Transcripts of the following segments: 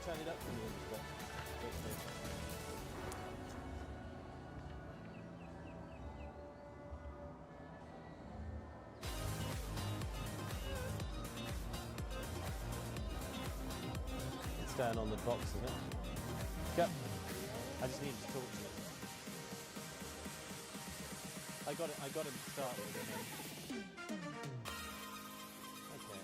turn it up for me. It's down on the box, isn't it? Yep. I just need to talk to it. I got him to start with it. Okay.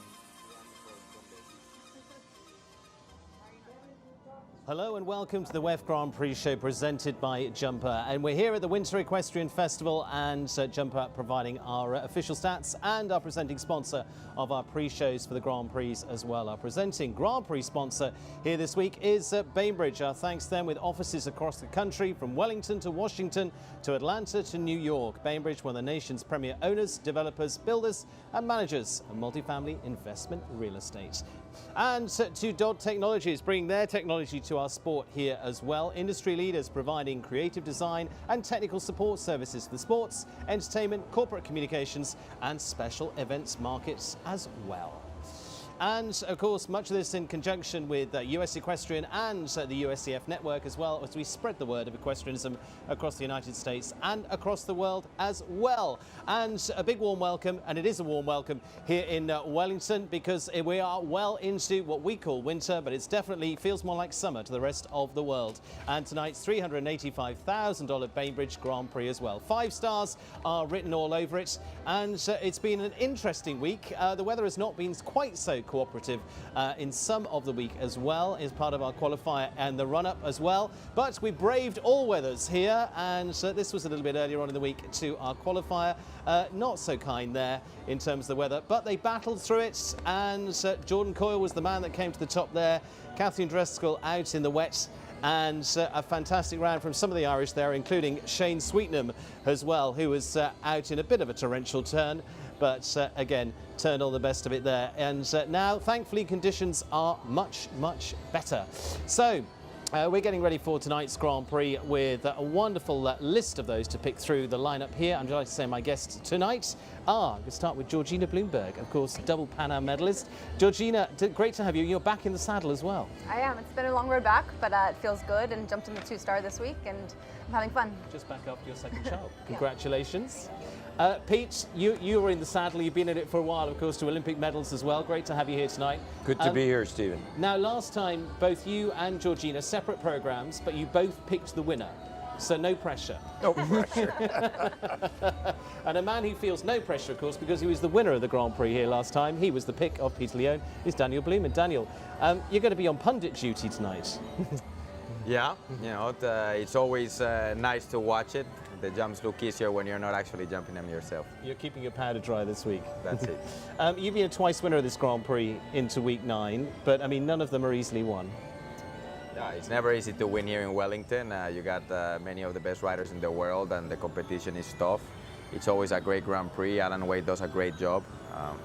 Hello and welcome to the WEF Grand Prix show presented by Jumper, and we're here at the Winter Equestrian Festival, and Jumper providing our official stats and our presenting sponsor of our pre-shows for the Grand Prix as well. Our presenting Grand Prix sponsor here this week is Bainbridge. Our thanks to them, with offices across the country from Wellington to Washington to Atlanta to New York. Bainbridge, one of the nation's premier owners, developers, builders and managers of multifamily investment real estate. And to Dodd Technologies, bringing their technology to our sport here as well. Industry leaders providing creative design and technical support services for the sports, entertainment, corporate communications and special events markets as well. And of course, much of this in conjunction with US Equestrian and the USCF network, as well as we spread the word of equestrianism across the United States and across the world as well. And a big warm welcome, and it is a warm welcome here in Wellington, because we are well into what we call winter, but it's definitely feels more like summer to the rest of the world. And tonight's $385,000 Bainbridge Grand Prix as well. 5 stars are written all over it, and it's been an interesting week. The weather has not been quite so cooperative in some of the week as well, as part of our qualifier and the run-up as well. But we braved all weathers here, and this was a little bit earlier on in the week to our qualifier. Not so kind there in terms of the weather, but they battled through it, and Jordan Coyle was the man that came to the top there. Catherine Driscoll out in the wet, and a fantastic round from some of the Irish there, including Shane Sweetnam as well, who was out in a bit of a torrential turn, but again turned on the best of it there. And now thankfully conditions are much better. So we're getting ready for tonight's Grand Prix with a wonderful list of those to pick through the lineup here. I'm delighted to say my guests tonight are, we'll start with Georgina Bloomberg, of course, double Pan Am medalist. Georgina, great to have you. You're back in the saddle as well. I am. It's been a long road back, but it feels good, and jumped in the 2-star this week, and I'm having fun. Just back up your second child. Congratulations. Pete, you were in the saddle. You've been in it for a while, of course, to Olympic medals as well. Great to have you here tonight. Good to be here, Stephen. Now, last time, both you and Georgina, separate programs, but you both picked the winner. So no pressure. No pressure. And a man who feels no pressure, of course, because he was the winner of the Grand Prix here last time. He was the pick of Peter Leone, is Daniel Bloom. And Daniel, you're going to be on pundit duty tonight. Yeah, you know, it's always nice to watch it. The jumps look easier when you're not actually jumping them yourself. You're keeping your powder dry this week. That's it. You've been a twice winner of this Grand Prix into week 9, but I mean, none of them are easily won. Yeah, it's never easy to win here in Wellington. You got many of the best riders in the world, and the competition is tough. It's always a great Grand Prix. Alan Wade does a great job.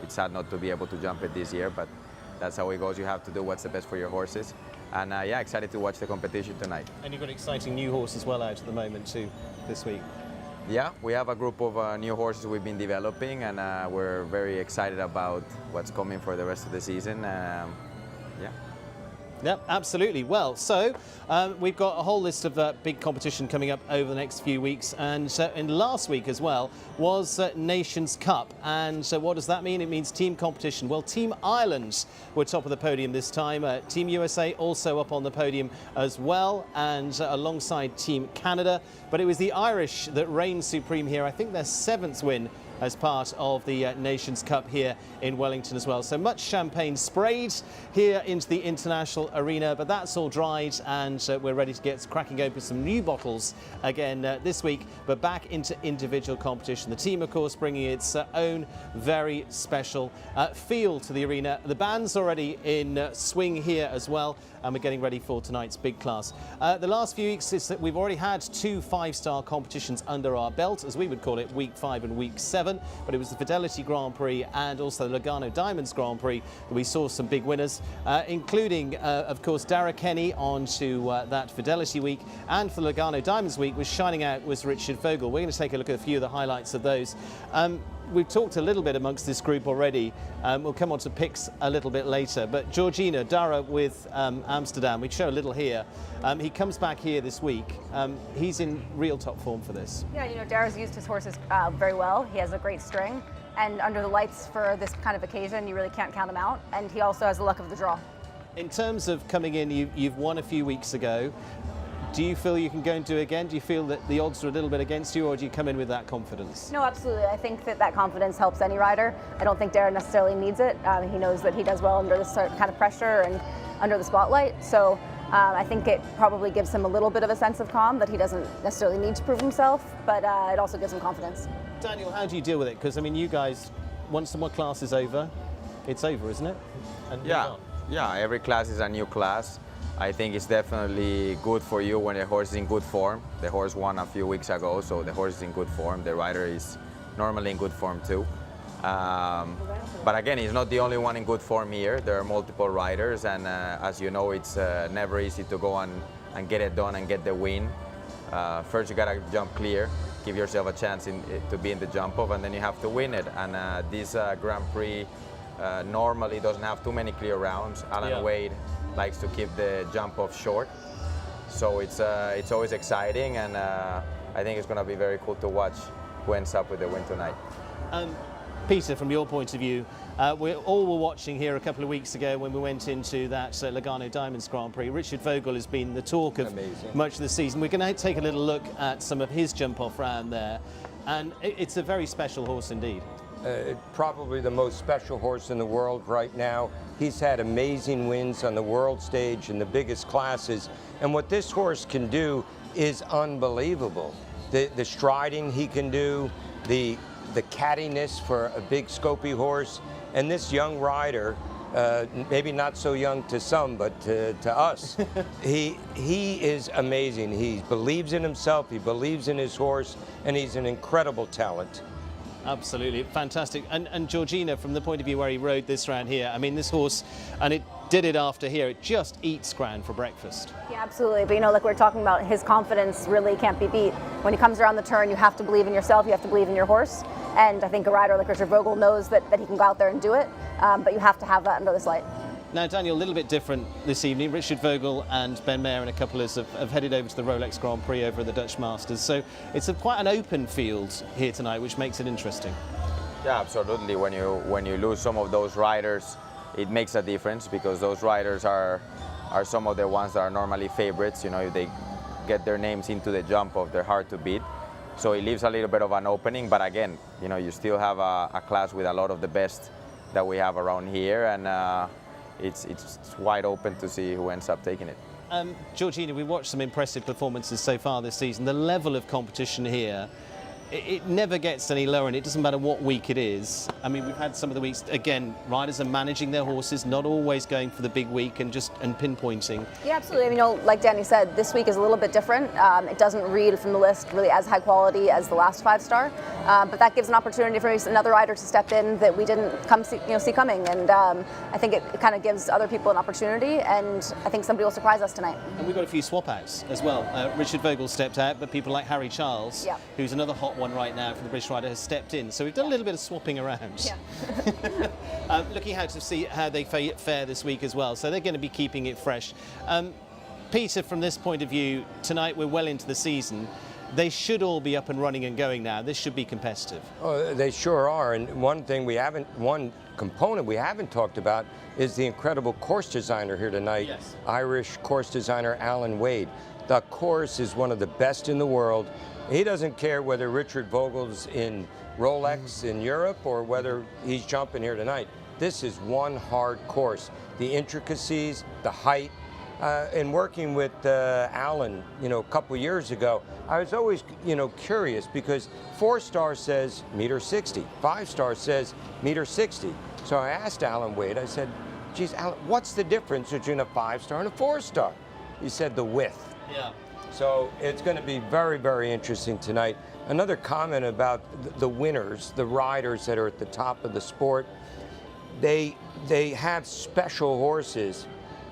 It's sad not to be able to jump it this year, but that's how it goes. You have to do what's the best for your horses. And yeah, excited to watch the competition tonight. And you've got an exciting new horse as well out at the moment too, this week. Yeah, we have a group of new horses we've been developing, and we're very excited about what's coming for the rest of the season. Yeah. Yep, absolutely. Well, so we've got a whole list of big competition coming up over the next few weeks, and in last week as well was Nations Cup. And so what does that mean? It means team competition. Well, Team Ireland were top of the podium this time. Team USA also up on the podium as well, and alongside Team Canada. But it was the Irish that reigned supreme here. I think their 7th win as part of the Nations Cup here in Wellington as well. So much champagne sprayed here into the international arena, but that's all dried, and we're ready to get cracking open some new bottles again this week, but back into individual competition. The team, of course, bringing its own very special feel to the arena. The band's already in swing here as well, and we're getting ready for tonight's big class. The last few weeks is that we've already had 2 5-star competitions under our belt, as we would call it, week 5 and week 7. But it was the Fidelity Grand Prix and also the Lugano Diamonds Grand Prix that we saw some big winners, including, of course, Dara Kenny onto that Fidelity week. And for the Lugano Diamonds week, was shining out was Richard Vogel. We're going to take a look at a few of the highlights of those. we've talked a little bit amongst this group already. We'll come on to picks a little bit later. But Georgina, Dara with Amsterdam, we show a little here. He comes back here this week. He's in real top form for this. Yeah, you know, Dara's used his horses very well. He has a great string. And under the lights for this kind of occasion, you really can't count him out. And he also has the luck of the draw. In terms of coming in, you've won a few weeks ago. Do you feel you can go and do it again? Do you feel that the odds are a little bit against you, or do you come in with that confidence? No, absolutely. I think that confidence helps any rider. I don't think Dara necessarily needs it. He knows that he does well under this kind of pressure and under the spotlight. So I think it probably gives him a little bit of a sense of calm that he doesn't necessarily need to prove himself, but it also gives him confidence. Daniel, how do you deal with it? Because, I mean, you guys, once the class is over, it's over, isn't it? And yeah, every class is a new class. I think it's definitely good for you when the horse is in good form. The horse won a few weeks ago, so the horse is in good form. The rider is normally in good form too. But again, he's not the only one in good form here. There are multiple riders, and as you know, it's never easy to go and get it done and get the win. First, you gotta jump clear, give yourself a chance to be in the jump off, and then you have to win it. And this Grand Prix normally doesn't have too many clear rounds. Alan Wade likes to keep the jump off short, so it's always exciting, and I think it's going to be very cool to watch who ends up with the win tonight. Peter, from your point of view, we all were watching here a couple of weeks ago when we went into that Lugano Diamonds Grand Prix. Richard Vogel has been the talk of much of the season. We're going to take a little look at some of his jump off round there, and it's a very special horse indeed. Probably the most special horse in the world right now. He's had amazing wins on the world stage in the biggest classes, and what this horse can do is unbelievable. The striding he can do, the cattiness for a big scopy horse, and this young rider, maybe not so young to some, but to us, he is amazing. He believes in himself, he believes in his horse, and he's an incredible talent. Absolutely, fantastic. And Georgina, from the point of view where he rode this round here, I mean, this horse, and it did it after here, it just eats ground for breakfast. Yeah, absolutely. But, you know, like we're talking about, his confidence really can't be beat. When he comes around the turn, you have to believe in yourself, you have to believe in your horse. And I think a rider like Richard Vogel knows that he can go out there and do it, but you have to have that under this light. Now, Daniel, a little bit different this evening. Richard Vogel and Ben Mayer and a couple have headed over to the Rolex Grand Prix over at the Dutch Masters. So it's quite an open field here tonight, which makes it interesting. Yeah, absolutely. When you lose some of those riders, it makes a difference, because those riders are some of the ones that are normally favorites. You know, if they get their names into the jump off, they're hard to beat. So it leaves a little bit of an opening. But again, you know, you still have a class with a lot of the best that we have around here, and it's wide open to see who ends up taking it. Georgina, we watched some impressive performances so far this season. The level of competition here, it never gets any lower, and it doesn't matter what week it is. I mean, we've had some of the weeks, again, riders are managing their horses, not always going for the big week and pinpointing. Yeah, absolutely. I mean, you know, like Danny said, this week is a little bit different. It doesn't read from the list really as high quality as the last 5-star, but that gives an opportunity for another rider to step in that we didn't see coming, and I think it kind of gives other people an opportunity, and I think somebody will surprise us tonight. And we've got a few swap outs as well. Richard Vogel stepped out, but people like Harry Charles, who's another hot one right now for the British rider, has stepped in. So we've done a little bit of swapping around. Yeah. Looking how to see how they fare this week as well. So they're going to be keeping it fresh. Peter, from this point of view, tonight we're well into the season. They should all be up and running and going now. This should be competitive. Oh, they sure are. And one component we haven't talked about is the incredible course designer here tonight. Yes. Irish course designer Alan Wade. The course is one of the best in the world. He doesn't care whether Richard Vogel's in Rolex in Europe or whether he's jumping here tonight. This is one hard course. The intricacies, the height, and working with Alan, a couple years ago, I was always, curious, because 4-star says -60, 5-star says -60. So I asked Alan Wade, I said, geez, Alan, what's the difference between a 5-star and a 4-star? He said the width. Yeah. So it's going to be very, very interesting tonight. Another comment about the winners, the riders that are at the top of the sport, they have special horses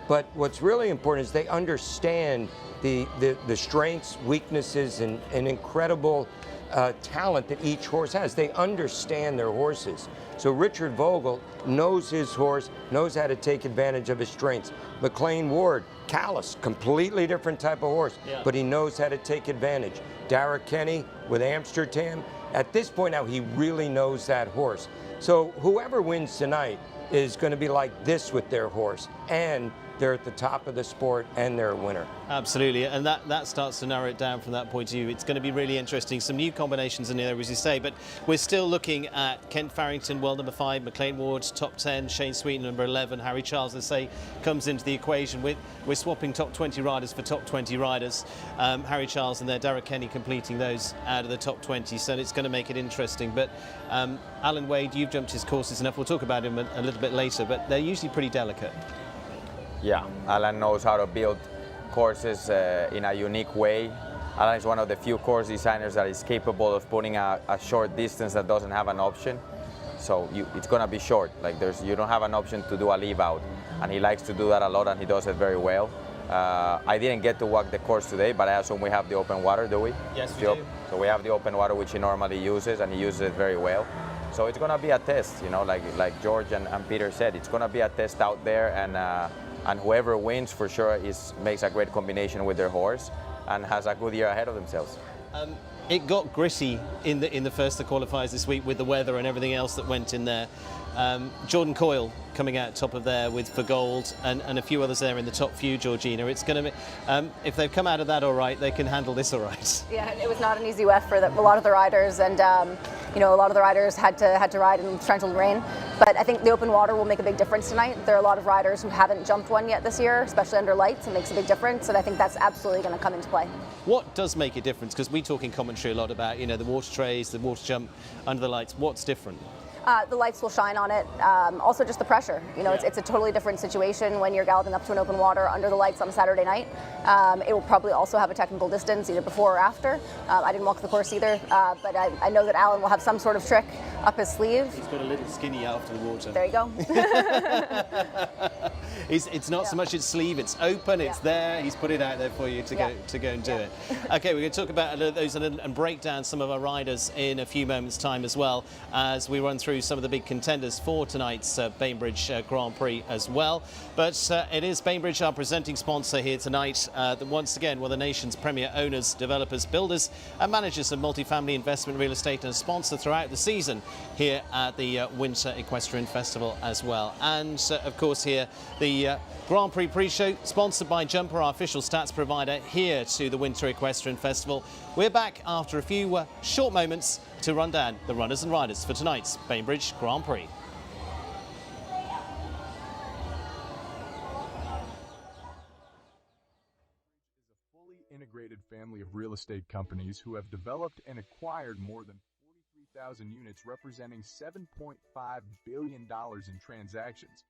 But what's really important is they understand the strengths, weaknesses, and incredible talent that each horse has. They understand their horses. So Richard Vogel knows his horse, knows how to take advantage of his strengths. McLean Ward, callous, completely different type of horse, but he knows how to take advantage. Derek Kenny with Amsterdam, at this point now he really knows that horse. So whoever wins tonight is going to be like this with their horse, and they're at the top of the sport and they're a winner. Absolutely, and that starts to narrow it down from that point of view. It's going to be really interesting. Some new combinations in there, as you say, but we're still looking at Kent Farrington, world number 5, McLean Ward, top 10, Shane Sweeten, number 11, Harry Charles, let's say, comes into the equation. We're swapping top 20 riders for top 20 riders. Harry Charles and there, Derek Kenny completing those out of the top 20, so it's going to make it interesting. But Alan Wade, you've jumped his courses enough. We'll talk about him a little bit later, but they're usually pretty delicate. Yeah, Alan knows how to build courses in a unique way. Alan is one of the few course designers that is capable of putting a short distance that doesn't have an option. So it's going to be short. Like you don't have an option to do a leave out, and he likes to do that a lot, and he does it very well. I didn't get to walk the course today, but I assume we have the open water, do we? Yes, we do. So we have the open water, which he normally uses, and he uses it very well. So it's going to be a test, you know, like George and Peter said. It's going to be a test out there, and whoever wins for sure makes a great combination with their horse and has a good year ahead of themselves. It got gritty in the first of the qualifiers this week with the weather and everything else that went in there. Jordan Coyle coming out top of there with for gold, and a few others there in the top few, Georgina. It's going to be, if they've come out of that all right, they can handle this all right. Yeah, it was not an easy WEF for a lot of the riders, and you know, a lot of the riders had to ride in torrential rain. But I think the open water will make a big difference tonight. There are a lot of riders who haven't jumped one yet this year, especially under lights. It makes a big difference, and I think that's absolutely going to come into play. What does make a difference? Because we talk in commentary a lot about, you know, the water trays, the water jump under the lights. What's different? The lights will shine on it. Also just the pressure. You know, it's a totally different situation when you're galloping up to an open water under the lights on a Saturday night. It will probably also have a technical distance either before or after. I didn't walk the course either, but I know that Alan will have some sort of trick up his sleeve. He's got a little skinny after the water. There you go. It's not so much its sleeve, it's open, it's there. He's put it out there for you to go and do it. Okay, we're going to talk about those and break down some of our riders in a few moments' time as well, as we run through some of the big contenders for tonight's Bainbridge Grand Prix as well. But it is Bainbridge, our presenting sponsor here tonight. Once again, one of the nation's premier owners, developers, builders and managers of multifamily investment real estate, and a sponsor throughout the season here at the Winter Equestrian Festival as well. And of course here, the Grand Prix pre-show sponsored by Jumper, our official stats provider here to the Winter Equestrian Festival. We're back after a few short moments to run down the runners and riders for tonight's Bainbridge Grand Prix. Integrated family of real estate companies who have developed and acquired more than 43,000 units representing $7.5 billion in transactions.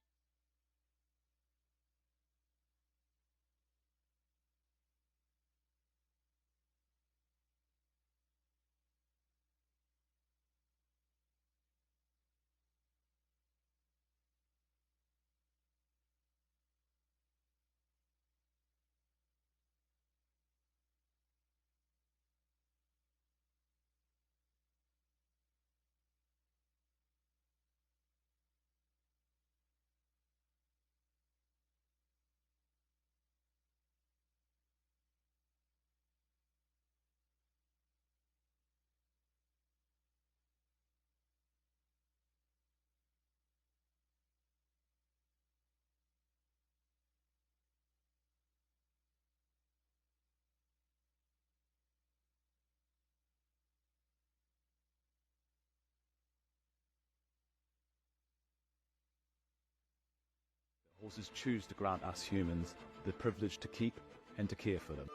Horses choose to grant us humans the privilege to keep and to care for them.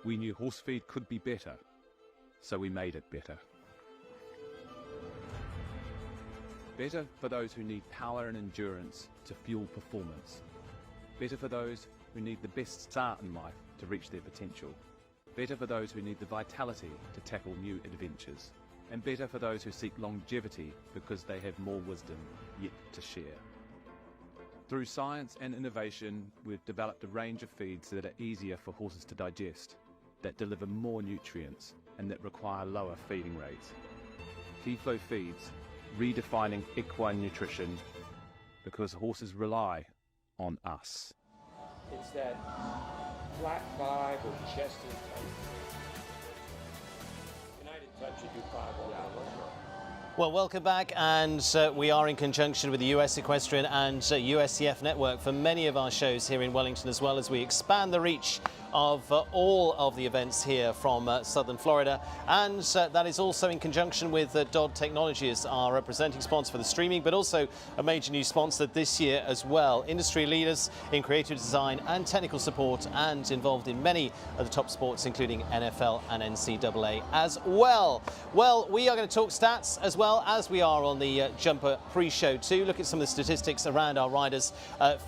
We knew horse feed could be better, so we made it better. Better for those who need power and endurance to fuel performance. Better for those who need the best start in life to reach their potential. Better for those who need the vitality to tackle new adventures. And better for those who seek longevity because they have more wisdom yet to share. Through science and innovation, we've developed a range of feeds that are easier for horses to digest, that deliver more nutrients, and that require lower feeding rates. Keyflow feeds, redefining equine nutrition because horses rely on us. It's that flat 5 or chest in tight. United Touch, you do 5 all day long. Well, welcome back, and we are in conjunction with the US Equestrian and USCF Network for many of our shows here in Wellington, as well as we expand the reach of all of the events here from southern Florida, and that is also in conjunction with Dodd Technology as our representing sponsor for the streaming, but also a major new sponsor this year as well. Industry leaders in creative design and technical support, and involved in many of the top sports, including NFL and NCAA as well. Well, we are going to talk stats as well as we are on the Jumper pre-show too. Look at some of the statistics around our riders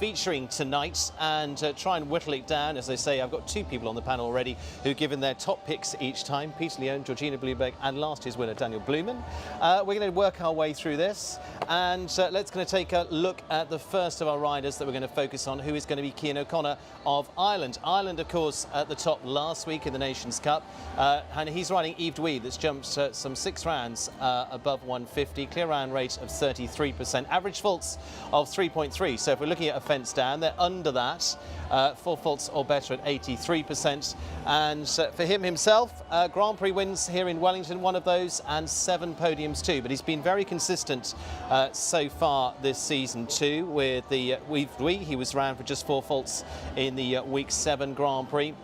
featuring tonight, and try and whittle it down. As I say, I've got 2 people on the panel already who've given their top picks each time: Peter Leone, Georgina Bloomberg, and last year's winner Daniel Blumen. We're going to work our way through this, and let's going to take a look at the first of our riders that we're going to focus on, who is going to be Cian O'Connor of Ireland. Ireland, of course, at the top last week in the Nations Cup, and he's riding Yves Dweed that's jumped some 6 rounds above 150, clear round rate of 33%, average faults of 3.3. So if we're looking at a fence down, they're under that, 4 faults or better at 83%. And for him himself, Grand Prix wins here in Wellington, one of those, and 7 podiums too. But he's been very consistent so far this season too. With the Yves Dweed, he was round for just 4 faults in the week 7 Grand Prix.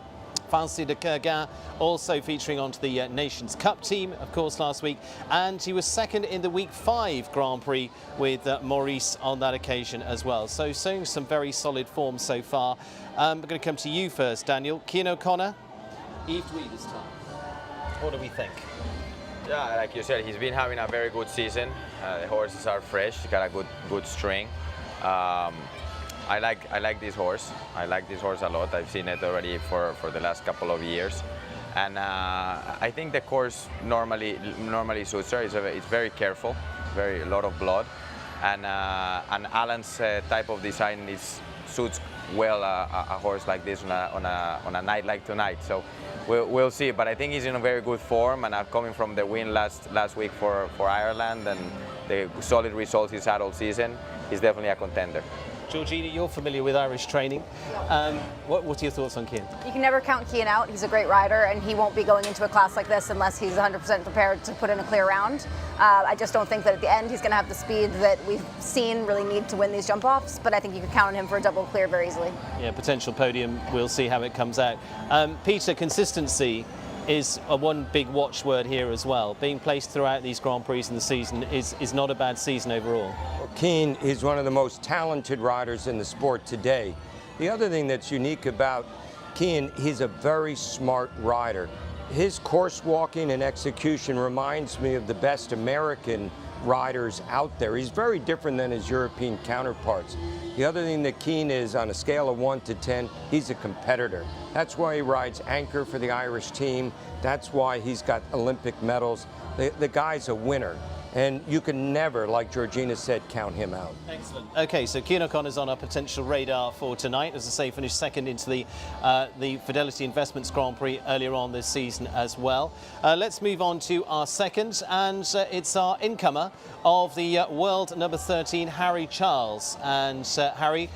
Fancy de Kerguin also featuring onto the Nations Cup team, of course, last week, and he was second in the week 5 Grand Prix with Maurice on that occasion as well. So showing some very solid form so far. I'm going to come to you first, Daniel. Cian O'Connor, Yves Dweed this time. What do we think? Yeah, like you said, he's been having a very good season. The horses are fresh. He's got a good string. I like this horse. I like this horse a lot. I've seen it already for the last couple of years, and I think the course normally suits her. It's very careful, a lot of blood, and Alan's type of design suits well a horse like this on a night like tonight. So we'll see. But I think he's in a very good form, and coming from the win last week for Ireland and the solid results he's had all season, he's definitely a contender. Georgina, you're familiar with Irish training. What are your thoughts on Cian? You can never count Cian out. He's a great rider, and he won't be going into a class like this unless he's 100% prepared to put in a clear round. I just don't think that at the end he's going to have the speed that we've seen really need to win these jump-offs, but I think you can count on him for a double clear very easily. Yeah, potential podium. We'll see how it comes out. Peter, consistency is one big watchword here as well. Being placed throughout these Grand Prix in the season is not a bad season overall. Cian is one of the most talented riders in the sport today. The other thing that's unique about Cian, he's a very smart rider. His course walking and execution reminds me of the best American riders out there. He's very different than his European counterparts. The other thing that Cian is, on a scale of 1 to 10, he's a competitor. That's why he rides anchor for the Irish team. That's why he's got Olympic medals. The guy's a winner. And you can never, like Georgina said, count him out. Excellent. Okay, so Cian O'Connor's on our potential radar for tonight. As I say, finished second into the Fidelity Investments Grand Prix earlier on this season as well. Let's move on to our second, and it's our incomer of the world number 13, Harry Charles. And Harry,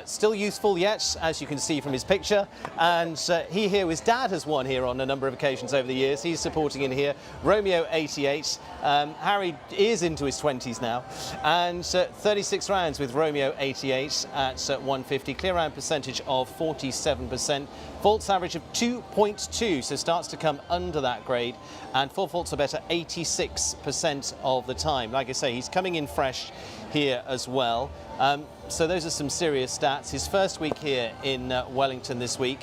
still youthful yet, as you can see from his picture. And his dad has won here on a number of occasions over the years. He's supporting in here. Romeo 88. Harry is into his 20s now, and 36 rounds with Romeo 88 at 150, clear round percentage of 47%, faults average of 2.2, so starts to come under that grade, and 4 faults or better 86% of the time. Like I say, he's coming in fresh here as well. So those are some serious stats. His first week here in Wellington this week.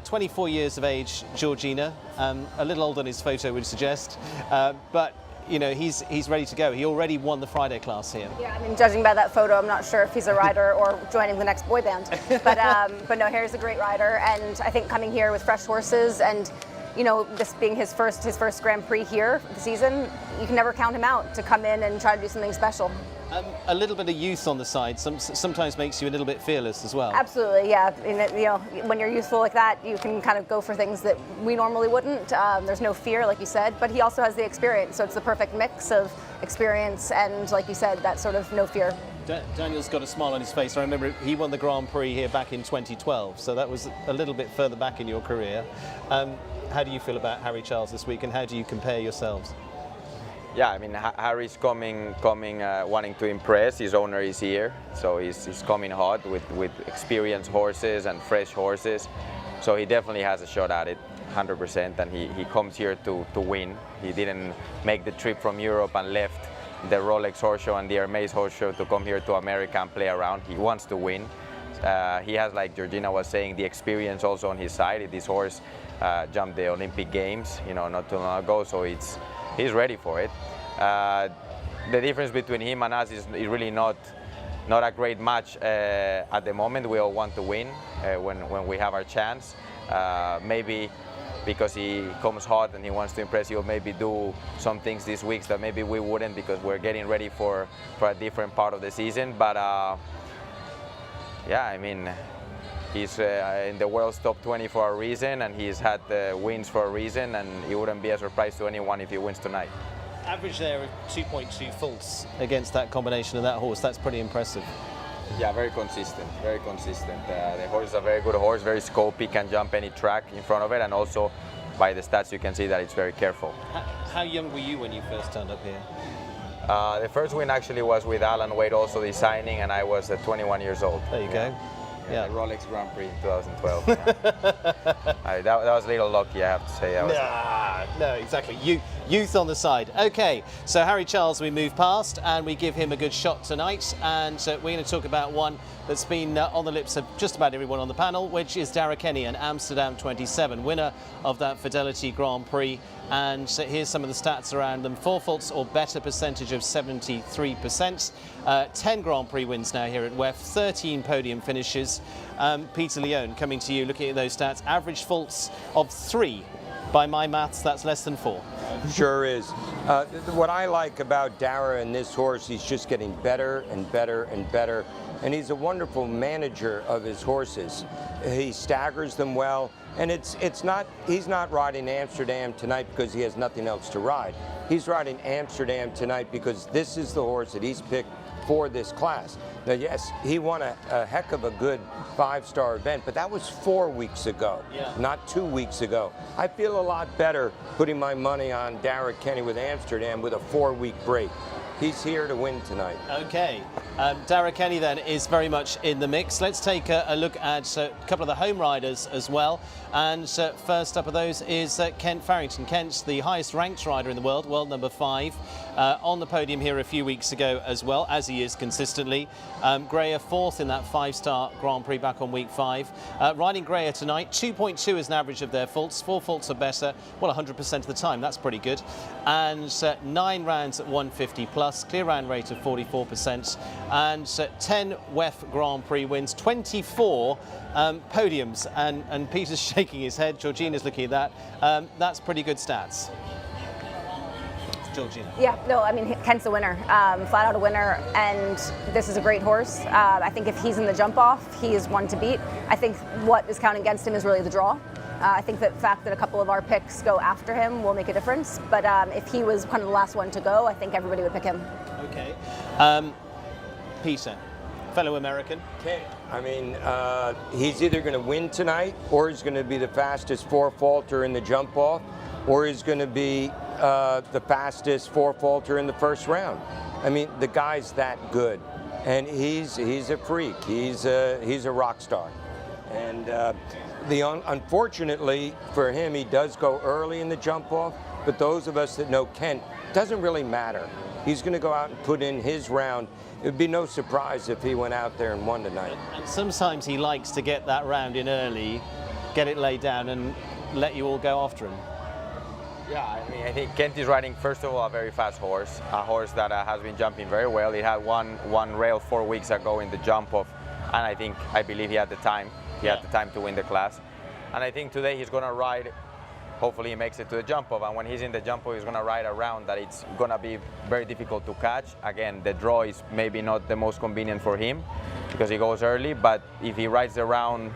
24 years of age, Georgina, a little older than his photo would suggest, but you know, he's ready to go. He already won the Friday class here. Yeah, I mean, judging by that photo, I'm not sure if he's a rider or joining the next boy band. But no, Harry's a great rider, and I think coming here with fresh horses and you know, this being his first Grand Prix here for the season, you can never count him out to come in and try to do something special. A little bit of youth on the side sometimes makes you a little bit fearless as well. Absolutely, yeah. And, you know, when you're youthful like that, you can kind of go for things that we normally wouldn't. There's no fear, like you said, but he also has the experience, so it's the perfect mix of experience and, like you said, that sort of no fear. Daniel's got a smile on his face. I remember he won the Grand Prix here back in 2012, so that was a little bit further back in your career. How do you feel about Harry Charles this week, and how do you compare yourselves? Yeah, I mean, Harry's coming wanting to impress. His owner is here, so he's coming hot with experienced horses and fresh horses. So he definitely has a shot at it, 100%, and he comes here to win. He didn't make the trip from Europe and left the Rolex Horse Show and the Hermes Horse Show to come here to America and play around. He wants to win. He has, like Georgina was saying, the experience also on his side. This horse jumped the Olympic Games, you know, not too long ago, so he's ready for it. The difference between him and us is really not a great match at the moment. We all want to win when we have our chance. Maybe because he comes hot and he wants to impress you, maybe do some things this week that maybe we wouldn't, because we're getting ready for a different part of the season. But yeah, I mean, he's in the world's top 20 for a reason, and he's had wins for a reason, and it wouldn't be a surprise to anyone if he wins tonight. Average there of 2.2 faults against that combination of that horse. That's pretty impressive. Yeah, very consistent, very consistent. The horse is a very good horse, very scopy, can jump any track in front of it, and also by the stats you can see that it's very careful. How young were you when you first turned up here? The first win actually was with Alan Wade also designing, and I was 21 years old. There you go. Yeah, the Rolex Grand Prix in 2012. Yeah. That was a little lucky, I have to say. No, exactly. Youth on the side. Okay, so Harry Charles we move past, and we give him a good shot tonight. And we're going to talk about one that's been on the lips of just about everyone on the panel, which is Dara Kenny, an Amsterdam 27, winner of that Fidelity Grand Prix. And here's some of the stats around them. 4 faults or better percentage of 73%. 10 Grand Prix wins now here at WEF, 13 podium finishes. Peter Leone, coming to you, looking at those stats. Average faults of 3. By my maths, that's less than 4. Sure is. What I like about Dara and this horse, he's just getting better and better and better. And he's a wonderful manager of his horses. He staggers them well. And he's not riding Amsterdam tonight because he has nothing else to ride. He's riding Amsterdam tonight because this is the horse that he's picked for this class. Now, yes, he won a heck of a good 5-star event, but that was 4 weeks ago, not 2 weeks ago. I feel a lot better putting my money on Dara Kenny with Amsterdam with a 4-week break. He's here to win tonight. Okay. Dara Kenny then is very much in the mix. Let's take a look at a couple of the home riders as well. And first up of those is Kent Farrington. Kent's the highest ranked rider in the world, world number 5. On the podium here a few weeks ago as well, as he is consistently. Greyer 4th in that 5-star Grand Prix back on week 5. Riding Greyer tonight, 2.2 is an average of their faults. 4 faults or better, well, 100% of the time. That's pretty good. And 9 rounds at 150 plus, clear round rate of 44%. And 10 WEF Grand Prix wins, 24 podiums. And Peter's shaking his head. Georgina's looking at that. That's pretty good stats. Georgina. Yeah, no, I mean, Kent's a winner, flat out a winner, and this is a great horse. I think if he's in the jump off, he is one to beat. I think what is counting against him is really the draw. I think that the fact that a couple of our picks go after him will make a difference, but if he was kind of the last one to go, I think everybody would pick him. Okay. Peter, fellow American. I mean, he's either going to win tonight, or he's going to be the fastest 4-faulter in the jump off, or he's going to be the fastest 4-faulter in the first round. I mean, the guy's that good, and he's a freak. He's a rock star, and unfortunately for him, he does go early in the jump off. But those of us that know Kent, doesn't really matter. He's going to go out and put in his round. It would be no surprise if he went out there and won tonight. And sometimes he likes to get that round in early, get it laid down, and let you all go after him. Yeah, I mean, I think Kent is riding, first of all, a very fast horse, a horse that has been jumping very well. He had one rail 4 weeks ago in the jump off, and I believe he had the time. He had the time to win the class. And I think today he's going to ride hopefully he makes it to the jump off, and when he's in the jump off, he's going to ride around that it's going to be very difficult to catch. Again, the draw is maybe not the most convenient for him because he goes early, but if he rides the round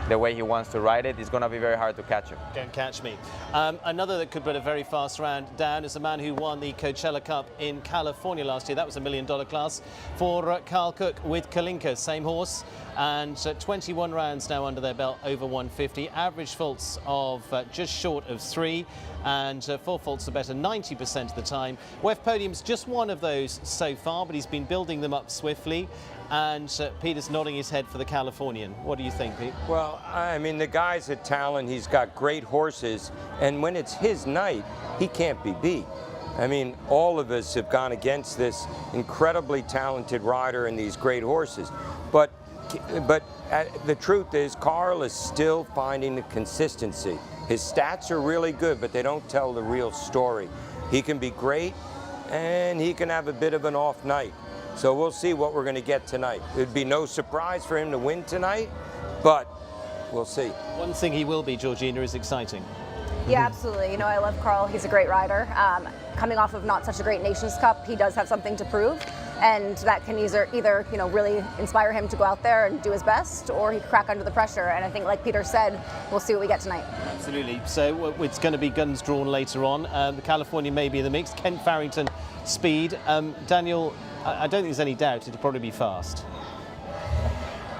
the way he wants to ride it, it's going to be very hard to catch him. Don't catch me. Another that could put a very fast round down is the man who won the Coachella Cup in California last year. That was $1 million class for Carl Cook with Kalinka, same horse, and 21 rounds now under their belt, over 150. Average faults of just short of 3, and 4 faults or better 90% of the time. WEF Podium's just one of those so far, but he's been building them up swiftly. And Peter's nodding his head for the Californian. What do you think, Pete? Well, I mean, the guy's a talent. He's got great horses. And when it's his night, he can't be beat. I mean, all of us have gone against this incredibly talented rider and these great horses. But the truth is, Carl is still finding the consistency. His stats are really good, but they don't tell the real story. He can be great, and he can have a bit of an off night. So we'll see what we're going to get tonight. It'd be no surprise for him to win tonight, but we'll see. One thing he will be, Georgina, is exciting. Yeah, absolutely. You know, I love Carl. He's a great rider. Coming off of not such a great Nations Cup, he does have something to prove, and that can either you know, really inspire him to go out there and do his best, or he can crack under the pressure. And I think, like Peter said, we'll see what we get tonight. Absolutely. So it's going to be guns drawn later on. The California may be in the mix. Kent Farrington, speed. Daniel, I don't think there's any doubt it'll probably be fast.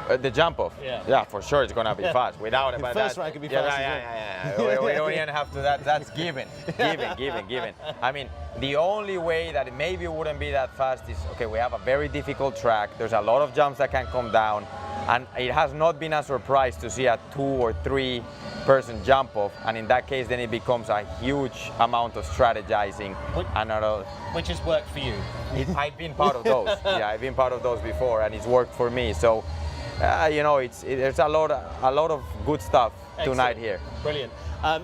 The jump off? Yeah, for sure it's going to be fast. Without it. The first round could be fast. Yeah. We don't even have to that's given. Given. I mean, the only way that it maybe wouldn't be that fast is, okay, we have a very difficult track. There's a lot of jumps that can come down. And it has not been a surprise to see a 2 or 3 person jump off, and in that case then it becomes a huge amount of strategizing. Which has worked for you. I've been part of those. Yeah, I've been part of those before, and it's worked for me. So you know, there's a lot of good stuff tonight here. Brilliant.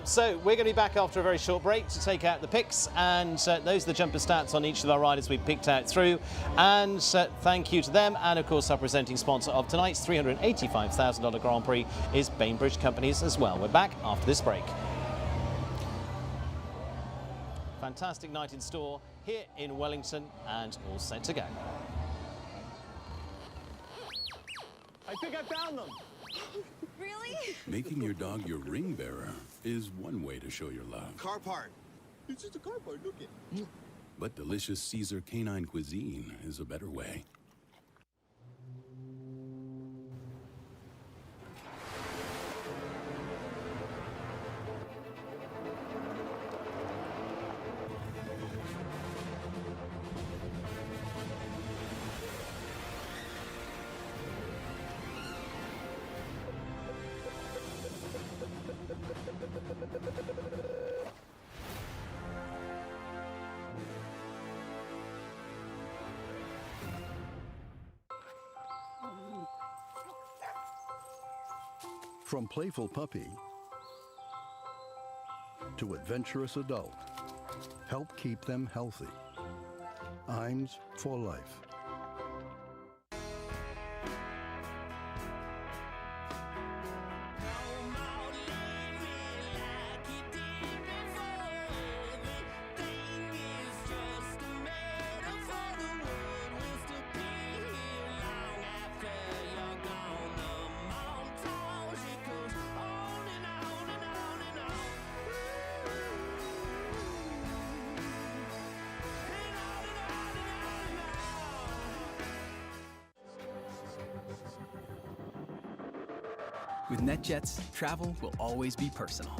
So we're going to be back after a very short break to take out the picks, and those are the jumper stats on each of our riders we've picked out through. And thank you to them, and of course our presenting sponsor of tonight's $385,000 Grand Prix is Bainbridge Companies as well. We're back after this break. Fantastic night in store here in Wellington, and all set to go. I think I found them. Really? Making your dog your ring bearer is one way to show your love. Car part. It's just a car part, look it. But delicious Caesar canine cuisine is a better way. From playful puppy to adventurous adult, help keep them healthy. Iams for life. With NetJets, travel will always be personal.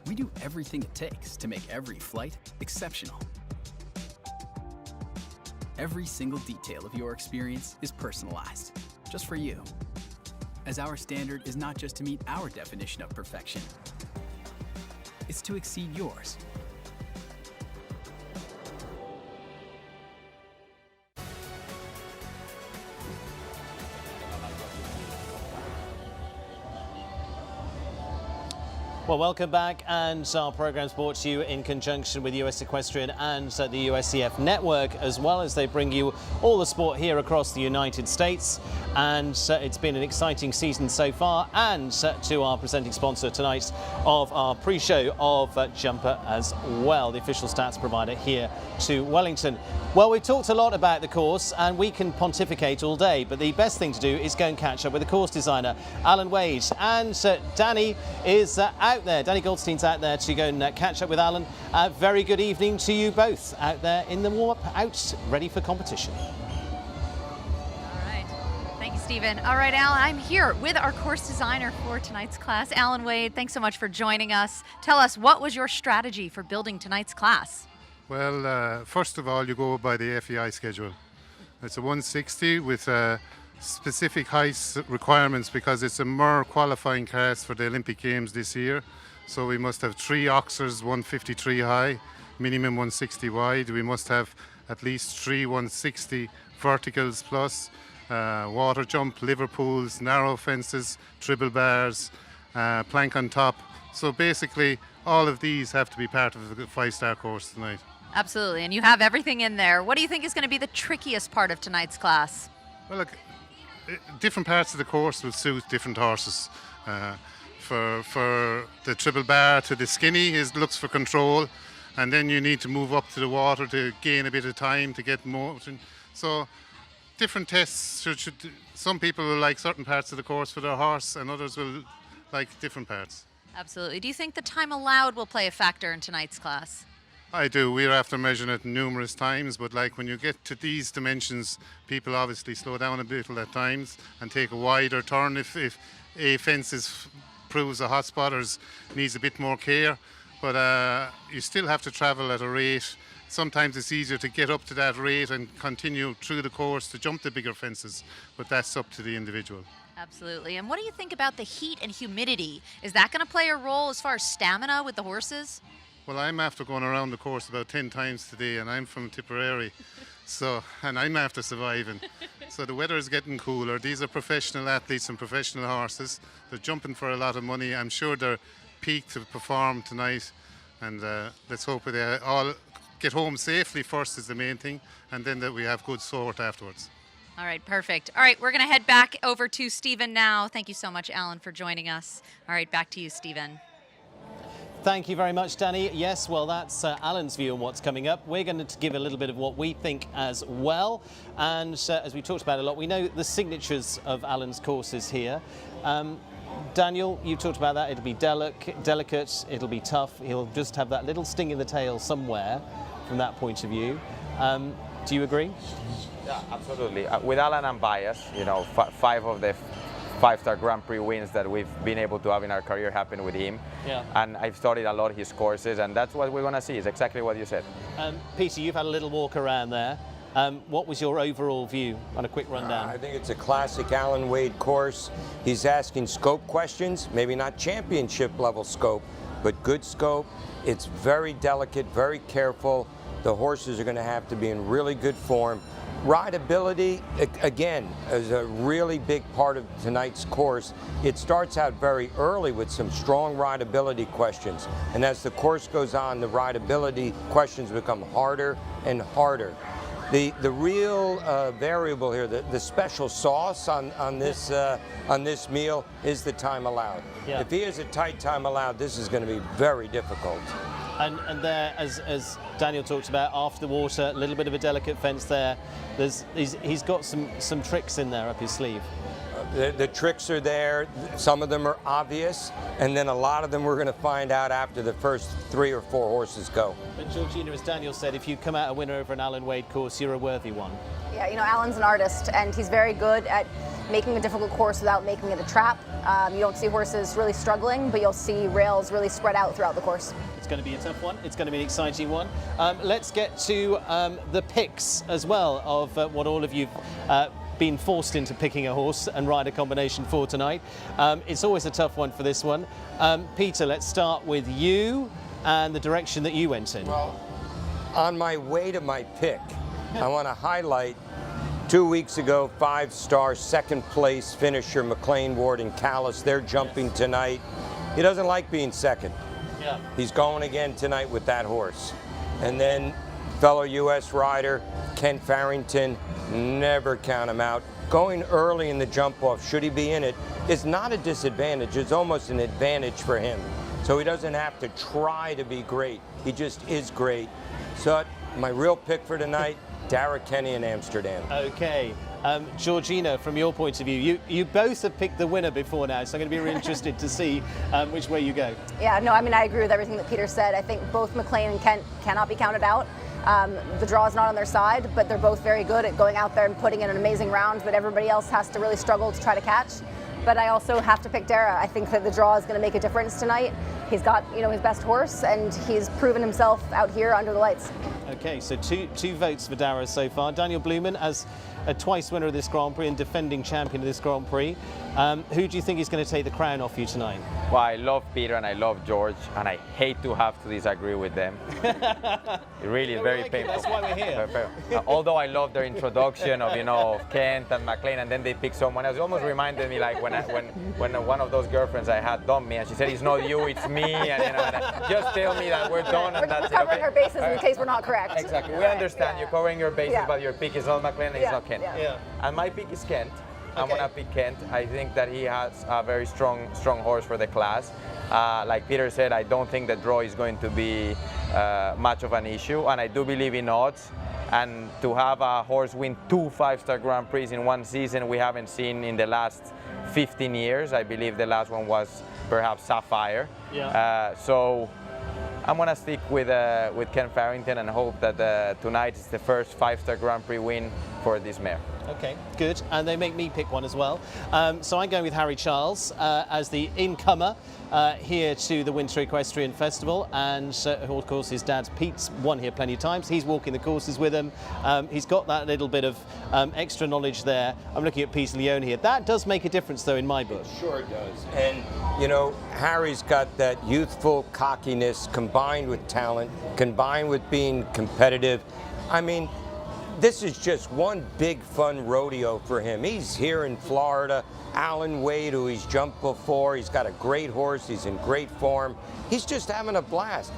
We do everything it takes to make every flight exceptional. Every single detail of your experience is personalized, just for you. As our standard is not just to meet our definition of perfection, it's to exceed yours. Well, welcome back, and our program's brought to you in conjunction with US Equestrian and the USCF network, as well as they bring you all the sport here across the United States. And it's been an exciting season so far, and to our presenting sponsor tonight of our pre-show of Jumper as well, the official stats provider here to Wellington. Well, we've talked a lot about the course, and we can pontificate all day, but the best thing to do is go and catch up with the course designer, Alan Wade. And Danny is out there. Danny Goldstein's out there to go and catch up with Alan. Very good evening to you both out there in the warm-up, out ready for competition. All right. Thank you, Stephen. All right, Alan, I'm here with our course designer for tonight's class, Alan Wade. Thanks so much for joining us. Tell us, what was your strategy for building tonight's class? Well, first of all, you go by the FEI schedule. It's a 160 with specific height requirements because it's a more qualifying class for the Olympic Games this year. So we must have 3 oxers, 153 high, minimum 160 wide. We must have at least 3 160 verticals plus, water jump, Liverpools, narrow fences, triple bars, plank on top. So basically, all of these have to be part of the 5-star course tonight. Absolutely, and you have everything in there. What do you think is going to be the trickiest part of tonight's class? Well, look, different parts of the course will suit different horses. For the triple bar to the skinny, it looks for control, and then you need to move up to the water to gain a bit of time to get motion. So different tests. Some people will like certain parts of the course for their horse, and others will like different parts. Absolutely. Do you think the time allowed will play a factor in tonight's class? I do. We're after measuring it numerous times, but like when you get to these dimensions, people obviously slow down a little at times and take a wider turn if a fence proves a hot spot or needs a bit more care. But you still have to travel at a rate. Sometimes it's easier to get up to that rate and continue through the course to jump the bigger fences, but that's up to the individual. Absolutely. And what do you think about the heat and humidity? Is that going to play a role as far as stamina with the horses? Well, I'm after going around the course about 10 times today, and I'm from Tipperary, and I'm after surviving. So the weather is getting cooler. These are professional athletes and professional horses. They're jumping for a lot of money. I'm sure they're peaked to perform tonight, and let's hope they all get home safely first is the main thing, and then that we have good sport afterwards. All right, perfect. All right, we're going to head back over to Stephen now. Thank you so much, Alan, for joining us. All right, back to you, Stephen. Thank you very much, Danny. Yes, well, that's Alan's view on what's coming up. We're going to give a little bit of what we think as well. And as we talked about a lot, we know the signatures of Alan's courses here. Daniel, you talked about that. It'll be delicate, it'll be tough. He'll just have that little sting in the tail somewhere from that point of view. Do you agree? Yeah, absolutely. With Alan, I'm biased. You know, 5 of the 5-star Grand Prix wins that we've been able to have in our career happen with him. Yeah. And I've studied a lot his courses, and that's what we're going to see. Is exactly what you said. Peter, you've had a little walk around there. What was your overall view on a quick rundown? I think it's a classic Alan Wade course. He's asking scope questions, maybe not championship level scope, but good scope. It's very delicate, very careful. The horses are going to have to be in really good form. Rideability, again, is a really big part of tonight's course. It starts out very early with some strong rideability questions. And as the course goes on, the rideability questions become harder and harder. The real variable here, the special sauce on this meal is the time allowed. Yeah. If he has a tight time allowed, this is going to be very difficult. And there, as Daniel talked about, after the water, a little bit of a delicate fence there. He's got some tricks in there up his sleeve. The tricks are there. Some of them are obvious, and then a lot of them we're going to find out after the first 3 or 4 horses go. But Georgina, as Daniel said, if you come out a winner over an Alan Wade course, you're a worthy one. Yeah, you know, Alan's an artist, and he's very good at making a difficult course without making it a trap. You don't see horses really struggling, but you'll see rails really spread out throughout the course. It's going to be a tough one. It's going to be an exciting one. Let's get to the picks as well of what all of you been forced into picking a horse and ride a combination for tonight. It's always a tough one for this one. Peter, let's start with you and the direction that you went in. Well, on my way to my pick, I want to highlight 2 weeks ago, 5-star second place finisher McLean Ward and Callis. They're jumping tonight. He doesn't like being second. Yeah. He's going again tonight with that horse. And then fellow U.S. rider, Kent Farrington, never count him out. Going early in the jump off, should he be in it, is not a disadvantage. It's almost an advantage for him. So he doesn't have to try to be great. He just is great. So my real pick for tonight, Dara Kenny in Amsterdam. Okay. Georgina, from your point of view, you both have picked the winner before now, so I'm going to be really interested to see which way you go. Yeah, no, I mean, I agree with everything that Peter said. I think both McLean and Kent cannot be counted out. The draw is not on their side, but they're both very good at going out there and putting in an amazing round that everybody else has to really struggle to try to catch. But I also have to pick Dara. I think that the draw is going to make a difference tonight. He's got, his best horse, and he's proven himself out here under the lights. Okay, so two votes for Dara so far. Daniel Blumen, as a twice winner of this Grand Prix and defending champion of this Grand Prix, who do you think is going to take the crown off you tonight? Well, I love Peter and I love George, and I hate to have to disagree with them. It really is very painful. That's why we're here. Although I love their introduction of, of Kent and McLean, and then they pick someone else. It almost reminded me like when one of those girlfriends I had dumped me, and she said, "It's not you, it's me," and just tell me that we're done and that's it. We're covering our bases in case we're not correct. Exactly. We understand you're covering your bases, but your pick is not McLean and it's not Kent. Yeah. And my pick is Kent. I'm gonna pick Kent. I think that he has a very strong horse for the class. Like Peter said, I don't think the draw is going to be much of an issue, and I do believe in odds. And to have a horse win 2 5-star Grand Prix in one season, we haven't seen in the last 15 years. I believe the last one was perhaps Sapphire. Yeah. So I'm gonna stick with Ken Farrington and hope that tonight is the first 5-star Grand Prix win for this mare. Okay, good. And they make me pick one as well. So I'm going with Harry Charles as the incomer here to the Winter Equestrian Festival. And of course, his dad, Pete's won here plenty of times. He's walking the courses with him. He's got that little bit of extra knowledge there. I'm looking at Peter Leone here. That does make a difference, though, in my book. It sure does. And, Harry's got that youthful cockiness combined with talent, combined with being competitive. I mean, this is just one big fun rodeo for him. He's here in Florida. Alan Wade, who he's jumped before, he's got a great horse, he's in great form. He's just having a blast.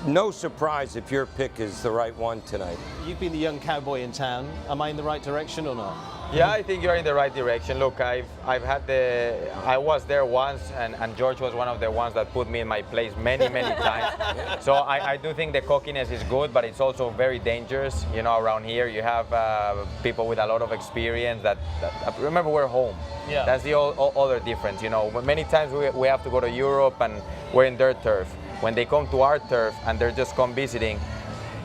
No surprise if your pick is the right one tonight. You've been the young cowboy in town. Am I in the right direction or not? Yeah, I think you're in the right direction. Look, I was there once, and George was one of the ones that put me in my place many times. So I do think the cockiness is good, but it's also very dangerous. Around here you have people with a lot of experience that remember, we're home. Yeah. That's the other difference. Many times we have to go to Europe and we're in their turf. When they come to our turf and they're just come visiting,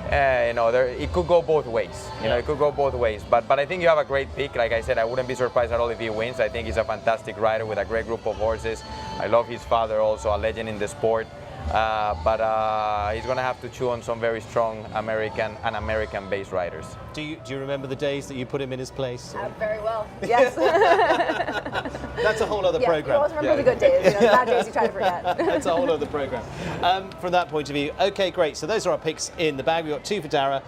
it could go both ways. It could go both ways. But I think you have a great pick. Like I said, I wouldn't be surprised at all if he wins. I think he's a fantastic rider with a great group of horses. I love his father, also a legend in the sport. But he's going to have to chew on some very strong American-based riders. Do you remember the days that you put him in his place? Very well. Yes. That's a whole other program. You always remember the good days. The bad days you try to forget. That's a whole other program. From that point of view, okay, great. So those are our picks in the bag. We've got 2 for Dara.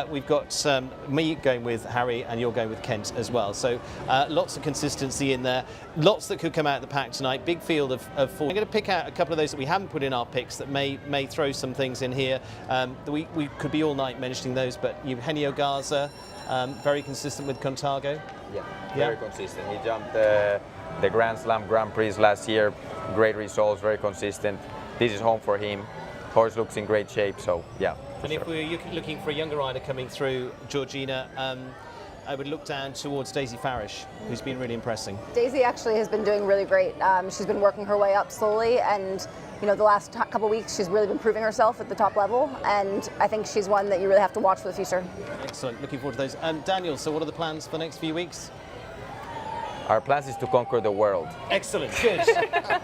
We've got me going with Harry, and you're going with Kent as well. So lots of consistency in there. Lots that could come out of the pack tonight. Big field of 4. I'm going to pick out a couple of those that we haven't put in our picks that may throw some things in here. We could be all night mentioning those, but Eugenio Garza, very consistent with Contago. Yeah, very consistent. He jumped the Grand Slam Grand Prix last year. Great results, very consistent. This is home for him. Horse looks in great shape, so yeah. And if we're looking for a younger rider coming through, Georgina, I would look down towards Daisy Farish, who's been really impressing. Daisy actually has been doing really great. She's been working her way up slowly, and the last couple of weeks she's really been proving herself at the top level, and I think she's one that you really have to watch for the future. Excellent, looking forward to those. Daniel, so what are the plans for the next few weeks? Our plans is to conquer the world. Excellent, good.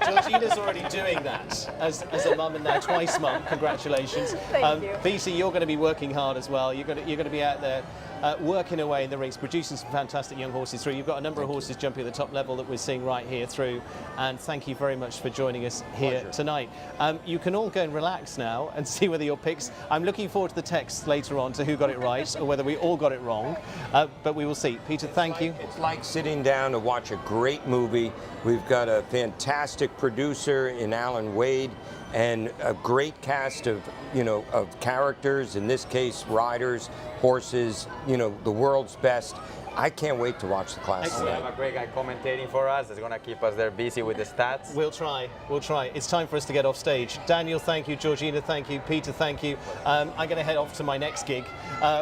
Georgina's already doing that as a mum and now twice mum. Congratulations. Thank you. BC, you're going to be working hard as well. You're going to be out there working away in the ranks, producing some fantastic young horses through. You've got a number of horses jumping at the top level that we're seeing right here through, and thank you very much for joining us here tonight. You can all go and relax now and see whether your picks. I'm looking forward to the text later on to who got it right or whether we all got it wrong, but we will see. Peter, thank you. It's like sitting down to watch a great movie. We've got a fantastic producer in Alan Wade and a great cast of, of characters, in this case, riders, horses, the world's best. I can't wait to watch the class. We have a great guy commentating for us. It's going to keep us there busy with the stats. We'll try. We'll try. It's time for us to get off stage. Daniel, thank you. Georgina, thank you. Peter, thank you. I'm going to head off to my next gig,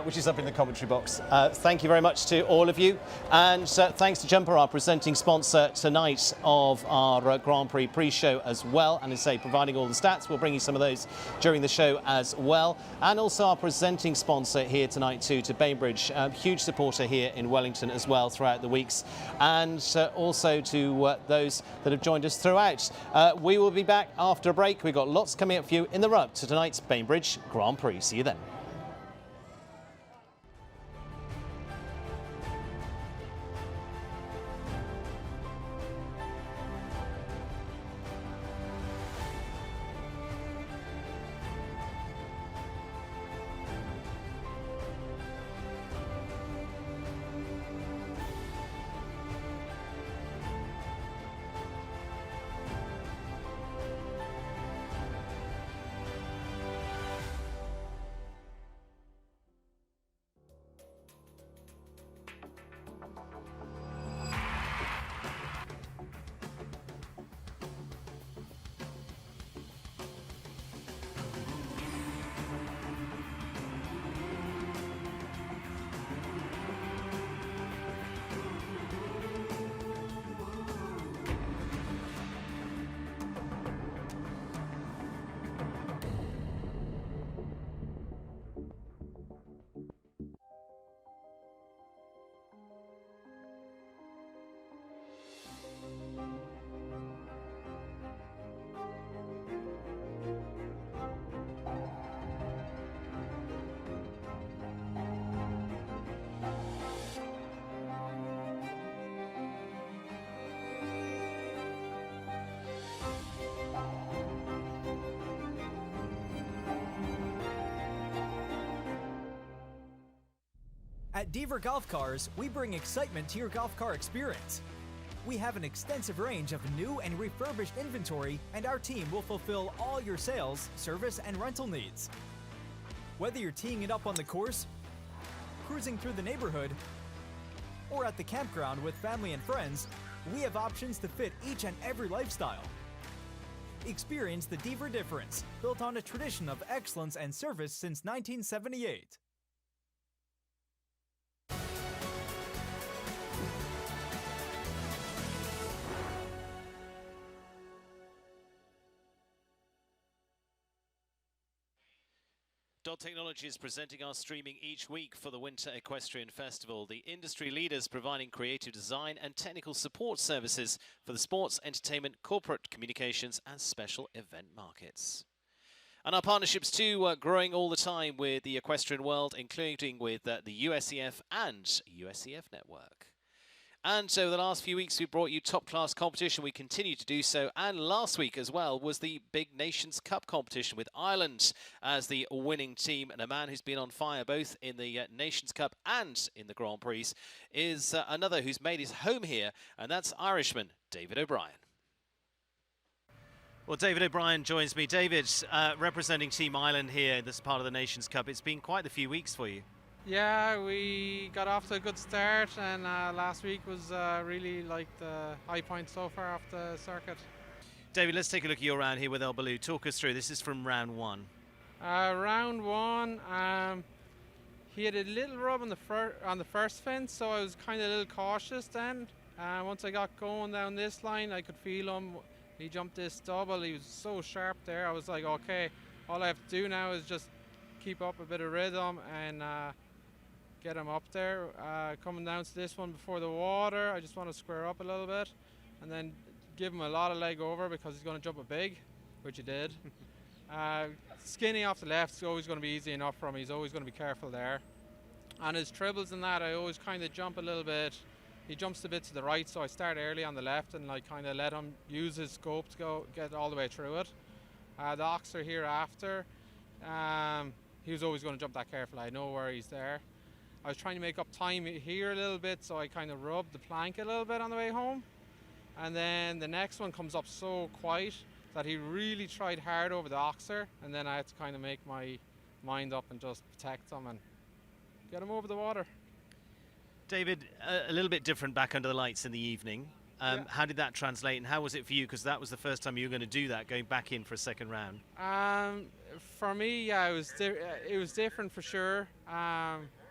which is up in the commentary box. Thank you very much to all of you. And thanks to Jumper, our presenting sponsor tonight of our Grand Prix pre-show as well. And as I say, providing all the stats. We'll bring you some of those during the show as well. And also our presenting sponsor here tonight too, to Bainbridge. Huge supporter here in Wellington as well throughout the weeks, and also to those that have joined us throughout. We will be back after a break. We've got lots coming up for you in the run-up to tonight's Bainbridge Grand Prix. See you then. At Deaver Golf Cars, we bring excitement to your golf car experience. We have an extensive range of new and refurbished inventory, and our team will fulfill all your sales, service, and rental needs. Whether you're teeing it up on the course, cruising through the neighborhood, or at the campground with family and friends, we have options to fit each and every lifestyle. Experience the Deaver difference, built on a tradition of excellence and service since 1978. Dot Technology is presenting our streaming each week for the Winter Equestrian Festival. The industry leaders providing creative design and technical support services for the sports, entertainment, corporate communications and special event markets. And our partnerships too are growing all the time with the equestrian world, including with the USEF and USEF Network. And so the last few weeks we brought you top-class competition. We continue to do so. And last week as well was the big Nations Cup competition with Ireland as the winning team. And a man who's been on fire both in the Nations Cup and in the Grand Prix is another who's made his home here, and that's Irishman David O'Brien. Well, David O'Brien joins me. David, representing Team Ireland here in this part of the Nations Cup. It's been quite a few weeks for you. Yeah, we got off to a good start, and last week was really like the high point so far off the circuit. David, let's take a look at your round here with El Baloo. Talk us through. This is from round one. Round one, he had a little rub on the first fence, so I was kind of a little cautious then. Once I got going down this line, I could feel him. He jumped this double. He was so sharp there. I was like, okay, all I have to do now is just keep up a bit of rhythm and get him up there. Coming down to this one before the water, I just want to square up a little bit and then give him a lot of leg over because he's going to jump a big, which he did. Skinny off the left is always going to be easy enough for him. He's always going to be careful there. And his triples and that, I always kind of jump a little bit. He jumps a bit to the right, so I start early on the left and like kind of let him use his scope to get all the way through it. The Oxer here after, he was always going to jump that careful. I know where he's there. I was trying to make up time here a little bit, so I kind of rubbed the plank a little bit on the way home. And then the next one comes up so quiet that he really tried hard over the Oxer, and then I had to kind of make my mind up and just protect him and get him over the water. David, a little bit different back under the lights in the evening. How did that translate, and how was it for you? Because that was the first time you were going to do that, going back in for a second round. For me, yeah, it was different for sure.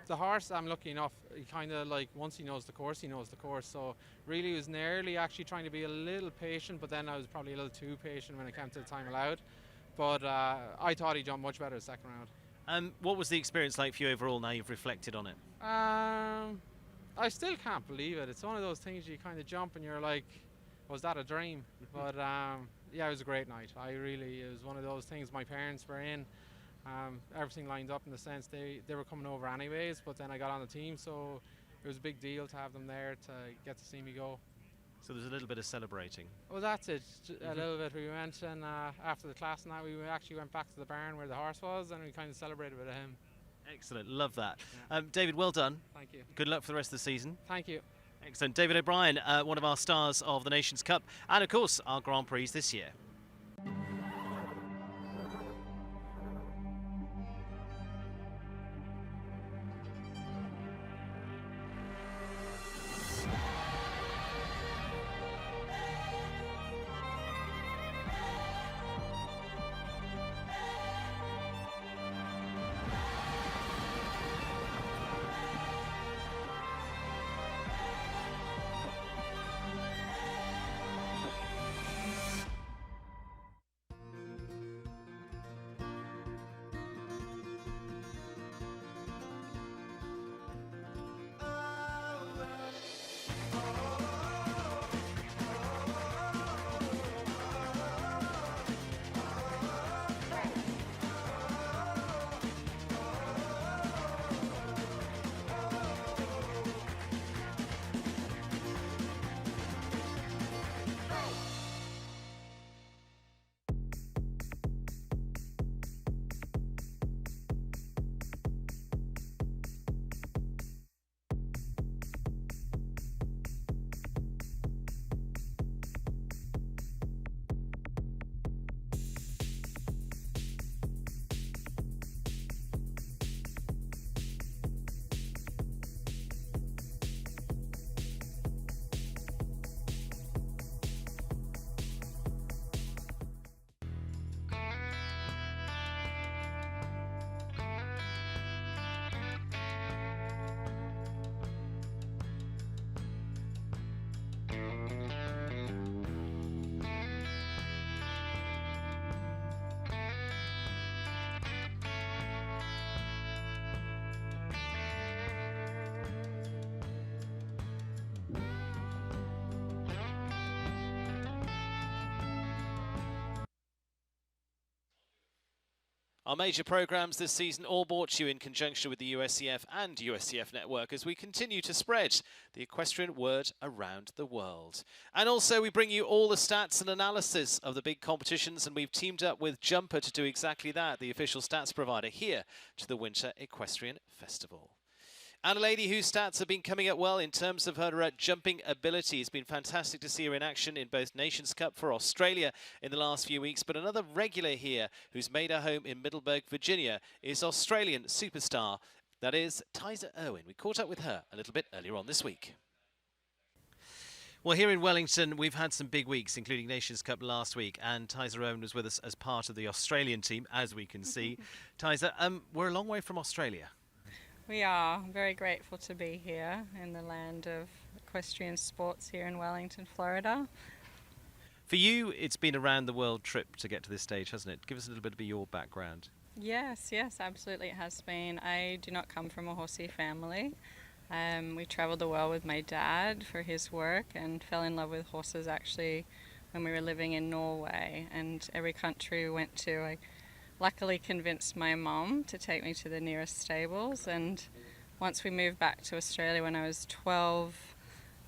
The horse, I'm lucky enough, he kind of like, once he knows the course, he knows the course. So really was nearly actually trying to be a little patient, but then I was probably a little too patient when it came to the time allowed. But I thought he jumped much better the second round. What was the experience like for you overall now you've reflected on it? I still can't believe it. It's one of those things you kind of jump and you're like, was that a dream? But yeah, it was a great night. It was one of those things my parents were in. Everything lined up in the sense they were coming over anyways, but then I got on the team, so it was a big deal to have them there to get to see me go. So there's a little bit of celebrating. Well, that's it, a little bit. We went and after the class and that, we actually went back to the barn where the horse was and we kind of celebrated with him. Excellent, love that. Yeah. David, well done. Thank you. Good luck for the rest of the season. Thank you. Excellent. David O'Brien, one of our stars of the Nations Cup and of course our Grand Prix this year. Our major programmes this season all brought to you in conjunction with the USCF and USCF Network as we continue to spread the equestrian word around the world. And also we bring you all the stats and analysis of the big competitions, and we've teamed up with Jumper to do exactly that, the official stats provider here to the Winter Equestrian Festival. And a lady whose stats have been coming up well in terms of her jumping ability. It's been fantastic to see her in action in both Nations Cup for Australia in the last few weeks. But another regular here who's made her home in Middleburg, Virginia, is Australian superstar. That is Tyza Irwin. We caught up with her a little bit earlier on this week. Well, here in Wellington, we've had some big weeks, including Nations Cup last week, and Tyza Irwin was with us as part of the Australian team, as we can see. Tyza, we're a long way from Australia. We are very grateful to be here in the land of equestrian sports here in Wellington, Florida. For you, it's been a round the world trip to get to this stage, hasn't it? Give us a little bit of your background. Yes, absolutely it has been. I do not come from a horsey family. We travelled the world with my dad for his work and fell in love with horses actually when we were living in Norway, and every country we went to I luckily convinced my mum to take me to the nearest stables, and once we moved back to Australia when I was 12,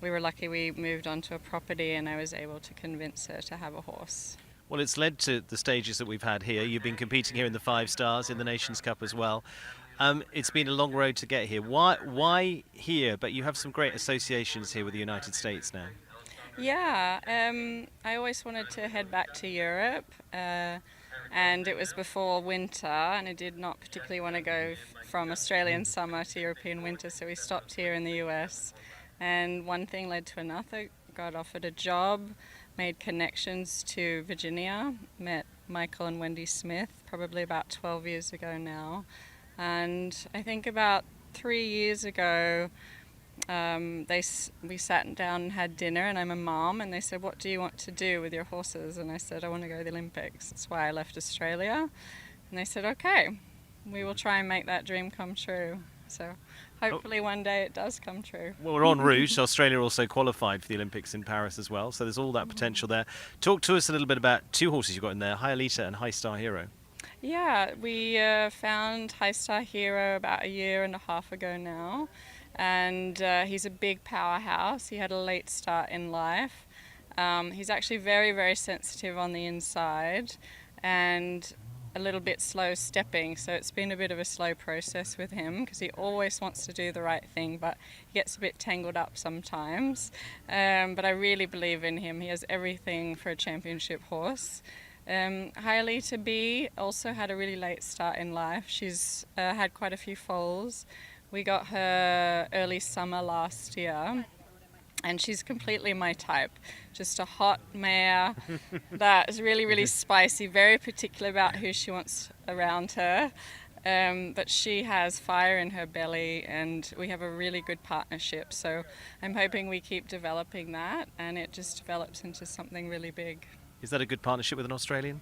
we were lucky we moved onto a property and I was able to convince her to have a horse. Well, it's led to the stages that we've had here. You've been competing here in the 5 Stars, in the Nations Cup as well. It's been a long road to get here. Why here? But you have some great associations here with the United States now. Yeah, I always wanted to head back to Europe, and it was before winter, and I did not particularly want to go from Australian summer to European winter, so we stopped here in the US. And one thing led to another. Got offered a job, made connections to Virginia, met Michael and Wendy Smith probably about 12 years ago now. And I think about 3 years ago, we sat down and had dinner, and I'm a mom, and they said, what do you want to do with your horses? And I said, I want to go to the Olympics. That's why I left Australia. And they said, okay, we will try and make that dream come true. So hopefully one day it does come true. Well, we're en route. Australia also qualified for the Olympics in Paris as well, so there's all that potential there. Talk to us a little bit about 2 horses you've got in there, Hialita and High Star Hero. Yeah, we found High Star Hero about 1.5 years ago now, and he's a big powerhouse. He had a late start in life. He's actually very, very sensitive on the inside and a little bit slow stepping, so it's been a bit of a slow process with him because he always wants to do the right thing, but he gets a bit tangled up sometimes. But I really believe in him. He has everything for a championship horse. Hialita B also had a really late start in life. She's had quite a few foals. We got her early summer last year, and she's completely my type. Just a hot mare that is really, really spicy, very particular about who she wants around her. But she has fire in her belly, and we have a really good partnership. So I'm hoping we keep developing that, and it just develops into something really big. Is that a good partnership with an Australian?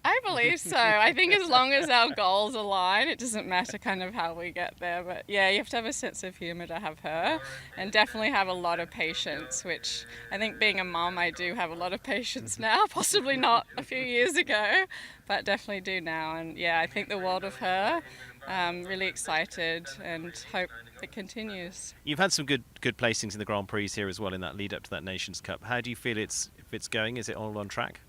I believe so. I think as long as our goals align, it doesn't matter kind of how we get there. But yeah, you have to have a sense of humour to have her, and definitely have a lot of patience, which I think being a mom, I do have a lot of patience now, possibly not a few years ago, but definitely do now. And yeah, I think the world of her. Really excited and hope it continues. You've had some good placings in the Grand Prix here as well in that lead up to that Nations Cup. How do you feel if it's going? Is it all on track?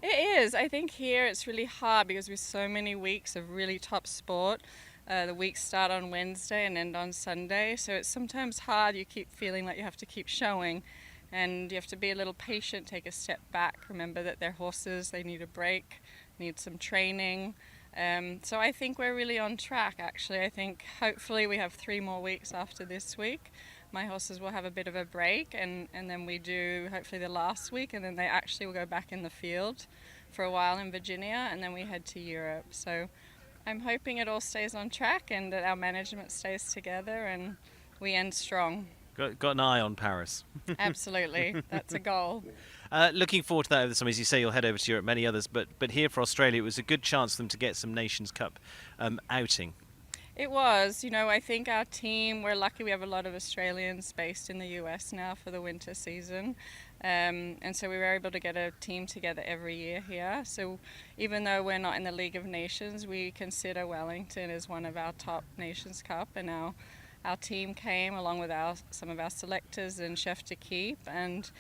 It is. I think here it's really hard because we have so many weeks of really top sport. The weeks start on Wednesday and end on Sunday, so it's sometimes hard. You keep feeling like you have to keep showing, and you have to be a little patient, take a step back, remember that they're horses, they need a break, need some training. So I think we're really on track, actually. I think hopefully we have 3 more weeks after this week. My horses will have a bit of a break, and then we do hopefully the last week, and then they actually will go back in the field for a while in Virginia, and then we head to Europe. So I'm hoping it all stays on track and that our management stays together and we end strong. Got an eye on Paris. Absolutely, that's a goal. Looking forward to that over the summer. As you say, you'll head over to Europe, many others, but here for Australia, it was a good chance for them to get some Nations Cup outing. It was. I think our team, we're lucky we have a lot of Australians based in the US now for the winter season. And so we were able to get a team together every year here. So even though we're not in the League of Nations, we consider Wellington as one of our top Nations Cup, and our team came along with some of our selectors and Chef to Keep, and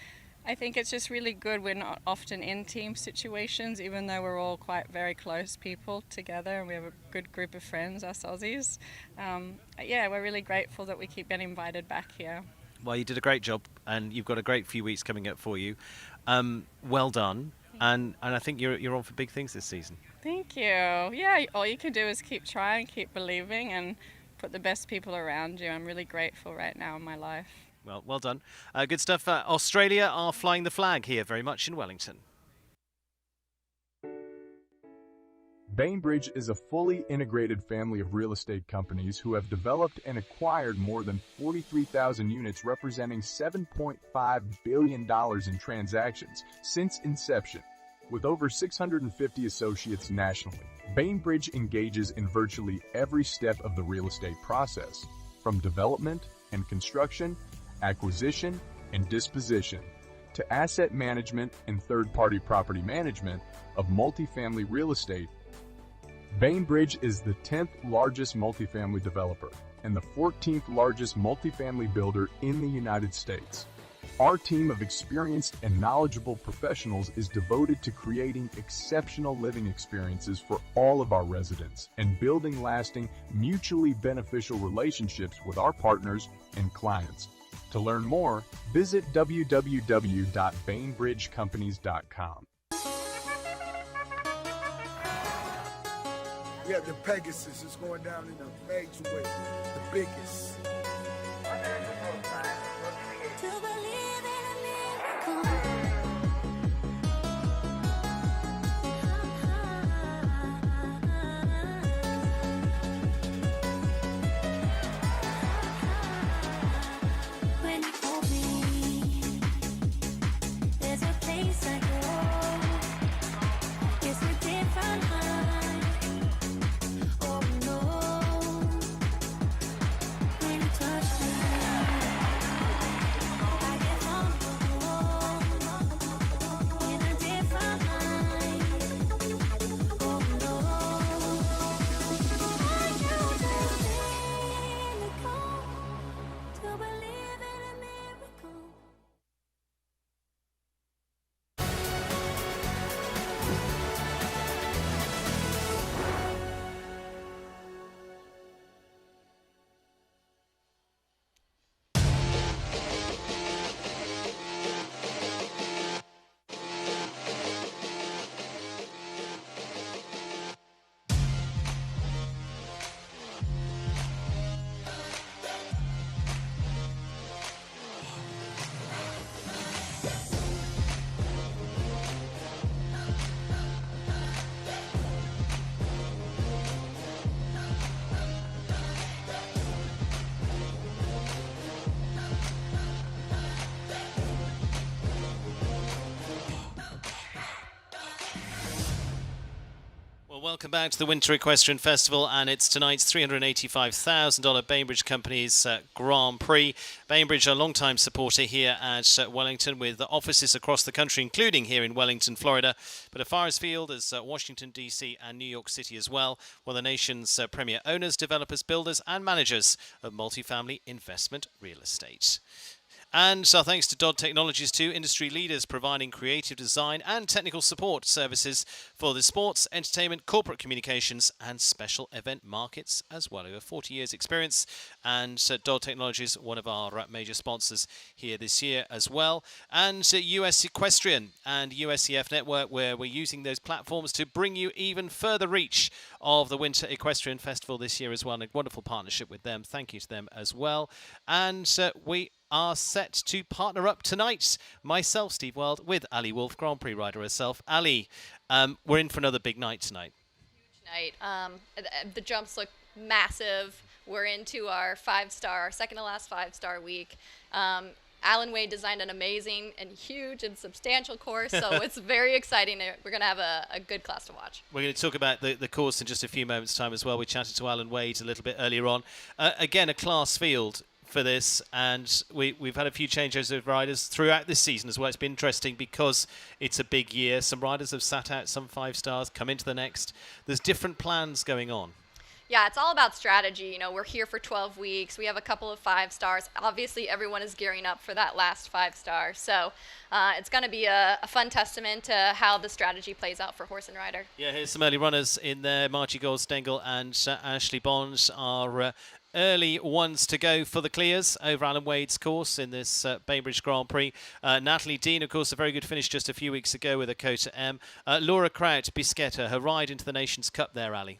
I think it's just really good. We're not often in team situations, even though we're all quite very close people together, and we have a good group of friends, us Aussies. Yeah, we're really grateful that we keep getting invited back here. Well, you did a great job, and you've got a great few weeks coming up for you. Well done, and I think you're on for big things this season. Thank you. Yeah, all you can do is keep trying, keep believing, and put the best people around you. I'm really grateful right now in my life. Well done. Good stuff. Australia are flying the flag here very much in Wellington. Bainbridge is a fully integrated family of real estate companies who have developed and acquired more than 43,000 units representing $7.5 billion in transactions since inception. With over 650 associates nationally, Bainbridge engages in virtually every step of the real estate process, from development and construction, acquisition and disposition, to asset management and third-party property management of multifamily real estate. Bainbridge is the 10th largest multifamily developer and the 14th largest multifamily builder in the United States. Our team of experienced and knowledgeable professionals is devoted to creating exceptional living experiences for all of our residents and building lasting, mutually beneficial relationships with our partners and clients. To learn more, visit www.bainbridgecompanies.com. We have the Pegasus. It's going down in a major way. The biggest. Welcome back to the Winter Equestrian Festival, and it's tonight's $385,000 Bainbridge Company's Grand Prix. Bainbridge, a long-time supporter here at Wellington, with offices across the country, including here in Wellington, Florida, but as far afield as Washington, D.C. and New York City as well, one of the nation's premier owners, developers, builders and managers of multifamily investment real estate. And so thanks to Dodd Technologies too, industry leaders providing creative design and technical support services for the sports, entertainment, corporate communications and special event markets as well. Over 40 years experience, and Dodd Technologies, one of our major sponsors here this year as well. And US Equestrian and USEF Network, where we're using those platforms to bring you even further reach of the Winter Equestrian Festival this year as well. And a wonderful partnership with them. Thank you to them as well. And we are set to partner up tonight, myself, Steve Wild, with Ali Wolf, Grand Prix rider herself. Ali, we're in for another big night tonight. Huge night. The jumps look massive. We're into our second to last 5-star week. Alan Wade designed an amazing and huge and substantial course, so it's very exciting. We're going to have a good class to watch. We're going to talk about the course in just a few moments' time as well. We chatted to Alan Wade a little bit earlier on. Again, a class field for this, and we've had a few changes of riders throughout this season as well. It's been interesting because it's a big year. Some riders have sat out some 5 stars, come into the next. There's different plans going on. Yeah, it's all about strategy. You know, we're here for 12 weeks. We have a couple of 5 stars. Obviously, everyone is gearing up for that last 5 star. So it's going to be a fun testament to how the strategy plays out for horse and rider. Yeah, here's some early runners in there. Margie Gold-Stengel and Ashley Bonds are early ones to go for the clears over Alan Wade's course in this Bainbridge Grand Prix. Natalie Dean, of course, a very good finish just a few weeks ago with a Kota M. Laura Kraut, Bisquetta, her ride into the Nations Cup there, Ali.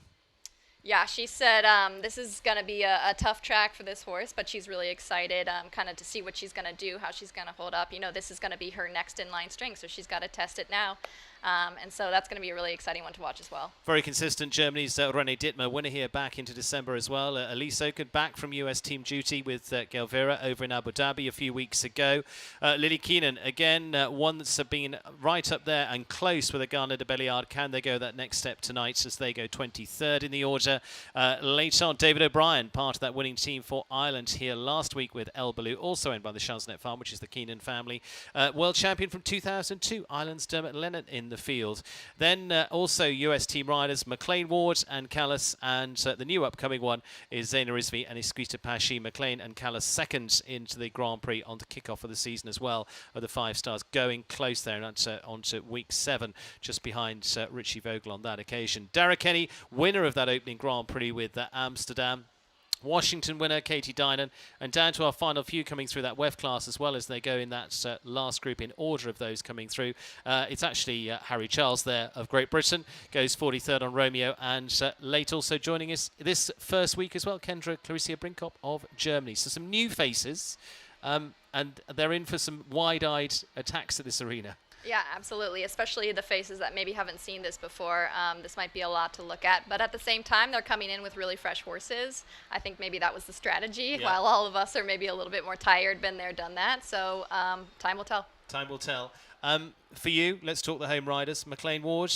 Yeah, she said this is going to be a tough track for this horse, but she's really excited kind of to see what she's going to do, how she's going to hold up. You know, this is going to be her next in-line strength, so she's got to test it now. And so that's going to be a really exciting one to watch as well. Very consistent. Germany's René Dittmer, winner here back into December as well. Elise Oken back from US team duty with Gelvira over in Abu Dhabi a few weeks ago. Lily Keenan, again, one that's been right up there and close with Agana de Belliard. Can they go that next step tonight as they go 23rd in the order? Later on, David O'Brien, part of that winning team for Ireland here last week with El Baloo, also owned by the Chansnet Farm, which is the Keenan family. World champion from 2002, Ireland's Dermot Lennart in the field. Then also US team riders McLean Ward and Callis, and the new upcoming one is Zaina Rizvi and Isquita Pashi. McLean and Callis second into the Grand Prix on the kickoff of the season as well, of the 5 stars, going close there and onto week 7, just behind Richie Vogel on that occasion. Dara Kenny, winner of that opening Grand Prix with Amsterdam. Washington winner Katie Dynan, and down to our final few coming through that WEF class as well as they go in that last group in order of those coming through. It's actually Harry Charles there of Great Britain, goes 43rd on Romeo, and late also joining us this first week as well, Kendra Clarissa Brinkhoff of Germany. So some new faces, and they're in for some wide-eyed attacks at this arena. Yeah, absolutely, especially the faces that maybe haven't seen this before. This might be a lot to look at, but at the same time, they're coming in with really fresh horses. I think maybe that was the strategy, while all of us are maybe a little bit more tired, been there, done that. So time will tell. Time will tell. For you, let's talk the home riders. McLean Ward,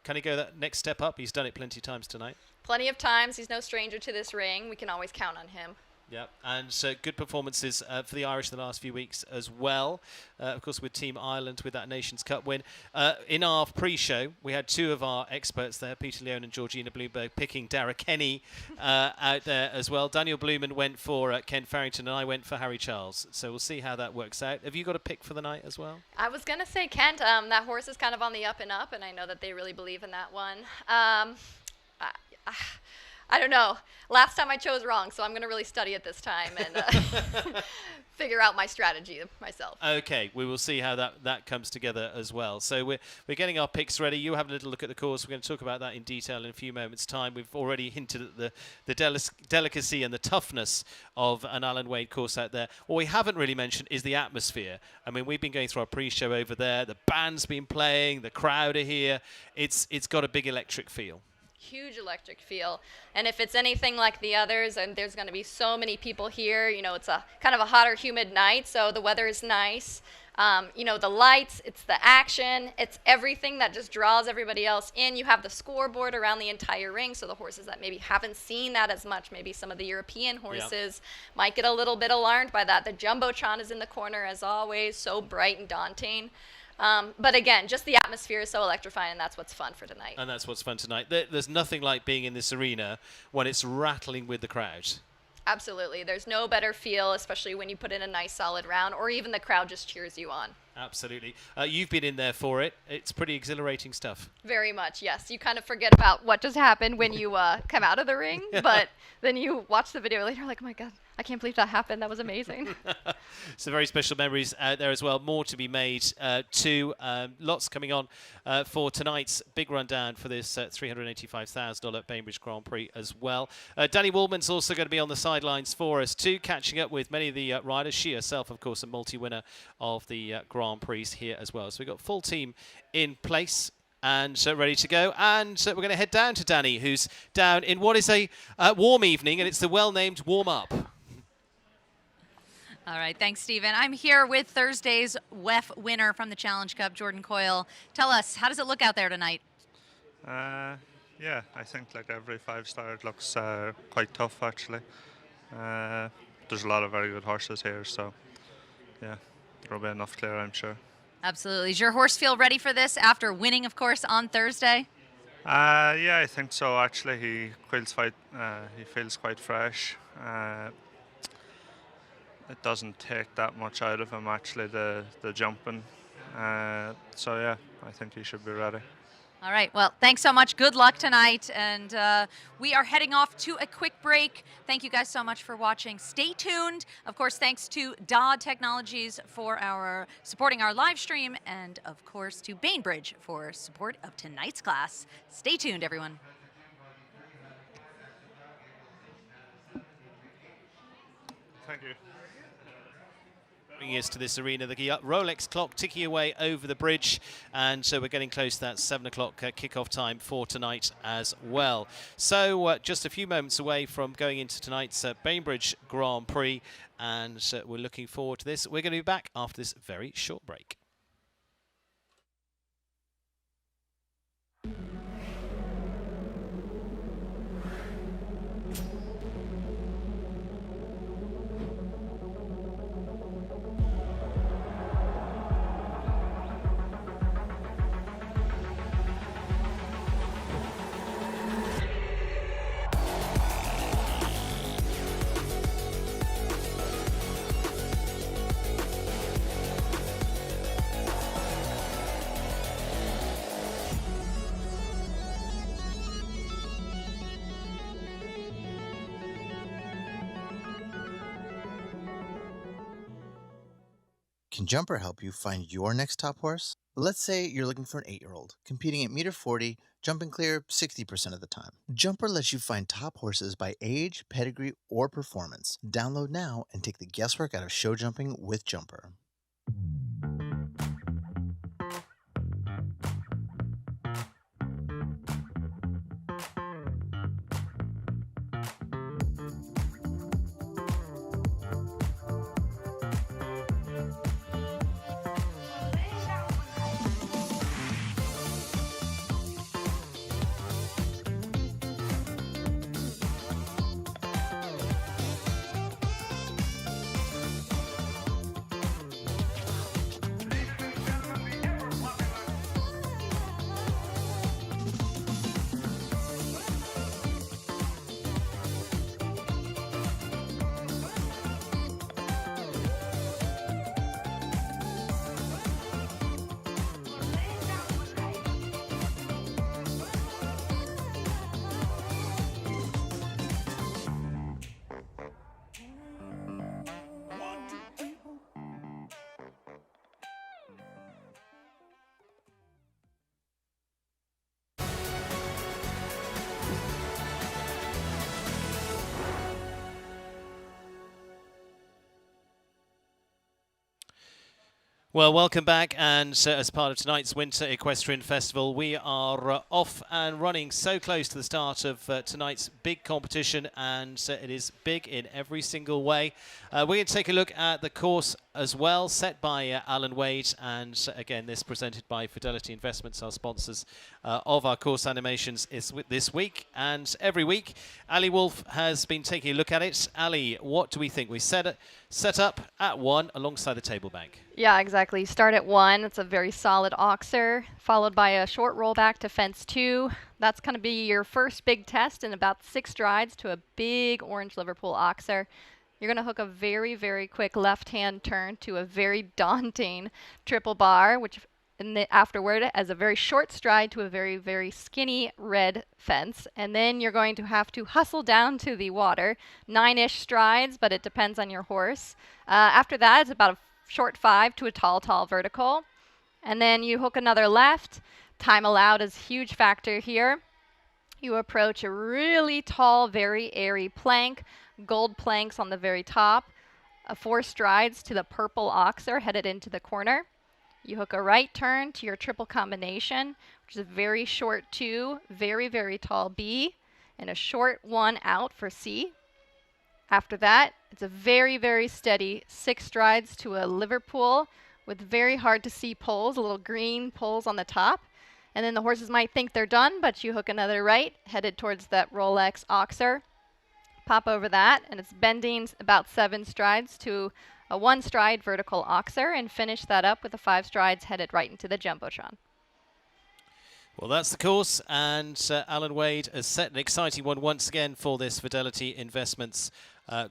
can he go that next step up? He's done it plenty of times tonight. Plenty of times. He's no stranger to this ring. We can always count on him. Yeah, and good performances for the Irish in the last few weeks as well. Of course, with Team Ireland with that Nations Cup win. In our pre-show, we had 2 of our experts there, Peter Leone and Georgina Bloomberg, picking Dara Kenny out there as well. Daniel Blumen went for Ken Farrington, and I went for Harry Charles. So we'll see how that works out. Have you got a pick for the night as well? I was going to say Kent. That horse is kind of on the up and up, and I know that they really believe in that one. I don't know. Last time I chose wrong, so I'm going to really study it this time and figure out my strategy myself. Okay, we will see how that comes together as well. So we're getting our picks ready. You have a little look at the course. We're going to talk about that in detail in a few moments' time. We've already hinted at the delicacy and the toughness of an Alan Wade course out there. What we haven't really mentioned is the atmosphere. I mean, we've been going through our pre-show over there. The band's been playing. The crowd are here. It's got a big electric feel. Huge electric feel, and if it's anything like the others, and there's going to be so many people here, you know, it's a kind of a hotter, humid night, so the weather is nice. You know, the lights, it's the action, it's everything that just draws everybody else in. You have the scoreboard around the entire ring, so the horses that maybe haven't seen that as much, maybe some of the European horses might get a little bit alarmed by that. The Jumbotron is in the corner as always, so bright and daunting. But again, just the atmosphere is so electrifying, and that's what's fun for tonight. And that's what's fun tonight. There's nothing like being in this arena when it's rattling with the crowd. Absolutely. There's no better feel, especially when you put in a nice solid round, or even the crowd just cheers you on. Absolutely. You've been in there for it. It's pretty exhilarating stuff. Very much, yes. You kind of forget about what just happened when you come out of the ring, but then you watch the video later, like, oh my God, I can't believe that happened. That was amazing. Some very special memories out there as well. More to be made too. Lots coming on for tonight's big rundown for this $385,000 Bainbridge Grand Prix as well. Danny Woolman's also going to be on the sidelines for us too, catching up with many of the riders. She herself, of course, a multi-winner of the Grand Prix here as well. So we've got full team in place and ready to go. And we're going to head down to Danny, who's down in what is a warm evening, and it's the well-named warm-up. All right, thanks, Stephen. I'm here with Thursday's WEF winner from the Challenge Cup, Jordan Coyle. Tell us, how does it look out there tonight? Yeah, I think like every 5-star it looks quite tough actually. There's a lot of very good horses here, so yeah, there'll be enough clear, I'm sure. Absolutely. Does your horse feel ready for this after winning, of course, on Thursday? Yeah, I think so. Actually, he feels quite fresh. It doesn't take that much out of him, actually, the jumping. So yeah, I think he should be ready. All right, well, thanks so much. Good luck tonight. And we are heading off to a quick break. Thank you guys so much for watching. Stay tuned. Of course, thanks to Dodd Technologies for supporting our live stream, and of course to Bainbridge for support of tonight's class. Stay tuned, everyone. Thank you. Bringing us to this arena, the Rolex clock ticking away over the bridge, and so we're getting close to that 7 o'clock kickoff time for tonight as well. So just a few moments away from going into tonight's Bainbridge Grand Prix, and we're looking forward to this. We're going to be back after this very short break. Can Jumper help you find your next top horse? Let's say you're looking for an 8-year-old, competing at meter 40, jumping clear 60% of the time. Jumper lets you find top horses by age, pedigree, or performance. Download now and take the guesswork out of show jumping with Jumper. Well, welcome back, and as part of tonight's Winter Equestrian Festival, we are off and running so close to the start of tonight's big competition, and it is big in every single way. We're going to take a look at the course as well, set by Alan Wade, and again, this presented by Fidelity Investments, our sponsors of our course animations this week, and every week. Ali Wolf has been taking a look at it. Ali, what do we think? We set up at 1 alongside the table bank. Yeah, exactly. Start at 1. It's a very solid oxer, followed by a short rollback to fence 2. That's going to be your first big test in about 6 strides to a big orange Liverpool oxer. You're going to hook a very, very quick left-hand turn to a very daunting triple bar, which afterward as a very short stride to a very, very skinny red fence. And then you're going to have to hustle down to the water, 9-ish strides, but it depends on your horse. After that, it's about a short 5 to a tall, tall vertical. And then you hook another left. Time allowed is a huge factor here. You approach a really tall, very airy plank, gold planks on the very top, 4 strides to the purple oxer headed into the corner. You hook a right turn to your triple combination, which is a very short 2, very, very tall B, and a short 1 out for C. After that, it's a very, very steady 6 strides to a Liverpool with very hard to see poles, little green poles on the top. And then the horses might think they're done, but you hook another right, headed towards that Rolex oxer. Pop over that, and it's bending about 7 strides to a 1 stride vertical oxer, and finish that up with a 5 strides headed right into the Jumbotron. Well, that's the course, and Alan Wade has set an exciting one once again for this Fidelity Investments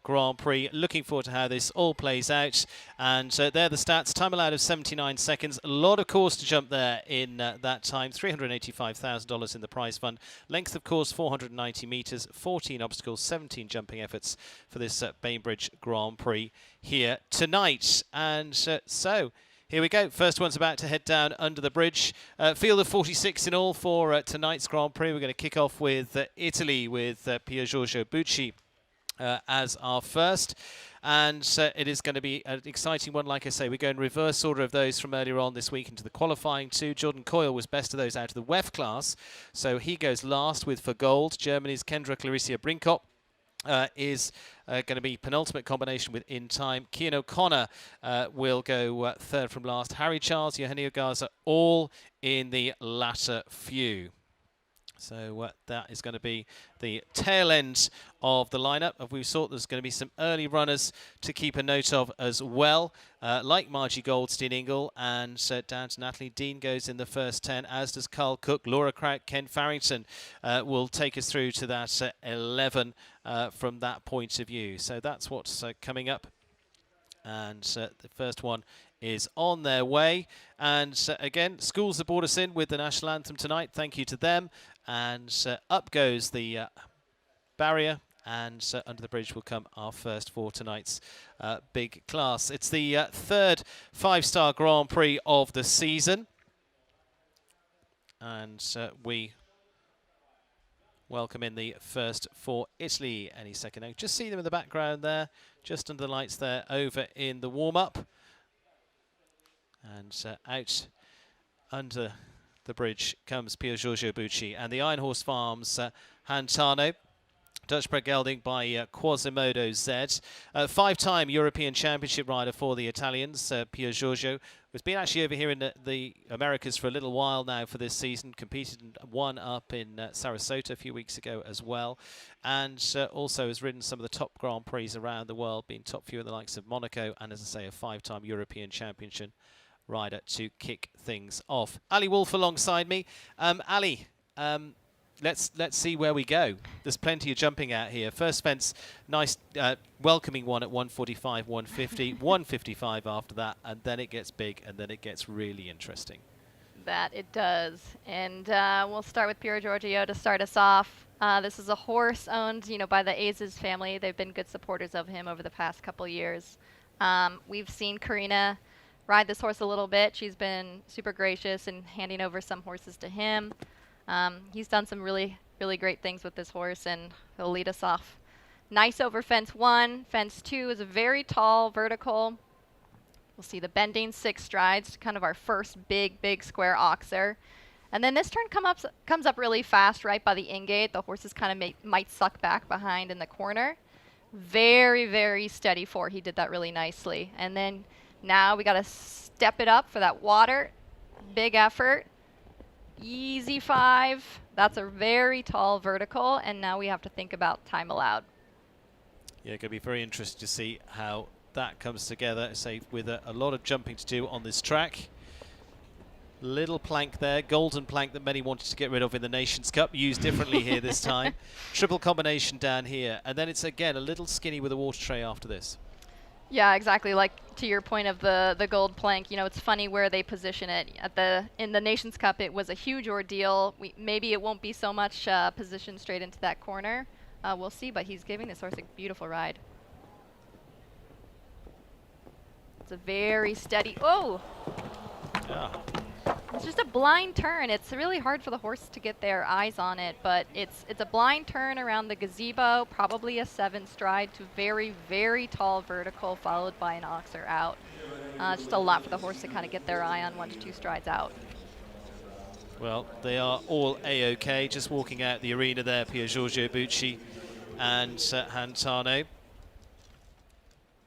Grand Prix. Looking forward to how this all plays out. And there are the stats. Time allowed of 79 seconds. A lot of course to jump there in that time. $385,000 in the prize fund. Length of course 490 metres. 14 obstacles, 17 jumping efforts for this Bainbridge Grand Prix here tonight. And so here we go. First one's about to head down under the bridge. Field of 46 in all for tonight's Grand Prix. We're going to kick off with Italy with Pier Giorgio Bucci as our first. And it is going to be an exciting one. Like I say, we go in reverse order of those from earlier on this week into the qualifying too. Jordan Coyle was best of those out of the WEF class. So he goes last with For Gold. Germany's Kendra Clarissa Brinkop is going to be penultimate combination with In Time. Cian O'Connor will go third from last. Harry Charles, Eugenio Garza, all in the latter few. So that is going to be the tail end of the lineup. We thought there's going to be some early runners to keep a note of as well, like Margie Goldstein-Ingle, and down to Natalie Dean goes in the first 10, as does Carl Cook. Laura Kraut, Ken Farrington will take us through to that 11 from that point of view. So that's what's coming up. And the first one is on their way. And again, schools have brought us in with the national anthem tonight. Thank you to them. And up goes the barrier, and under the bridge will come our first for tonight's big class. It's the third 5-star Grand Prix of the season, and we welcome in the first for Italy any second now. Just see them in the background there, just under the lights there, over in the warm-up. And out under the bridge comes Pier Giorgio Bucci and the Iron Horse Farms Hantano. Dutch bred gelding by Quasimodo Z. 5-time European Championship rider for the Italians, Pier Giorgio. Has been actually over here in the Americas for a little while now for this season. Competed and won up in Sarasota a few weeks ago as well. And also has ridden some of the top Grand Prix around the world, being top few in the likes of Monaco, and as I say, a 5-time European Championship rider to kick things off. Ali Wolf alongside me. Ali, let's see where we go. There's plenty of jumping out here. First fence, nice welcoming one at 145, 150, 155 after that, and then it gets big, and then it gets really interesting. That it does. And we'll start with Pier Giorgio to start us off. This is a horse owned, by the Azes family. They've been good supporters of him over the past couple years. We've seen Karina ride this horse a little bit. She's been super gracious in handing over some horses to him. He's done some really, really great things with this horse, and he'll lead us off. Nice over fence 1. Fence 2 is a very tall vertical. We'll see the bending 6 strides, kind of our first big square oxer. And then this turn comes up really fast right by the in-gate. The horses kind of might suck back behind in the corner. Very, very steady 4. He did that really nicely. And then now we got to step it up for that water. Big effort. Easy 5. That's a very tall vertical, and now we have to think about time allowed. Yeah, going to be very interesting to see how that comes together, say, with a lot of jumping to do on this track. Little plank there, golden plank that many wanted to get rid of in the Nations Cup, used differently here this time. Triple combination down here, and then it's again a little skinny with a water tray after this. Yeah, exactly. Like to your point of the gold plank, it's funny where they position it. In the Nations Cup, it was a huge ordeal. Maybe it won't be so much positioned straight into that corner. We'll see, but he's giving this horse a beautiful ride. It's a very steady. Oh! Yeah. It's just a blind turn. It's really hard for the horse to get their eyes on it, but it's a blind turn around the gazebo, probably a 7 stride to very, very tall vertical, followed by an oxer out. Just a lot for the horse to kind of get their eye on 1 to 2 strides out. Well, they are all A-OK, just walking out the arena there, Pier Giorgio Bucci and Hantano.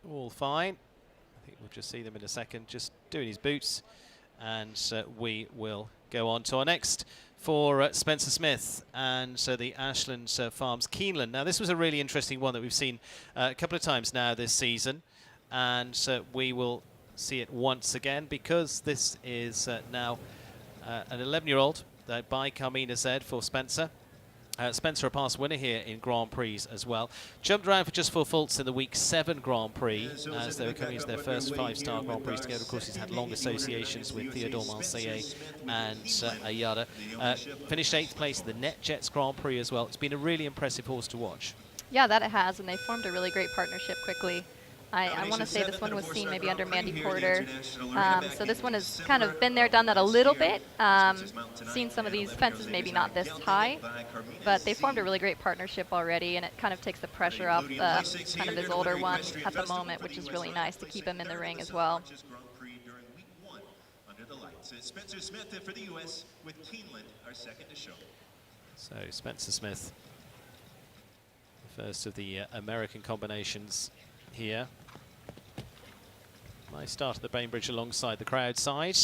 All fine. I think we'll just see them in a second, just doing his boots. And we will go on to our next for Spencer Smith and the Ashland Farms Keeneland. Now, this was a really interesting one that we've seen a couple of times now this season. And we will see it once again because this is now an 11-year-old by Carmina Z for Spencer. Spencer, a past winner here in Grand Prix as well. Jumped around for just 4 faults in the Week 7 Grand Prix as they were coming into their first 5-star Grand Prix together. Of course, he's had long associations with Theodore Marseille and Ayada. Finished 8th place in the NetJets Grand Prix as well. It's been a really impressive horse to watch. Yeah, that it has, and they formed a really great partnership quickly. I want to say this one was seen maybe under Mandy Porter. So this one has kind of been there, done that a little bit. Seen some of these fences maybe not this high, but they formed a really great partnership already, and it kind of takes the pressure off kind of his older one at the moment, which is really nice to keep him in the ring as well. Spencer Smith for the U.S. with Keeneland, our second to show. So Spencer Smith, the first of the American combinations here. Nice start at the Bainbridge alongside the crowd side.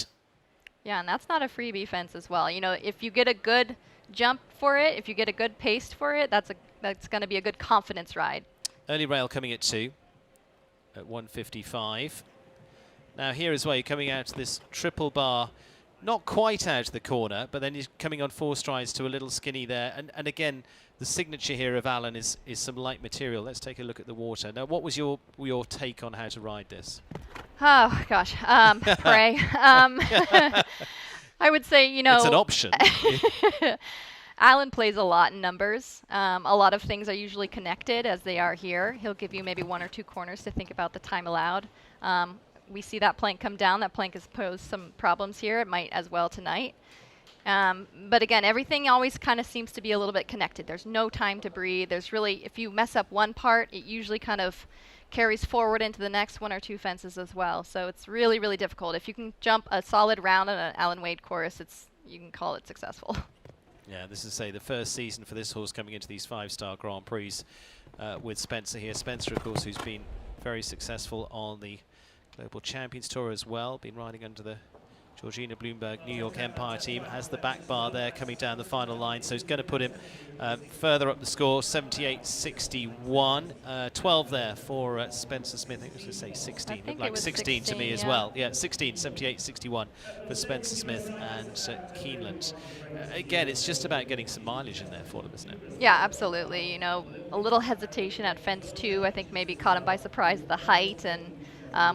Yeah, and that's not a freebie fence as well. If you get a good jump for it, if you get a good pace for it, that's going to be a good confidence ride. Early rail coming at 2 at 155. Now here as well, you're coming out to this triple bar, not quite out of the corner, but then you're coming on 4 strides to a little skinny there. And again, the signature here of Alan is some light material. Let's take a look at the water. Now, what was your take on how to ride this? Oh, gosh. Prey. I would say, It's an option. Alan plays a lot in numbers. A lot of things are usually connected as they are here. He'll give you maybe 1 or 2 corners to think about the time allowed. We see that plank come down. That plank has posed some problems here. It might as well tonight. But again, everything always kind of seems to be a little bit connected. There's no time to breathe. There's really, if you mess up one part, it usually kind of carries forward into the next 1 or 2 fences as well. So it's really, really difficult. If you can jump a solid round on an Alan Wade course, you can call it successful. Yeah, this is, say, the first season for this horse coming into these 5-star Grand Prix with Spencer here. Spencer, of course, who's been very successful on the Global Champions Tour as well, been riding under the Georgina Bloomberg New York Empire team, has the back bar there coming down the final line, so he's going to put him further up the score, 78-61. 12 there for Spencer Smith. I think I was going to say 16. Looked like 16 to me as well. Yeah, 16, 78-61 for Spencer Smith and Keeneland. Again, it's just about getting some mileage in there for them, isn't it? Yeah, absolutely. You know, a little hesitation at fence 2. I think maybe caught him by surprise, the height and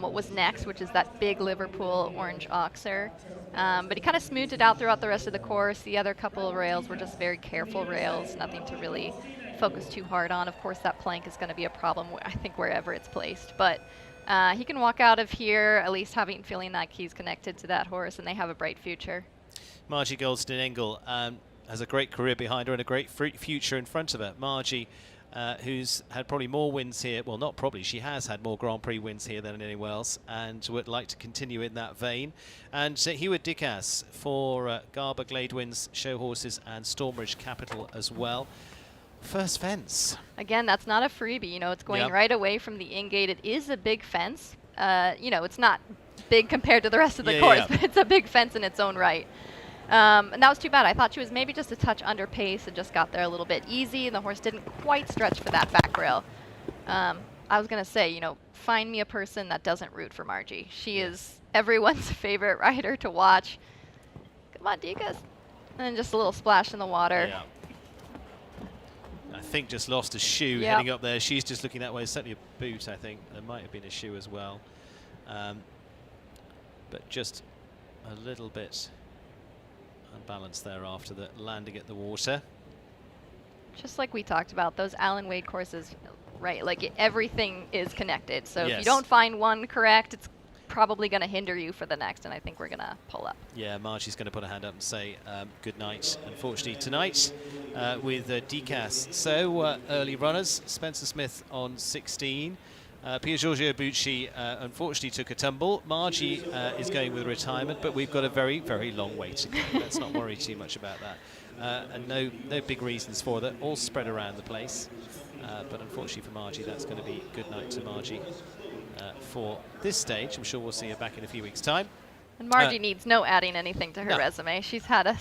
what was next, which is that big Liverpool orange oxer. But he kind of smoothed it out throughout the rest of the course. The other couple of rails were just very careful rails, nothing to really focus too hard on. Of course, that plank is going to be a problem, I think, wherever it's placed. But he can walk out of here at least feeling like he's connected to that horse, and they have a bright future. Margie Goldstein-Engel has a great career behind her and a great future in front of her. Margie, who's had probably more wins here. Well, not probably. She has had more Grand Prix wins here than anywhere else and would like to continue in that vein. And Heward Dickas for Garber Gladewin's Show Horses and Stormridge Capital as well. First fence. Again, that's not a freebie. You know, it's going right away from the in-gate. It is a big fence. You know, it's not big compared to the rest of the course, but it's a big fence in its own right. And that was too bad. I thought she was maybe just a touch under pace and just got there a little bit easy, and the horse didn't quite stretch for that back rail. I was going to say, you know, find me a person that doesn't root for Margie. She is everyone's favorite rider to watch. Come on, Dickas. And then just a little splash in the water. Yeah. I think just lost a shoe heading up there. She's just looking that way. Certainly a boot, I think. There might have been a shoe as well. But just a little bit unbalanced there after the landing at the water. Just like we talked about, those Alan Wade courses, right? Like everything is connected. So if you don't find one correct, it's probably going to hinder you for the next, and I think we're going to pull up. Yeah, Margie's going to put her hand up and say good night, unfortunately, tonight with Dickas. So early runners, Spencer Smith on 16. Pier Giorgio Bucci unfortunately took a tumble. Margie is going with retirement, but we've got a very, very long way to go. Let's not worry too much about that. And no big reasons for that, all spread around the place. But unfortunately for Margie, that's going to be good night to Margie for this stage. I'm sure we'll see her back in a few weeks' time. And Margie needs no adding anything to her resume. She's had a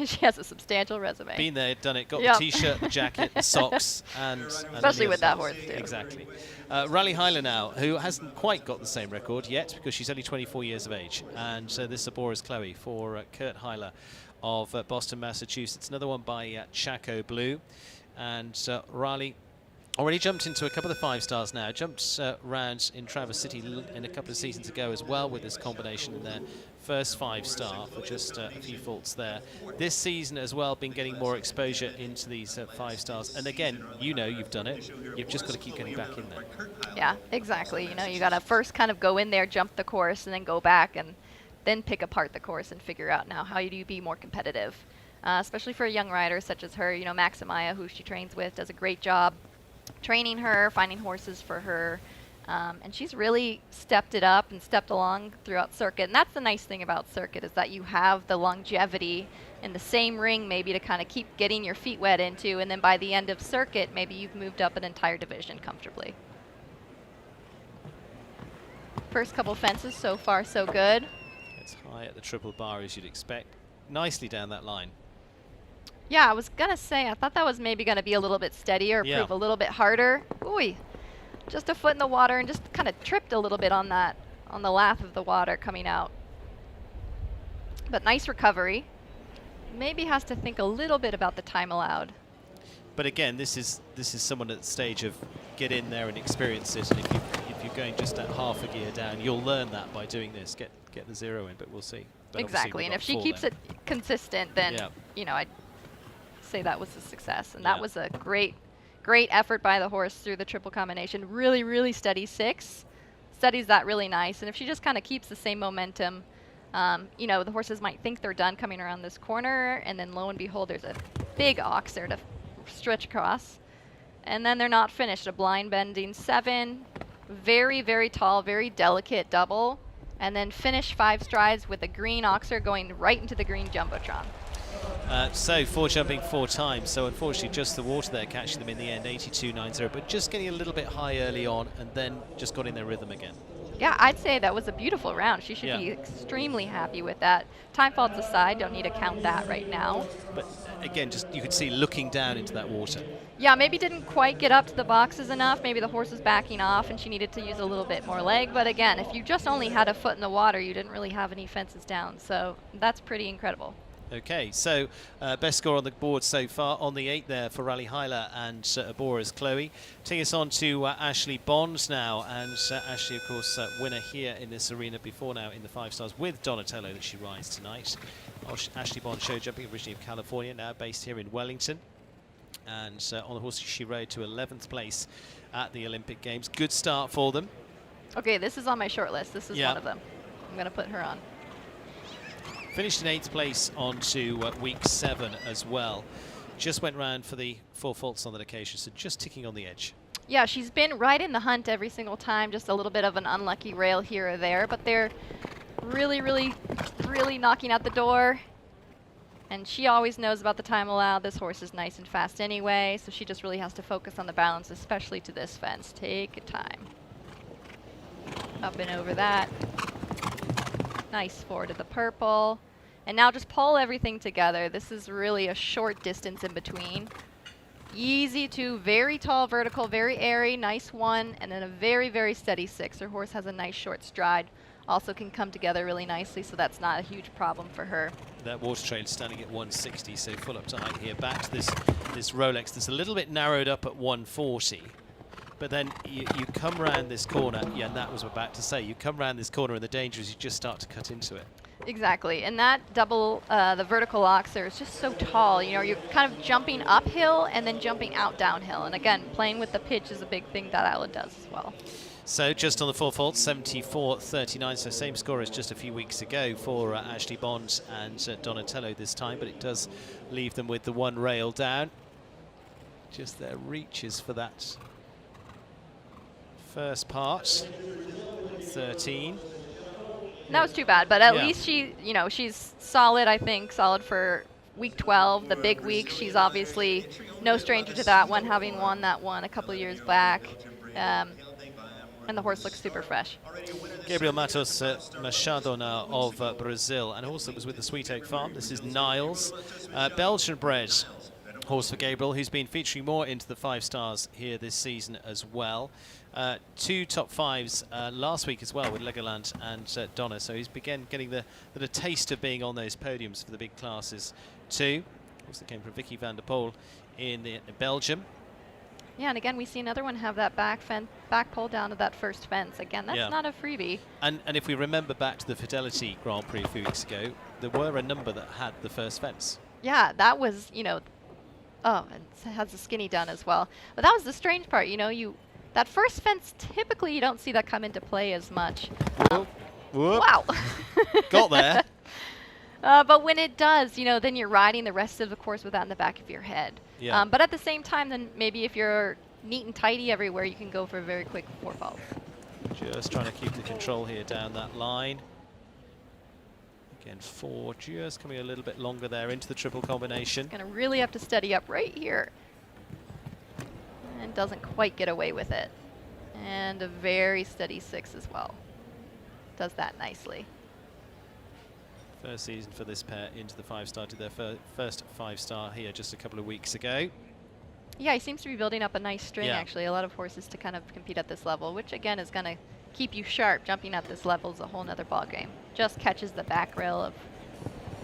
she has a substantial resume. Been there, done it, got the T-shirt, the jacket, the socks, and especially with that horse too. Exactly. Raleigh Hyler now, who hasn't quite got the same record yet because she's only 24 years of age. And this is Abora's Chloe for Kurt Hyler of Boston, Massachusetts. Another one by Chaco Blue. And Raleigh already jumped into a couple of the 5-stars now. Jumped round in Traverse City in a couple of seasons ago as well with this combination in their first 5-star for just a few faults there. This season as well, been getting more exposure into these 5-stars. And again, you know you've done it. You've just got to keep getting back in there. Yeah, exactly. You know, you got to first kind of go in there, jump the course, and then go back and then pick apart the course and figure out now how do you be more competitive. Especially for a young rider such as her. You know, Max Amaya, who she trains with, does a great job training her, finding horses for her, and she's really stepped it up and stepped along throughout circuit. And that's the nice thing about circuit is that you have the longevity in the same ring maybe to kind of keep getting your feet wet into, and then by the end of circuit, maybe you've moved up an entire division comfortably. First couple fences, so far so good. It's high at the triple bar as you'd expect. Nicely down that line. Yeah, I was going to say, I thought that was maybe going to be a little bit steadier, prove a little bit harder. Ooh, just a foot in the water and just kind of tripped a little bit on that, on the laugh of the water coming out. But nice recovery. Maybe has to think a little bit about the time allowed. But again, this is someone at the stage of get in there and experience it. And if you're going just at half a gear down, you'll learn that by doing this. Get the zero in, but we'll see. But exactly, and if she keeps it consistent, then you know, I'd say that was a success. And that was a great effort by the horse through the triple combination. Really, really steady 6. Studies that really nice. And if she just kind of keeps the same momentum, you know, the horses might think they're done coming around this corner, and then lo and behold, there's a big ox there to stretch across. And then they're not finished. A blind bending 7, very, very tall, very delicate double, and then finish 5 strides with a green oxer going right into the green jumbotron. So 4 jumping 4 times, so unfortunately just the water there catching them in the end, 82.90, but just getting a little bit high early on and then just got in their rhythm again. Yeah, I'd say that was a beautiful round. She should be extremely happy with that. Time faults aside, don't need to count that right now. But again, just you could see looking down into that water. Yeah, maybe didn't quite get up to the boxes enough. Maybe the horse was backing off and she needed to use a little bit more leg. But again, if you just only had a foot in the water, you didn't really have any fences down. So that's pretty incredible. Okay, so best score on the board so far on the 8 there for Rally Hyla and Abora's Chloe. Taking us on to Ashley Bond now, and Ashley, of course, winner here in this arena before now in the 5 stars with Donatello that she rides tonight. Ashley Bond show jumping, originally of California, now based here in Wellington. And on the horse she rode to 11th place at the Olympic Games. Good start for them. Okay, this is on my short list. This is one of them. I'm going to put her on. Finished in 8th place on to week 7 as well. Just went round for the 4 faults on that occasion, so just ticking on the edge. Yeah, she's been right in the hunt every single time, just a little bit of an unlucky rail here or there, but they're really, really, really knocking out the door. And she always knows about the time allowed. This horse is nice and fast anyway, so she just really has to focus on the balance, especially to this fence. Take your time. Up and over that. Nice forward to the purple. And now just pull everything together. This is really a short distance in between. Easy to very tall vertical, very airy, nice 1, and then a very, very steady 6. Her horse has a nice short stride. Also can come together really nicely, so that's not a huge problem for her. That water trail standing at 160, so full up to height here. Back to this Rolex that's a little bit narrowed up at 140. But then you come round this corner, and that was what I was about to say, you come round this corner and the danger is you just start to cut into it. Exactly, and that double, the vertical oxer is just so tall. You know, you're kind of jumping uphill and then jumping out downhill. And again, playing with the pitch is a big thing that Isla does as well. So just on the 4 faults, 74.39, so same score as just a few weeks ago for Ashley Bond and Donatello this time, but it does leave them with the 1 rail down. Just their reaches for that first part, 13. That was too bad, but at least she, you know, she's solid, I think, solid for week 12, the big week. She's obviously no stranger to that one, having won that one a couple of years back. And the horse looks super fresh. Gabriel Matos Machado now of Brazil, and also was with the Sweet Oak Farm. This is Niles, Belgian bred horse for Gabriel, who's been featuring more into the 5 stars here this season as well. 2 top 5s last week as well with Legoland and Donna, so he's began getting the taste of being on those podiums for the big classes too. Also came from Vicky van der Poel in Belgium. Yeah, and again, we see another one have that back pull down to that first fence. Again, that's not a freebie. And if we remember back to the Fidelity Grand Prix a few weeks ago, there were a number that had the first fence. Yeah, that was, you know, oh, it has the skinny done as well. But that was the strange part, you know, that first fence, typically you don't see that come into play as much. Whoop. Wow. Got there. But when it does, you know, then you're riding the rest of the course with that in the back of your head. Yeah. But at the same time, then maybe if you're neat and tidy everywhere, you can go for a very quick 4 faults. Just trying to keep the control here down that line. Again, 4, just coming a little bit longer there into the triple combination. Going to really have to steady up right here. And doesn't quite get away with it. And a very steady 6 as well. Does that nicely. First season for this pair into the 5-star, did their first 5-star here just a couple of weeks ago. Yeah, he seems to be building up a nice string, actually. A lot of horses to kind of compete at this level, which again is going to keep you sharp. Jumping at this level is a whole nother ball game. Just catches the back rail of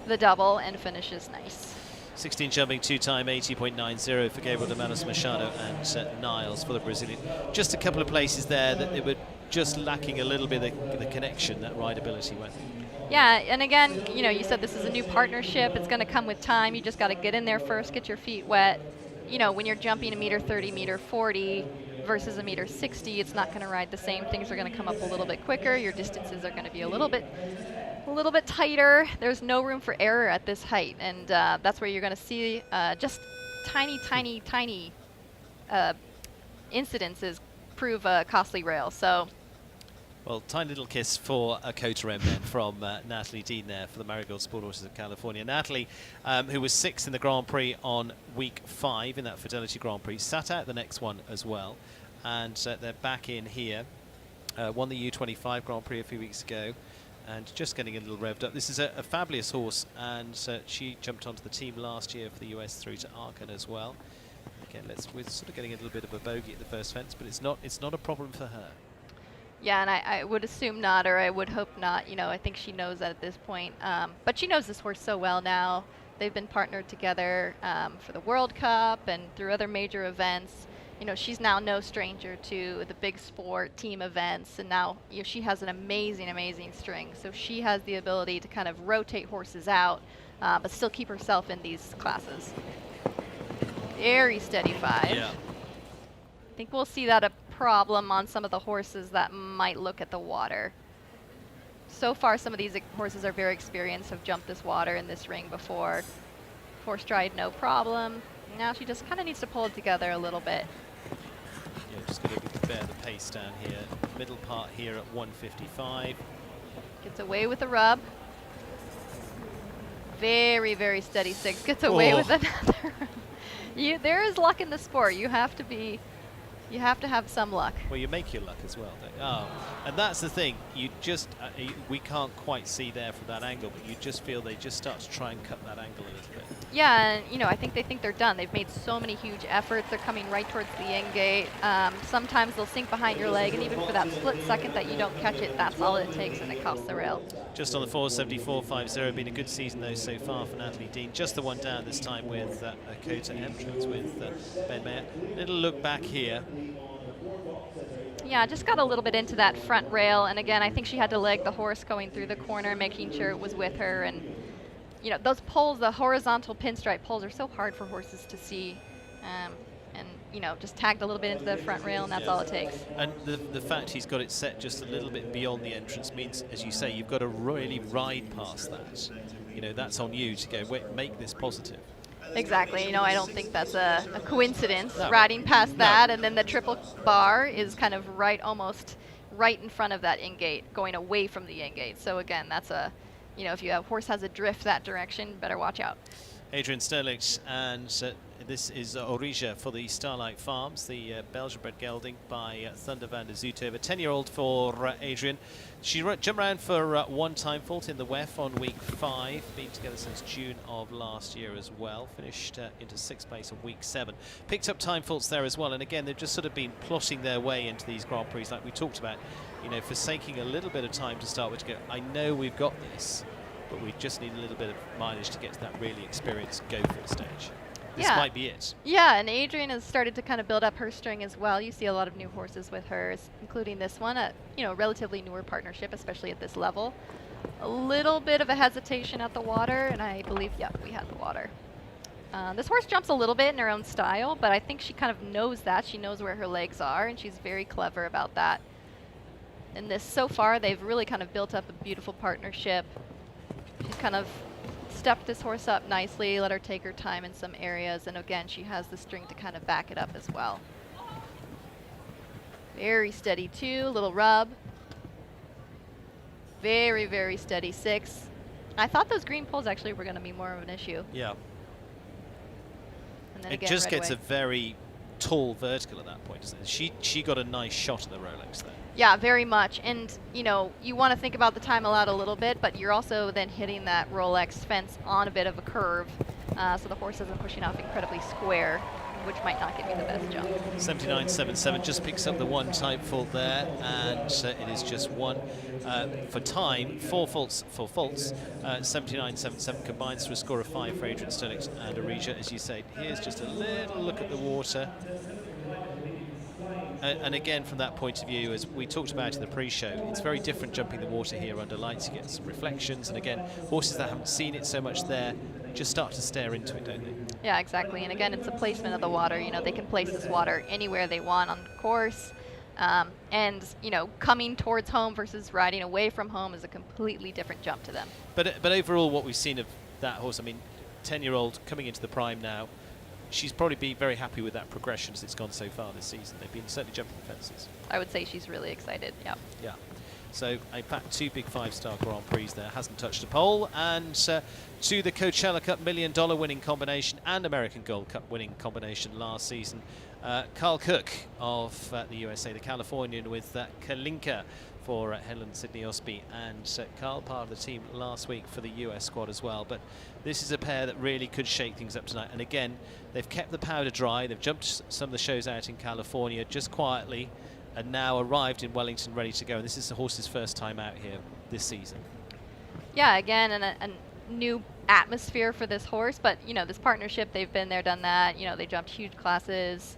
the double and finishes nice. 16 jumping, 2-time 80.90 for Gabriel de Manos Machado and Niles for the Brazilian. Just a couple of places there that they were just lacking a little bit of the connection, that rideability went. Yeah, and again, you know, you said this is a new partnership. It's going to come with time. You just got to get in there first, get your feet wet. You know, when you're jumping a meter 30, meter 40 versus a meter 60, it's not going to ride the same. Things are going to come up a little bit quicker. Your distances are going to be a little bit tighter. There's no room for error at this height, and that's where you're going to see just tiny incidences prove a costly rail. So. Well, tiny little kiss for a Kota M then from Natalie Dean there for the Marigold Sport Horses of California. Natalie, who was 6th in the Grand Prix on week 5 in that Fidelity Grand Prix, sat out the next one as well. And they're back in here. Won the U25 Grand Prix a few weeks ago and just getting a little revved up. This is a fabulous horse, and she jumped onto the team last year for the US through to Aachen as well. Again, we're sort of getting a little bit of a bogey at the first fence, but it's not a problem for her. Yeah, and I would assume not, or I would hope not. You know, I think she knows that at this point. But she knows this horse so well now. They've been partnered together for the World Cup and through other major events. You know, she's now no stranger to the big sport team events, and now she has an amazing string. So she has the ability to kind of rotate horses out, but still keep herself in these classes. Very steady 5. Yeah. I think we'll see that a problem on some of the horses that might look at the water. So far, some of these horses are very experienced, have jumped this water in this ring before. 4 stride, no problem. Now she just kind of needs to pull it together a little bit. Yeah, just going to bear the pace down here. Middle part here at 155. Gets away with a rub. Very steady 6. Gets away with another. There is luck in the sport. You have to have some luck. Well, you make your luck as well, don't you? Oh, and that's the thing. You just, we can't quite see there from that angle, but you just feel they just start to try and cut that angle a little bit. Yeah, and you know, I think they think they're done. They've made so many huge efforts. They're coming right towards the end gate. Sometimes they'll sink behind your leg, and even for that split second that you don't catch it, that's all it takes, and it costs the rail. Just on the 474.50, been a good season though so far for Natalie Dean. Just the one down this time with a Kota entrance with Ben Mayer. Little look back here. Yeah, just got a little bit into that front rail, and again, I think she had to leg the horse going through the corner, making sure it was with her. And you know, those poles, the horizontal pinstripe poles, are so hard for horses to see. And you know, just tagged a little bit into the front rail, and that's all it takes. And the fact he's got it set just a little bit beyond the entrance means, as you say, you've got to really ride past that. You know, that's on you to go, wait, make this positive. Exactly. You know, I don't think that's a coincidence, riding past that, and then the triple bar is kind of almost right in front of that in gate, going away from the in gate. So again, that's you know, if your horse has a drift that direction, better watch out. Adrian Sterlix, and this is Orija for the Starlight Farms, the Belgian-bred gelding by Thunder van der Zoethoven. 10-year-old for Adrian. She jumped around for one time fault in the WEF on week 5, been together since June of last year as well. Finished into 6th place on week 7. Picked up time faults there as well, and again, they've just sort of been plotting their way into these Grand Prix like we talked about, you know, forsaking a little bit of time to start with to go, I know we've got this, but we just need a little bit of mileage to get to that really experienced go-for stage. This might be it. Yeah, and Adrian has started to kind of build up her string as well. You see a lot of new horses with her, including this one, a relatively newer partnership, especially at this level. A little bit of a hesitation at the water, and I believe, yep, we had the water. This horse jumps a little bit in her own style, but I think she kind of knows that. She knows where her legs are, and she's very clever about that. And this, so far, they've really kind of built up a beautiful partnership. She's kind of stepped this horse up nicely, let her take her time in some areas, and again, she has the string to kind of back it up as well. Very steady 2, little rub. Very steady 6. I thought those green poles actually were going to be more of an issue. Yeah. And then it again, just right gets away. a very tall vertical at that point, doesn't it? She got a nice shot at the Rolex there. Yeah, very much. And, you know, you want to think about the time allowed a little bit, but you're also then hitting that Rolex fence on a bit of a curve, so the horse isn't pushing off incredibly square, which might not give you the best jump. 79.77 just picks up the one type fault there, and it is just one for time. 4 faults for faults. 79.77 combines to a score of 5 for Adrian Sterlix and Orija. As you say, here's just a little look at the water. And again, from that point of view, as we talked about in the pre-show, it's very different jumping the water here under lights. You get some reflections, and again, horses that haven't seen it so much there just start to stare into it, don't they? Yeah, exactly. And again, it's the placement of the water. You know, they can place this water anywhere they want on the course. And, you know, coming towards home versus riding away from home is a completely different jump to them. But overall, what we've seen of that horse, I mean, 10-year-old coming into the prime now, she's probably been very happy with that progression as it's gone so far this season. They've been certainly jumping the fences. I would say she's really excited, yeah. Yeah. So, in fact, 2 big 5-star Grand Prix there, hasn't touched a pole. And to the Coachella Cup $1 million winning combination and American Gold Cup winning combination last season. Carl Cook of the USA, the Californian, with Kalinka for Helen Sydney Osby, and Carl part of the team last week for the US squad as well. But this is a pair that really could shake things up tonight. And again, they've kept the powder dry. They've jumped some of the shows out in California just quietly, and now arrived in Wellington ready to go. And this is the horse's first time out here this season. Yeah, again, and a new atmosphere for this horse. But, you know, this partnership, they've been there, done that. You know, they jumped huge classes.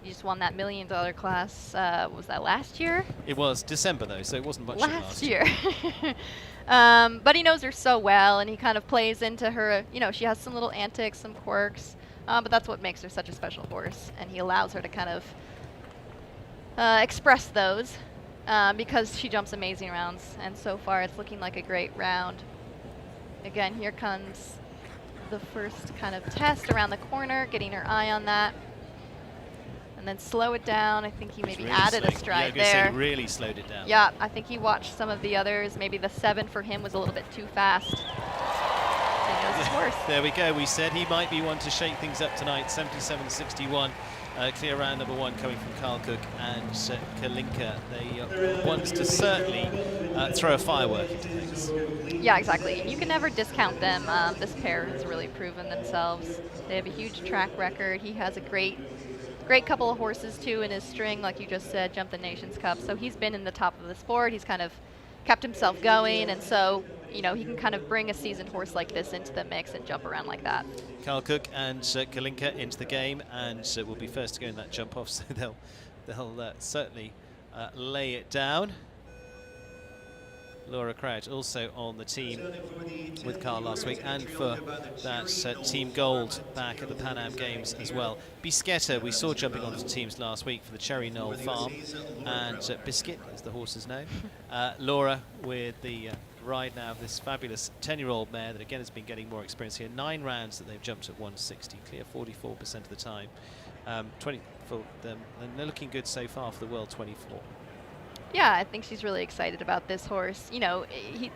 He just won that $1 million class. Was that last year? It was December, though, so it wasn't much last year. But he knows her so well, and he kind of plays into her. You know, she has some little antics, some quirks, but that's what makes her such a special horse. And he allows her to kind of express those because she jumps amazing rounds. And so far, it's looking like a great round. Again, here comes the first kind of test around the corner, getting her eye on that. And then slow it down. I think he maybe really added a stride there. Say really slowed it down. Yeah, I think he watched some of the others. Maybe the 7 for him was a little bit too fast. He knows his horse. There we go. We said he might be one to shake things up tonight. 77.61. Clear round number 1 coming from Carl Cook and Kalinka. They ones to certainly throw a firework into things. Yeah, exactly. You can never discount them. This pair has really proven themselves. They have a huge track record. He has a great couple of horses too in his string, like you just said, jumped the Nations Cup. So he's been in the top of the sport. He's kind of kept himself going, and so, you know, he can kind of bring a seasoned horse like this into the mix and jump around like that. Carl Cook and Kalinka into the game, and will be first to go in that jump off, so they'll certainly lay it down. Laura Crouch also on the team with Carl last week, and for that Team Gold back at the Pan Am Games as well. Bisquetta, we saw jumping onto teams last week for the Cherry Knoll Farm, and Biscuit is the horse's name. Laura with the ride now of this fabulous 10-year-old mare that again has been getting more experience here. 9 rounds that they've jumped at 160, clear 44% of the time. 20 for them, and they're looking good so far for the World 24. Yeah, I think she's really excited about this horse. You know,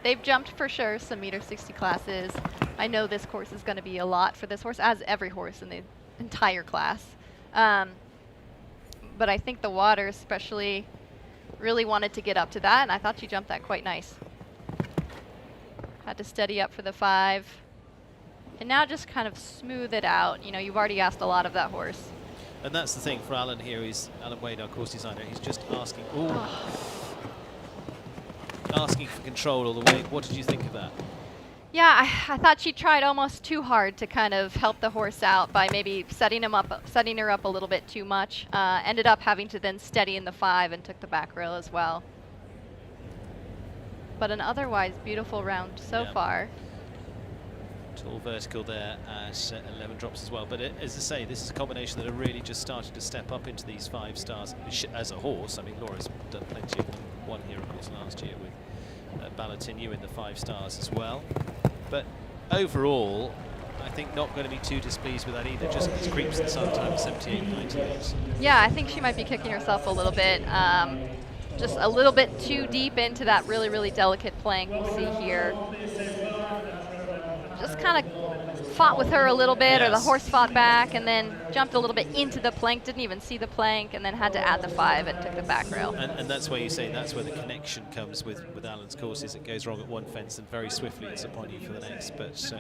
they've jumped for sure some meter 60 classes. I know this course is going to be a lot for this horse, as every horse in the entire class. But I think the water especially really wanted to get up to that, and I thought she jumped that quite nice. Had to steady up for the 5. And now just kind of smooth it out. You know, you've already asked a lot of that horse. And that's the thing for Alan here. He's Alan Wade, our course designer. He's just asking, asking for control all the way. What did you think of that? Yeah, I thought she tried almost too hard to kind of help the horse out by maybe setting her up a little bit too much. Ended up having to then steady in the 5 and took the back rail as well. But an otherwise beautiful round so far. Tall vertical there at 11 drops as well. But as I say, this is a combination that are really just starting to step up into these 5 stars as a horse. I mean, Laura's done plenty of them. Won here, of course, last year with Ballatinu in the 5 stars as well. But overall, I think not going to be too displeased with that either. Just creeps and sometimes 78, 98. Yeah, I think she might be kicking herself a little bit. Just a little bit too deep into that really, really delicate plank we see here. Just kind of fought with her a little bit, or the horse fought back, and then jumped a little bit into the plank, didn't even see the plank, and then had to add the 5 and took the back rail. And that's where you say that's where the connection comes with Alan's courses. It goes wrong at one fence and very swiftly it's upon you for the next. But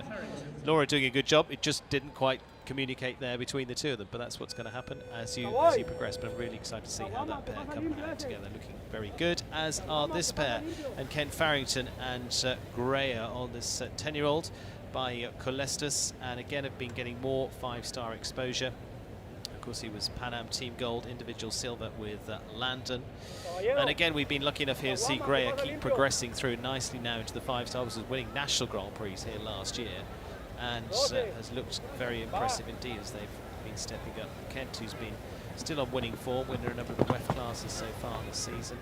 Laura doing a good job. It just didn't quite communicate there between the two of them, but that's what's going to happen as you progress. But I'm really excited to see how that pair come out together. Looking very good, as are this pair, and Ken Farrington and Greer on this 10-year-old by Colestus, and again have been getting more 5-star exposure Of course, he was Pan Am Team Gold, individual silver with Landon. And again, we've been lucky enough here to see Greer keep progressing through nicely now into the 5-star. Was winning national Grand Prix here last year, and has looked very impressive indeed as they've been stepping up. Kent, who's been still on winning form, winner a number of the WEF classes so far this season.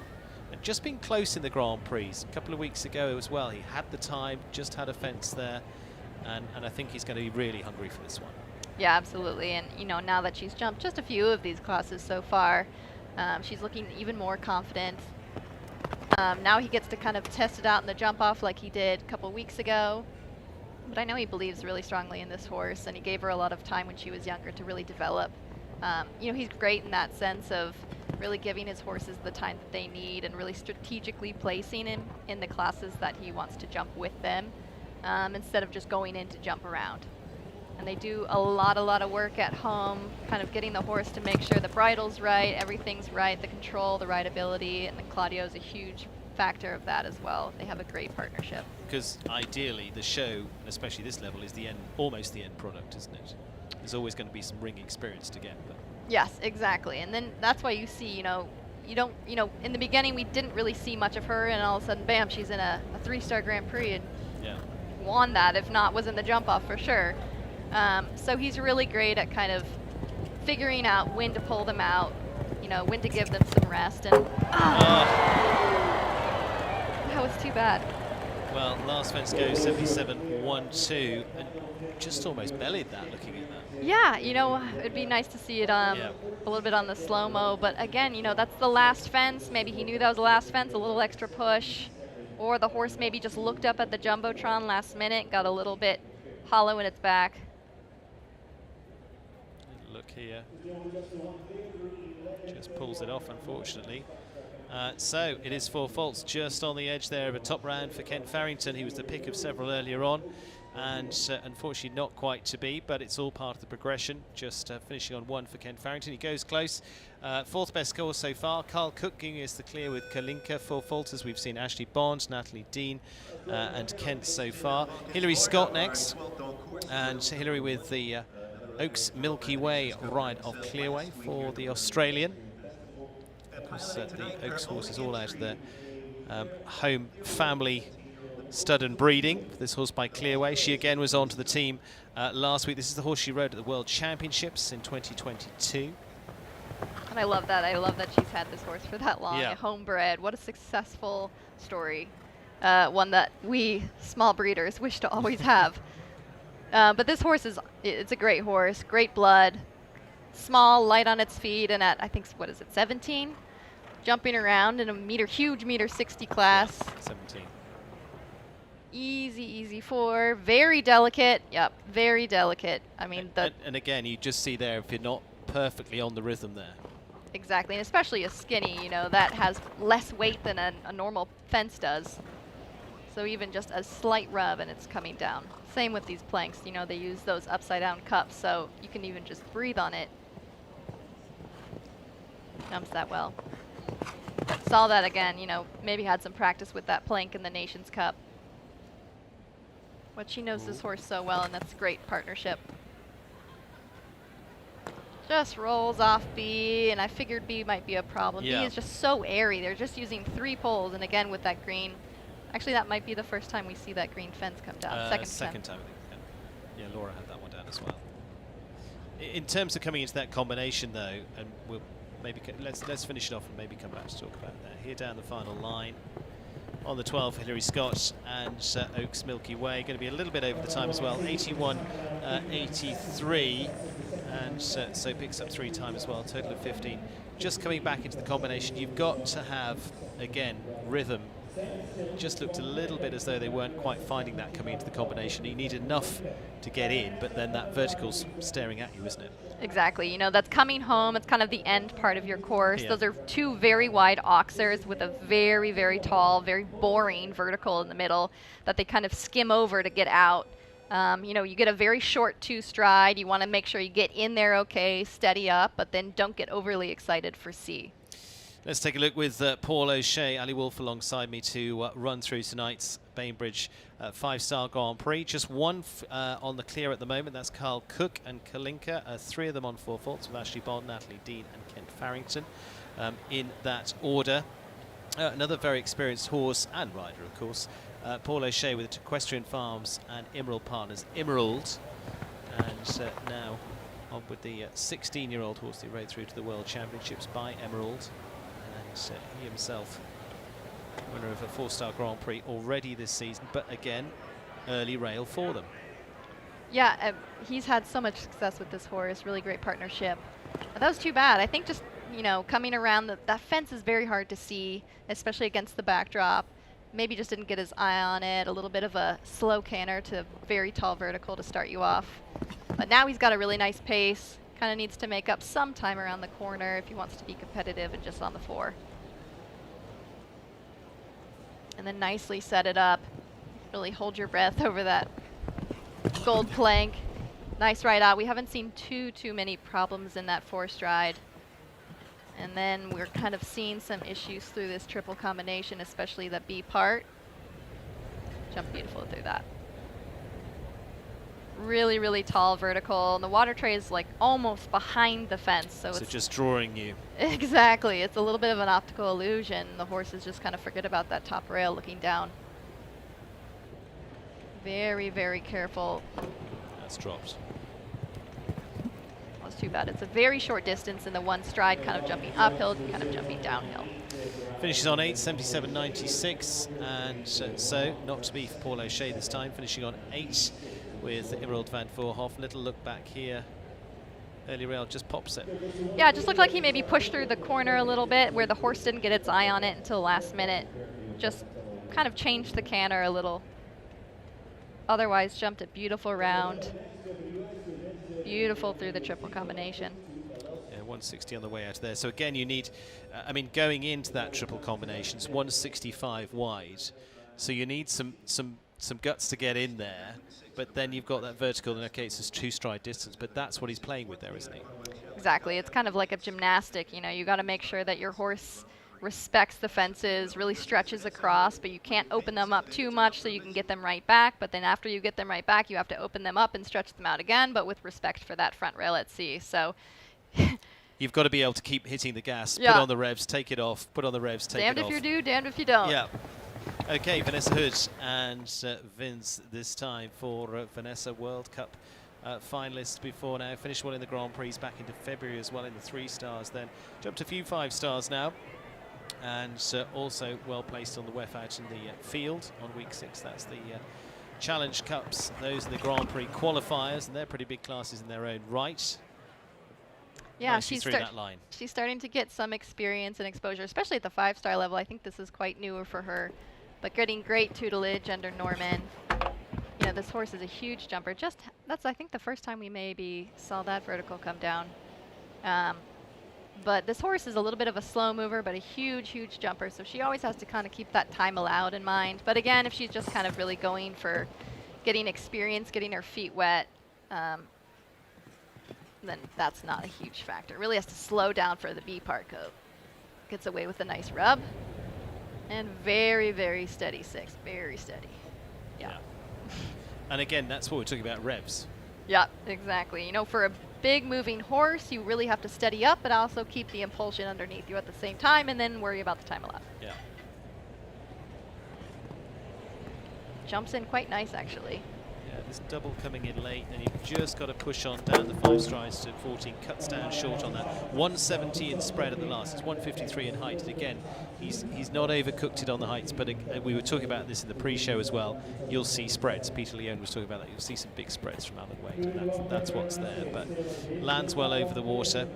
And just been close in the Grand Prix. A couple of weeks ago as well, he had the time, just had a fence there, and I think he's going to be really hungry for this one. Yeah, absolutely. And, you know, now that she's jumped just a few of these classes so far, she's looking even more confident. Now he gets to kind of test it out in the jump off like he did a couple weeks ago. But I know he believes really strongly in this horse, and he gave her a lot of time when she was younger to really develop. You know, he's great in that sense of really giving his horses the time that they need and really strategically placing him in the classes that he wants to jump with them, instead of just going in to jump around. And they do a lot of work at home, kind of getting the horse to make sure the bridle's right, everything's right, the control, the rideability, and then Claudio's a huge factor of that as well. They have a great partnership. Because ideally, the show, and especially this level, is the end, almost the end product, isn't it? There's always going to be some ring experience to get. But yes, exactly. And then that's why you see, you know, in the beginning we didn't really see much of her, and all of a sudden, bam, she's in a 3-star Grand Prix and won that, if not was in the jump off for sure. So he's really great at kind of figuring out when to pull them out, you know, when to give them some rest. And that was too bad. Well, last fence goes 77-1-2, and just almost bellied that, looking at that. Yeah, you know, it'd be nice to see it a little bit on the slow-mo, but again, you know, that's the last fence. Maybe he knew that was the last fence, a little extra push, or the horse maybe just looked up at the Jumbotron last minute, got a little bit hollow in its back. Look here, just pulls it off, unfortunately. So it is 4 faults, just on the edge there of a top round for Kent Farrington. He was the pick of several earlier on, and unfortunately not quite to be, but it's all part of the progression. Just finishing on 1 for Kent Farrington. He goes close. 4th best score so far. Carl Cook giving us the clear with Kalinka. 4 faulters. We've seen Ashley Bond, Natalie Dean, and Kent so far. Hilary Scott next, and Hilary with the Oaks Milky Way ride of Clearway for the Australian. Because the Oaks horse is all out of their home family stud and breeding. This horse by Clearway. She again was on to the team last week. This is the horse she rode at the World Championships in 2022. And I love that. I love that she's had this horse for that long. Yeah. Homebred. What a successful story. One that we small breeders wish to always have. But this horse it's a great horse. Great blood. Small, light on its feet, and at, I think, what is it, 17? Jumping around in a huge meter 60 class. 17. Easy 4. Very delicate. Yep, very delicate. I mean, and again, you just see there, if you're not perfectly on the rhythm there. Exactly, and especially a skinny, you know, that has less weight than a normal fence does. So even just a slight rub and it's coming down. Same with these planks, you know, they use those upside down cups, so you can even just breathe on it. Jumps that well. Saw that again, you know, maybe had some practice with that plank in the Nations Cup. But she knows this horse so well, and that's great partnership. Just rolls off B, and I figured B might be a problem. Yeah. B is just so airy. They're just using 3 poles, and again with that green. Actually, that might be the first time we see that green fence come down. Second time, I think. Yeah, Laura had that one down as well. In terms of coming into that combination, though, and we'll maybe let's finish it off and maybe come back to talk about that. Here down the final line. On the 12, Hilary Scott and Oaks Milky Way. Going to be a little bit over the time as well. 81.83, and so picks up 3 time as well. Total of 15. Just coming back into the combination, you've got to have, again, rhythm. Just looked a little bit as though they weren't quite finding that coming into the combination. You need enough to get in, but then that vertical's staring at you, isn't it? Exactly. You know, that's coming home. It's kind of the end part of your course. Yeah. Those are 2 very wide oxers with a very, very tall, very boring vertical in the middle that they kind of skim over to get out. You know, you get a very short 2 stride. You want to make sure you get in there okay, steady up, but then don't get overly excited for C. Let's take a look with Paul O'Shea, Ali Wolf alongside me to run through tonight's Bainbridge 5-star Grand Prix. Just one on the clear at the moment. That's Carl Cook and Kalinka. 3 of them on 4 faults with Ashley Bond, Natalie Dean and Kent Farrington in that order. Another very experienced horse and rider, of course. Paul O'Shea with Equestrian Farms and Emerald Partners. Emerald. And now on with the 16-year-old horse that rode through to the World Championships by Emerald. And he himself, winner of a 4-star Grand Prix already this season, but again, early rail for them. Yeah, he's had so much success with this horse, really great partnership. That was too bad. I think just, you know, coming around, that fence is very hard to see, especially against the backdrop. Maybe just didn't get his eye on it, a little bit of a slow canter to very tall vertical to start you off. But now he's got a really nice pace. Kind of needs to make up some time around the corner if he wants to be competitive and just on the floor. And then nicely set it up. Really hold your breath over that gold plank. Nice ride out. We haven't seen too many problems in that 4-stride. And then we're kind of seeing some issues through this triple combination, especially the B part. Jump beautiful through that. Really, really tall vertical. And the water tray is like almost behind the fence. So it's just drawing you. Exactly. It's a little bit of an optical illusion. The horses just kind of forget about that top rail looking down. Very, very careful. That's dropped. That's too bad. It's a very short distance in the 1 stride, kind of jumping uphill, kind of jumping downhill. Finishes on 8:77.96, and so not to be for Paul O'Shea this time, finishing on 8 with Emerald van Voorhoff. Little look back here. Early rail just pops it. Yeah, it just looked like he maybe pushed through the corner a little bit where the horse didn't get its eye on it until last minute. Just kind of changed the canter a little. Otherwise, jumped a beautiful round. Beautiful through the triple combination. Yeah, 160 on the way out of there. So again, you need, I mean, going into that triple combination, it's 165 wide. So you need some guts to get in there. But then you've got that vertical, in that case, it's 2-stride distance. But that's what he's playing with there, isn't he? Exactly. It's kind of like a gymnastic. You know, you got to make sure that your horse respects the fences, really stretches across, but you can't open them up too much so you can get them right back. But then after you get them right back, you have to open them up and stretch them out again, but with respect for that front rail at sea. So you've got to be able to keep hitting the gas, yeah. Put on the revs, take it off, put on the revs, take it off. Damned if you do, damned if you don't. Yeah. Okay, Vanessa Hood and Vince this time for Vanessa World Cup finalist before now. Finished well in the Grand Prix back into February as well in the 3 stars, then jumped a few 5 stars now. And also well placed on the WEF out in the field on week 6. That's the Challenge Cups. Those are the Grand Prix qualifiers, and they're pretty big classes in their own right. Yeah, she's through that line. She's starting to get some experience and exposure, especially at the 5-star level. I think this is quite newer for her, but getting great tutelage under Norman. You know, this horse is a huge jumper. That's I think the first time we maybe saw that vertical come down. But this horse is a little bit of a slow mover, but a huge, huge jumper. So she always has to kind of keep that time allowed in mind. But again, if she's just kind of really going for getting experience, getting her feet wet, then that's not a huge factor. Really has to slow down for the B part coat. Gets away with a nice rub. And very, very steady 6. Very steady. Yeah. And again, that's what we're talking about, revs. Yeah, exactly. You know, for a big moving horse, you really have to steady up, but also keep the impulsion underneath you at the same time, and then worry about the time allowed. Yeah. Jumps in quite nice, actually. Yeah, this double coming in late, and you've just got to push on down the 5 strides to 14. Cuts down short on that. 170 in spread at the last. It's 153 in height. And again, he's not overcooked it on the heights, but we were talking about this in the pre-show as well. You'll see spreads. Peter Leone was talking about that. You'll see some big spreads from Alan Wade, and that's what's there. But lands well over the water.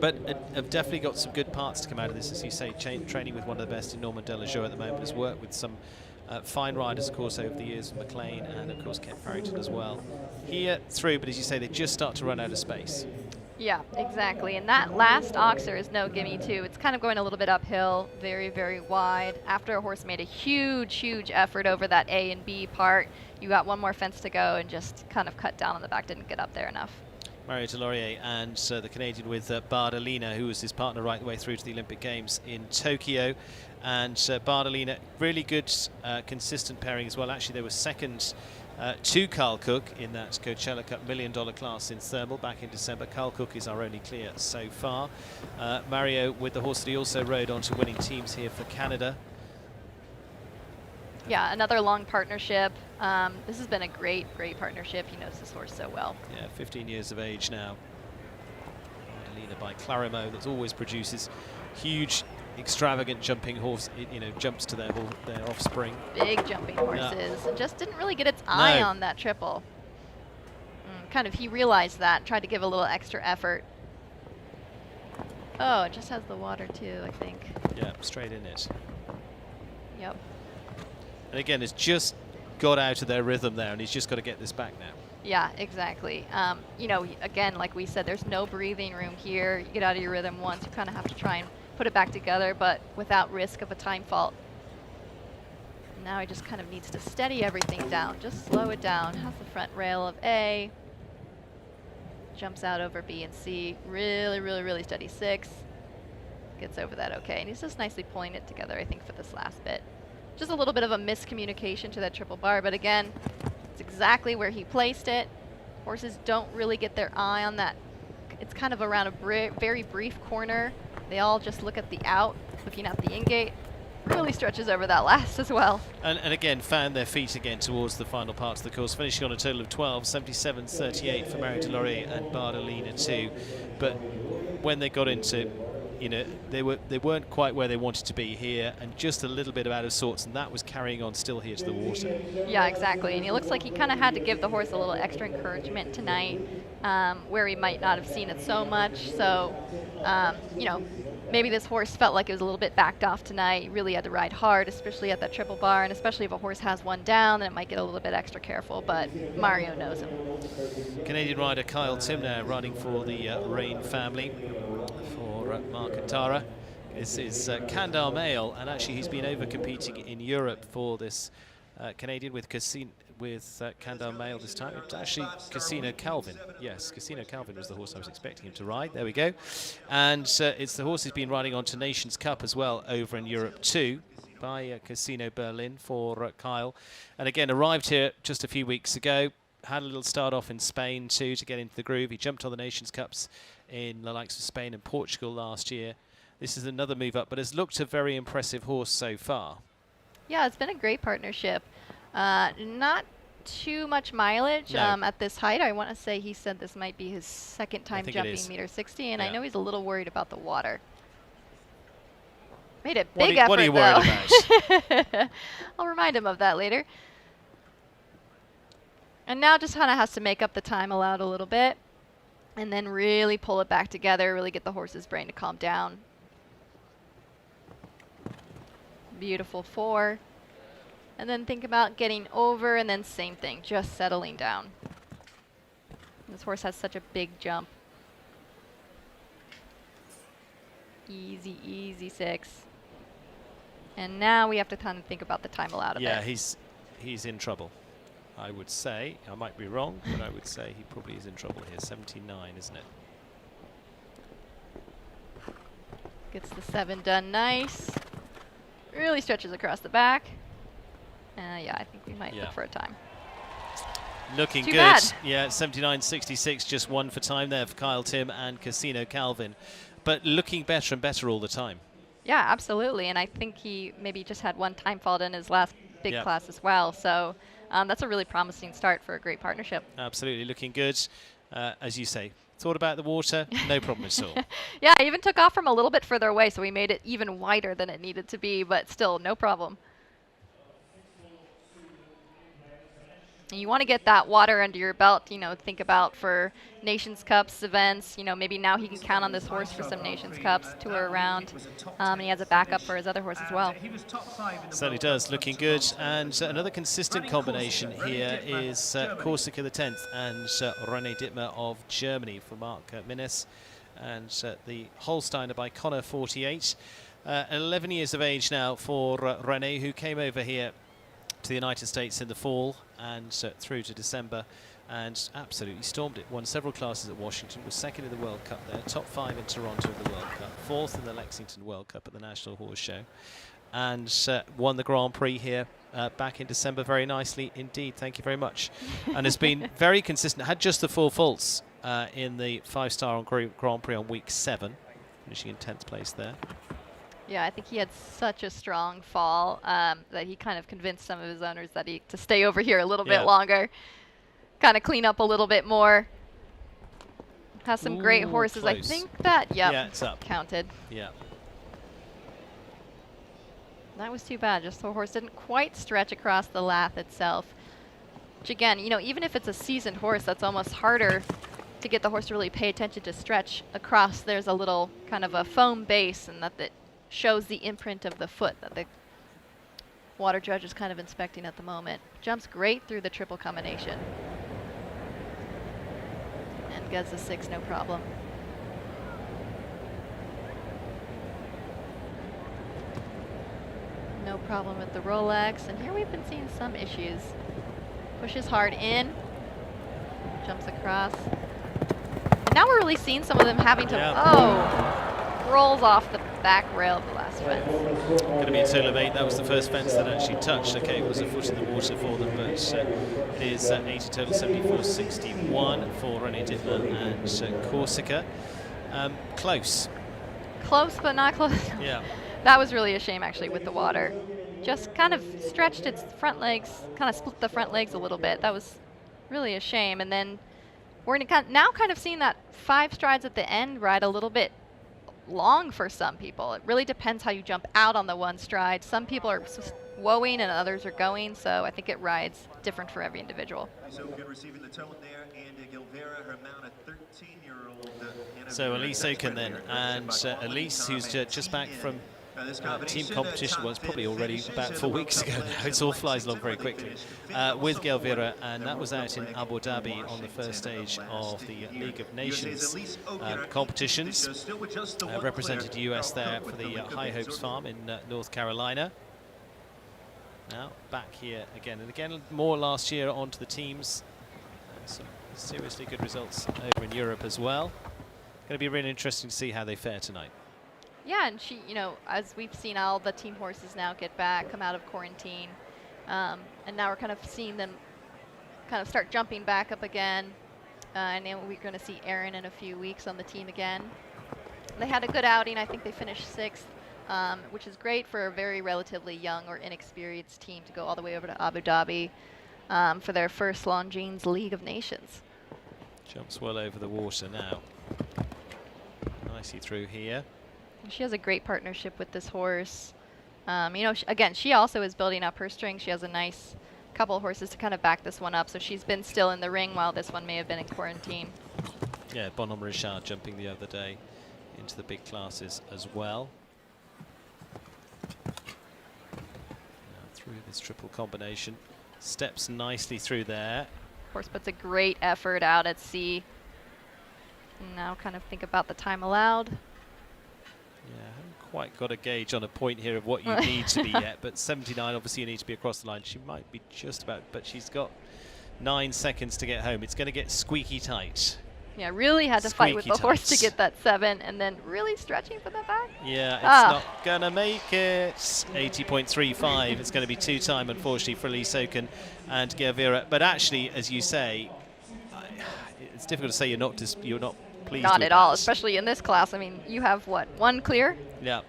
But have definitely got some good parts to come out of this, as you say. Training with one of the best in Norman Delajour at the moment. Has worked with some fine riders, of course, over the years, McLean and, of course, Kent Farrington as well. Here through, but as you say, they just start to run out of space. Yeah, exactly. And that last oxer is no gimme, too. It's kind of going a little bit uphill, very, very wide. After a horse made a huge, huge effort over that A and B part, you got one more fence to go and just kind of cut down on the back, didn't get up there enough. Mario Delorier and the Canadian with Bardolina, who was his partner right the way through to the Olympic Games in Tokyo. And Bardolina, really good, consistent pairing as well. Actually, they were second to Carl Cook in that Coachella Cup $1 million class in thermal back in December. Carl Cook is our only clear so far. Mario with the horse that he also rode on to winning teams here for Canada. Yeah, another long partnership. This has been a great partnership. He knows this horse so well. Yeah, 15 years of age now. Bardolina by Clarimo, that always produces huge, extravagant jumping horse, jumps to their offspring. Big jumping horses. And just didn't really get its eye on that triple. Kind of, he realized that, tried to give a little extra effort. Oh, it just has the water too, I think. Yeah, straight in it. Yep. And again, it's just got out of their rhythm there, and he's just got to get this back now. Yeah, exactly. Again, like we said, there's no breathing room here. You get out of your rhythm once, you kind of have to try and put it back together, but without risk of a time fault. Now he just kind of needs to steady everything down, just slow it down. Has the front rail of A, jumps out over B and C, really steady 6. Gets over that okay, and he's just nicely pulling it together, I think, for this last bit. Just a little bit of a miscommunication to that triple bar, but again, it's exactly where he placed it. Horses don't really get their eye on that. It's kind of around a very brief corner. They all just look at the out, looking at the in-gate. Really stretches over that last as well. And again, found their feet again towards the final parts of the course, finishing on a total of 12, 77.38 for Mario Delorier and Bardolina too. But when they got into, they weren't quite where they wanted to be here, and just a little bit out of sorts, and that was carrying on still here to the water. Yeah, exactly. And it looks like he kind of had to give the horse a little extra encouragement tonight, where he might not have seen it so much. So, maybe this horse felt like it was a little bit backed off tonight. He really had to ride hard, especially at that triple bar, and especially if a horse has one down, then it might get a little bit extra careful, but Mario knows him. Canadian rider Kyle Timner riding for the Rain family for Mark and Tara. This is Kandar Mail, and actually he's been over competing in Europe for this Canadian with Kandar Mail this time. It's actually Casino Calvin. Yes, Casino Calvin was the horse I was expecting him to ride. There we go. And it's the horse he's been riding on to Nations Cup as well over in Europe too, by Casino Berlin for Kyle. And again, arrived here just a few weeks ago. Had a little start off in Spain too to get into the groove. He jumped on the Nations Cups in the likes of Spain and Portugal last year. This is another move up, but has looked a very impressive horse so far. Yeah, it's been a great partnership. Not too much mileage at this height. I want to say he said this might be his second time jumping meter 60, and I know he's a little worried about the water. Made a big effort, what are you worried about? I'll remind him of that later. And now just kind of has to make up the time allowed a little bit, and then really pull it back together, really get the horse's brain to calm down. Beautiful 4. And then think about getting over, and then same thing, just settling down. This horse has such a big jump. Easy 6. And now we have to kind of think about the time allowed a bit. Yeah, he's in trouble, I would say. I might be wrong, but I would say he probably is in trouble here. 79, isn't it? Gets the 7 done nice. Really stretches across the back. Yeah, I think we might look for a time. Looking Too good. bad. Yeah, 79.66, just 1 for time there for Kyle Tim and Casino Calvin. But looking better and better all the time. Yeah, absolutely. And I think he maybe just had one time fault in his last big class as well. So that's a really promising start for a great partnership. Absolutely, looking good. As you say, thought about the water, no problem at all. Yeah, I even took off from a little bit further away, so we made it even wider than it needed to be, but still, no problem. You want to get that water under your belt, think about for Nations Cups events, maybe now he can count on this horse for some Nations Cups, tour around, and he has a backup for his other horse as well. Certainly does, looking good. And another consistent combination here is Corsica the 10th and René Dittmer of Germany for Mark Minnes, and the Holsteiner by Connor 48. 11 years of age now for René, who came over here to the United States in the fall and through to December and absolutely stormed it. Won several classes at Washington, was second in the World Cup there, top 5 in Toronto in the World Cup, 4th in the Lexington World Cup at the National Horse Show, and won the Grand Prix here back in December very nicely indeed. Thank you very much. And has been very consistent. Had just the 4 faults in the 5-star on Grand Prix on week 7, finishing in 10th place there. Yeah, I think he had such a strong fall that he kind of convinced some of his owners that to stay over here a little bit longer, kind of clean up a little bit more. Has some great horses. Close. I think that, yeah, it's up. Counted. Yeah. That was too bad. Just the horse didn't quite stretch across the lath itself. Which again, you know, even if it's a seasoned horse, that's almost harder to get the horse to really pay attention to stretch across. There's a little kind of a foam base, and that shows the imprint of the foot that the water judge is kind of inspecting at the moment. Jumps great through the triple combination. And gets a 6, no problem. No problem with the Rolex. And here we've been seeing some issues. Pushes hard in. Jumps across. And now we're really seeing some of them having to, rolls off the back rail of the last fence. Going to be a total of 8. That was the first fence that actually touched. Okay, it was a foot in the water for them, but it is 80 total, 74.61 for René Dittmer and Corsica. Close. Close, but not close. Yeah. That was really a shame, actually, with the water. Just kind of stretched its front legs, kind of split the front legs a little bit. That was really a shame. And then we're now kind of seeing that 5 strides at the end ride a little bit long for some people. It really depends how you jump out on the 1 stride. Some people are woeing and others are going, so I think it rides different for every individual. So good receiving the tone there, and Gilvera, her mount, a 13-year-old. So Elise Oken then, and Elise, who's just back from team competition, was probably already about 4 weeks ago now. It all flies along very quickly, with Gilvera, and that was out in Abu Dhabi on the first stage of the League of Nations competitions. Represented US there for the High Hopes Farm in North Carolina. Now back here again, and again more last year onto the teams. Some seriously good results over in Europe as well. Going to be really interesting to see how they fare tonight. Yeah, and she, you know, as we've seen all the team horses now get back, come out of quarantine, and now we're kind of seeing them kind of start jumping back up again. And then we're going to see Erin in a few weeks on the team again. They had a good outing. I think they finished 6th, which is great for a very relatively young or inexperienced team to go all the way over to Abu Dhabi for their first Longines League of Nations. Jumps well over the water now. Nicely through here. She has a great partnership with this horse. You know, again, she also is building up her strength. She has a nice couple of horses to kind of back this one up, so she's been still in the ring while this one may have been in quarantine. Yeah, Bonhomme Richard jumping the other day into the big classes as well. Now through this triple combination. Steps nicely through there. Horse puts a great effort out at sea. Now kind of think about the time allowed. Yeah, I haven't quite got a gauge on a point here of what you need to be yet, but 79, obviously you need to be across the line. She might be just about, but she's got 9 seconds to get home. It's going to get squeaky tight. Yeah, really had to fight with the horse to get that 7, and then really stretching for the back. Yeah, it's not going to make it. 80.35. It's going to be 2-time, unfortunately, for Elise Oken and Gilvera. But actually, as you say, it's difficult to say you're not pleased Not with at all, that. especially in this class. I mean, you have, what, 1 clear? Yeah.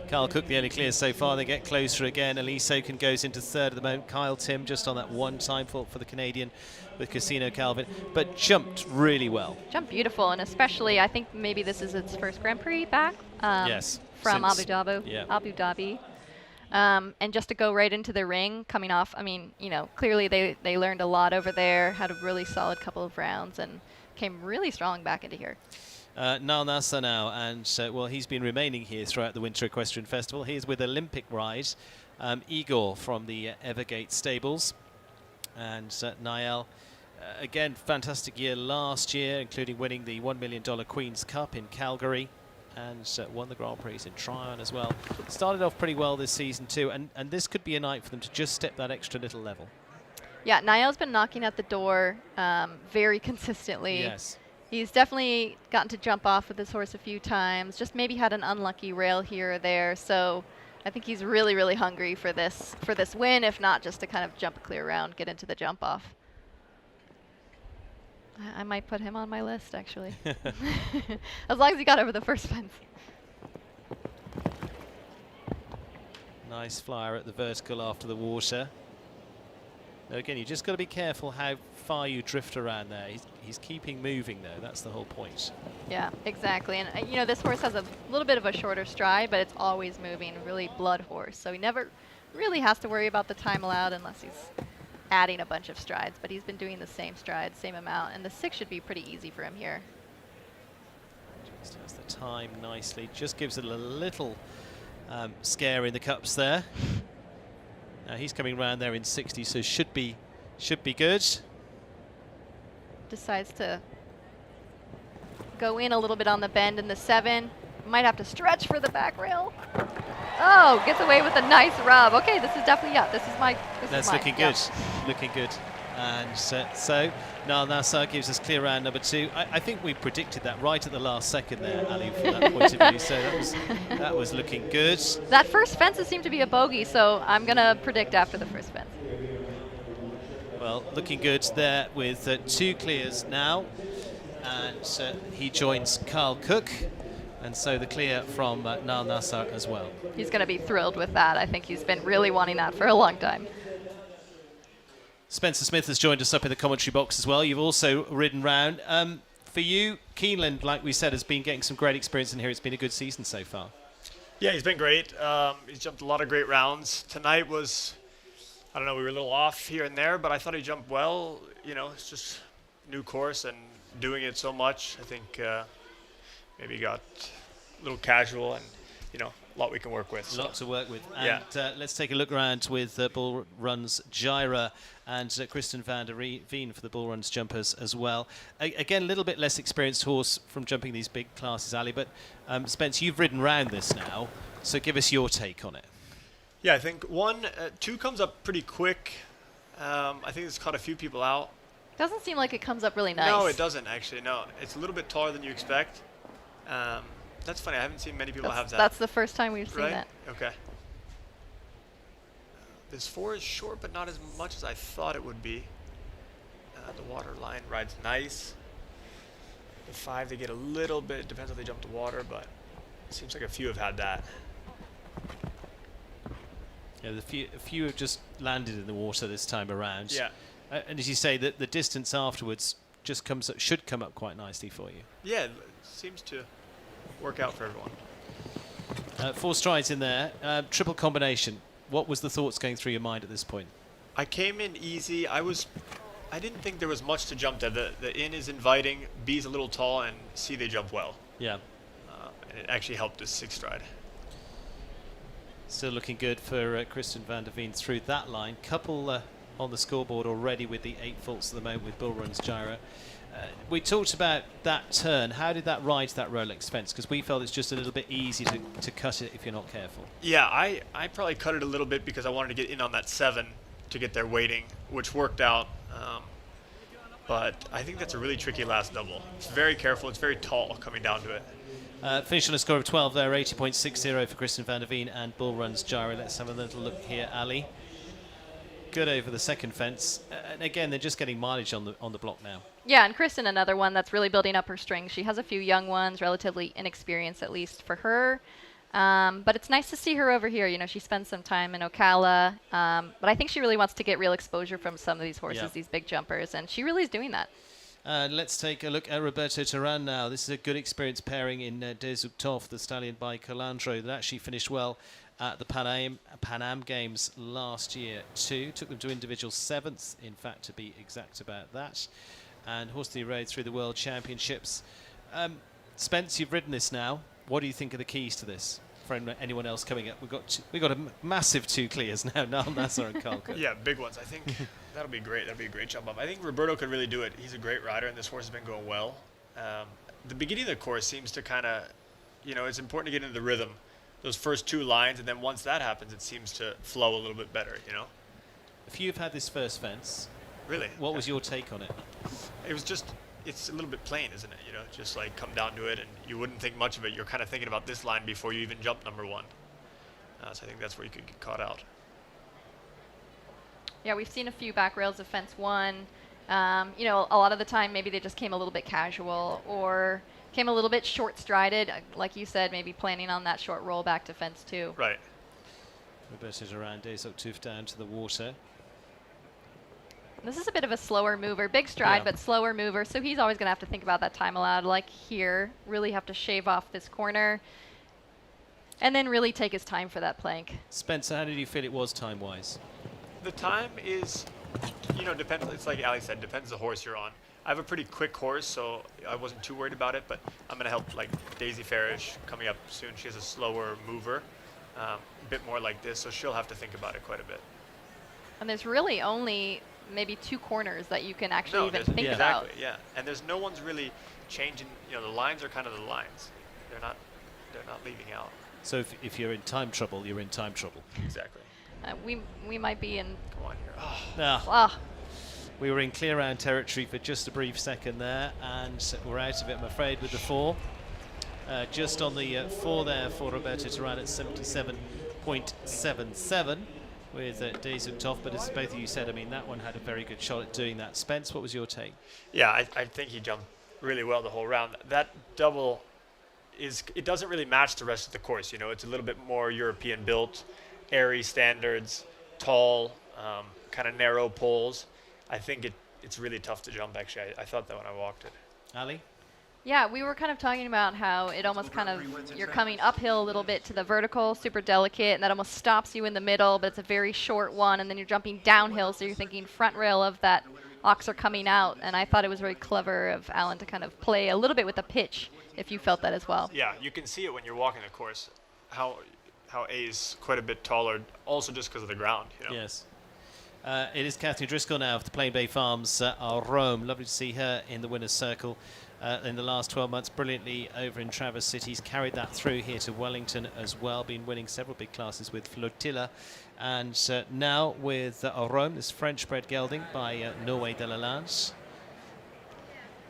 Kyle Cook, the only clear so far. They get closer again. Elise Oken goes into 3rd at the moment. Kyle Tim just on that 1-time fault for the Canadian with Casino Calvin, but jumped really well. Jumped beautiful, and especially, I think maybe this is its first Grand Prix back. Yes. From Abu Dhabi. And just to go right into the ring, coming off, I mean, you know, clearly they learned a lot over there, had a really solid couple of rounds, and came really strong back into here. Nal Nasser now, and well, he's been remaining here throughout the Winter Equestrian Festival. He's with Olympic Ride, Igor from the Evergate Stables, and Niall, again, fantastic year last year, including winning the $1 million Queen's Cup in Calgary, and won the Grand Prix in Tryon as well. Started off pretty well this season too, and this could be a night for them to just step that extra little level. Yeah, Niall's been knocking at the door very consistently. Yes. He's definitely gotten to jump off with this horse a few times, just maybe had an unlucky rail here or there. So I think he's really, really hungry for this win, if not just to kind of jump a clear round, get into the jump off. I might put him on my list, actually. As long as he got over the first fence. Nice flyer at the vertical after the water. Now again, you just got to be careful how far you drift around there. He's keeping moving though. That's the whole point. Yeah, exactly. And you know, this horse has a little bit of a shorter stride, but it's always moving. Really blood horse. So he never really has to worry about the time allowed unless he's adding a bunch of strides. But he's been doing the same stride, same amount, and the 6 should be pretty easy for him here. Just has the time nicely. Just gives it a little scare in the cups there. Now he's coming round there in 60, so should be good. Decides to go in a little bit on the bend in the 7. Might have to stretch for the back rail. Oh, gets away with a nice rub. Okay, this is definitely, yeah, this is my. That's looking good, looking good. And so Niall Nassar gives us clear round number 2. I think we predicted that right at the last second there, Ali, from that point of view. So that was looking good. That first fence seemed to be a bogey, so I'm gonna predict after the first fence. Well, looking good there with 2 clears now, and he joins Carl Cook, and so the clear from Niall Nassar as well. He's going to be thrilled with that. I think he's been really wanting that for a long time. Spencer Smith has joined us up in the commentary box as well. You've also ridden round. For you, Keeneland, like we said, has been getting some great experience in here. It's been a good season so far. Yeah, he's been great. He's jumped a lot of great rounds. Tonight was, I don't know, we were a little off here and there, but I thought he jumped well. You know, it's just new course and doing it so much. I think maybe he got a little casual and, you know, a lot we can work with. Lots to work with. Yeah. And let's take a look around with Bull Run's Gyra and Kristen van der Veen for the Bull Run's jumpers as well. Again, a little bit less experienced horse from jumping these big classes, Ali, but Spence, you've ridden round this now, so give us your take on it. Yeah, I think 2 comes up pretty quick. I think it's caught a few people out. Doesn't seem like it comes up really nice. No, it doesn't actually. No, it's a little bit taller than you expect. That's funny. I haven't seen many people have that. That's the first time we've seen that. Okay. This 4 is short, but not as much as I thought it would be. The water line rides nice. The 5, they get a little bit. It depends if they jump the water, but it seems like a few have had that. Yeah, a few have just landed in the water this time around. Yeah. And as you say, the distance afterwards just should come up quite nicely for you. Yeah, it seems to work out for everyone. 4 strides in there, triple combination. What was the thoughts going through your mind at this point? I came in easy. I didn't think there was much to jump there. The in is inviting, B is a little tall, and C they jump well. Yeah. And it actually helped this 6 stride. Still looking good for Kristen van der Veen through that line. Couple on the scoreboard already with the 8 faults at the moment with Bull Run's Gyra. We talked about that turn. How did that ride that Rolex fence? Because we felt it's just a little bit easy to cut it if you're not careful. Yeah, I probably cut it a little bit because I wanted to get in on that 7 to get there waiting, which worked out. But I think that's a really tricky last double. It's very careful. It's very tall coming down to it. Finished on a score of 12 there, 80.60 for Kristen van der Veen and Bull Run's Gyra. Let's have a little look here, Ali. Good over the second fence. And again, they're just getting mileage on the block now. Yeah, and Kristen, another one that's really building up her strings. She has a few young ones, relatively inexperienced at least for her. But it's nice to see her over here. You know, she spends some time in Ocala. But I think she really wants to get real exposure from some of these horses, these big jumpers, and she really is doing that. Let's take a look at Roberto Taran now. This is a good experienced pairing in Desubtov, the stallion by Colandro, that actually finished well at the Pan Am Games last year too. Took them to individual 7th, in fact, to be exact about that. And horse that he rode through the World Championships. Spence, you've ridden this now. What do you think are the keys to this for anyone else coming up? We've got a massive 2 clears now, Niall Nassar and Carl Cook. Yeah, big ones. I think that'll be great. That'll be a great jump up. I think Roberto could really do it. He's a great rider, and this horse has been going well. The beginning of the course seems to kind of, you know, it's important to get into the rhythm. Those first 2 lines, and then once that happens, it seems to flow a little bit better, you know? If you've had this first fence, Really? What was your take on it? It was just, it's a little bit plain, isn't it? You know, just like come down to it, and you wouldn't think much of it. You're kind of thinking about this line before you even jump number one. So I think that's where you could get caught out. Yeah, we've seen a few back rails of fence one. You know, a lot of the time maybe they just came a little bit casual or came a little bit short-strided, like you said, maybe planning on that short roll back to fence two. Right. Roberto Duran, Desok Tooth down to the water. This is a bit of a slower mover, big stride, but slower mover, so he's always going to have to think about that time allowed, like here, really have to shave off this corner, and then really take his time for that plank. Spencer, how did you feel it was time-wise? The time is, you know, depends. It's like Ali said, depends the horse you're on. I have a pretty quick horse, so I wasn't too worried about it, but I'm going to help like Daisy Farish coming up soon. She has a slower mover, a bit more like this, so she'll have to think about it quite a bit. And there's really only maybe 2 corners that you can actually even think about. Exactly, yeah. And there's no one's really changing, you know, the lines are kind of the lines. They're not leaving out. So if you're in time trouble, you're in time trouble. Exactly. We might be in. Come on here. Oh. We were in clear round territory for just a brief second there, and we're out of it, I'm afraid, with the 4. Just on the 4 there for Roberto Duran at 77.77 with Desok Tooth, but as both of you said, I mean, that one had a very good shot at doing that. Spence, what was your take? Yeah, I think he jumped really well the whole round. That double it doesn't really match the rest of the course, you know, it's a little bit more European built, airy standards, tall, kind of narrow poles. I think it's really tough to jump, actually. I thought that when I walked it. Ali? Yeah, we were kind of talking about how it almost kind of, you're coming uphill a little bit to the vertical, super delicate, and that almost stops you in the middle, but it's a very short one, and then you're jumping downhill, so you're thinking front rail of that oxer coming out, and I thought it was very clever of Alan to kind of play a little bit with the pitch, if you felt that as well. Yeah, you can see it when you're walking the course, how A is quite a bit taller, also just because of the ground, you know? Yes. It is Kathy Driscoll now of the Plain Bay Farms Rome. Lovely to see her in the winner's circle in the last 12 months. Brilliantly over in Traverse City. He's carried that through here to Wellington as well. Been winning several big classes with Flotilla. And now with Rome, this French-bred gelding by Norway de la Lance.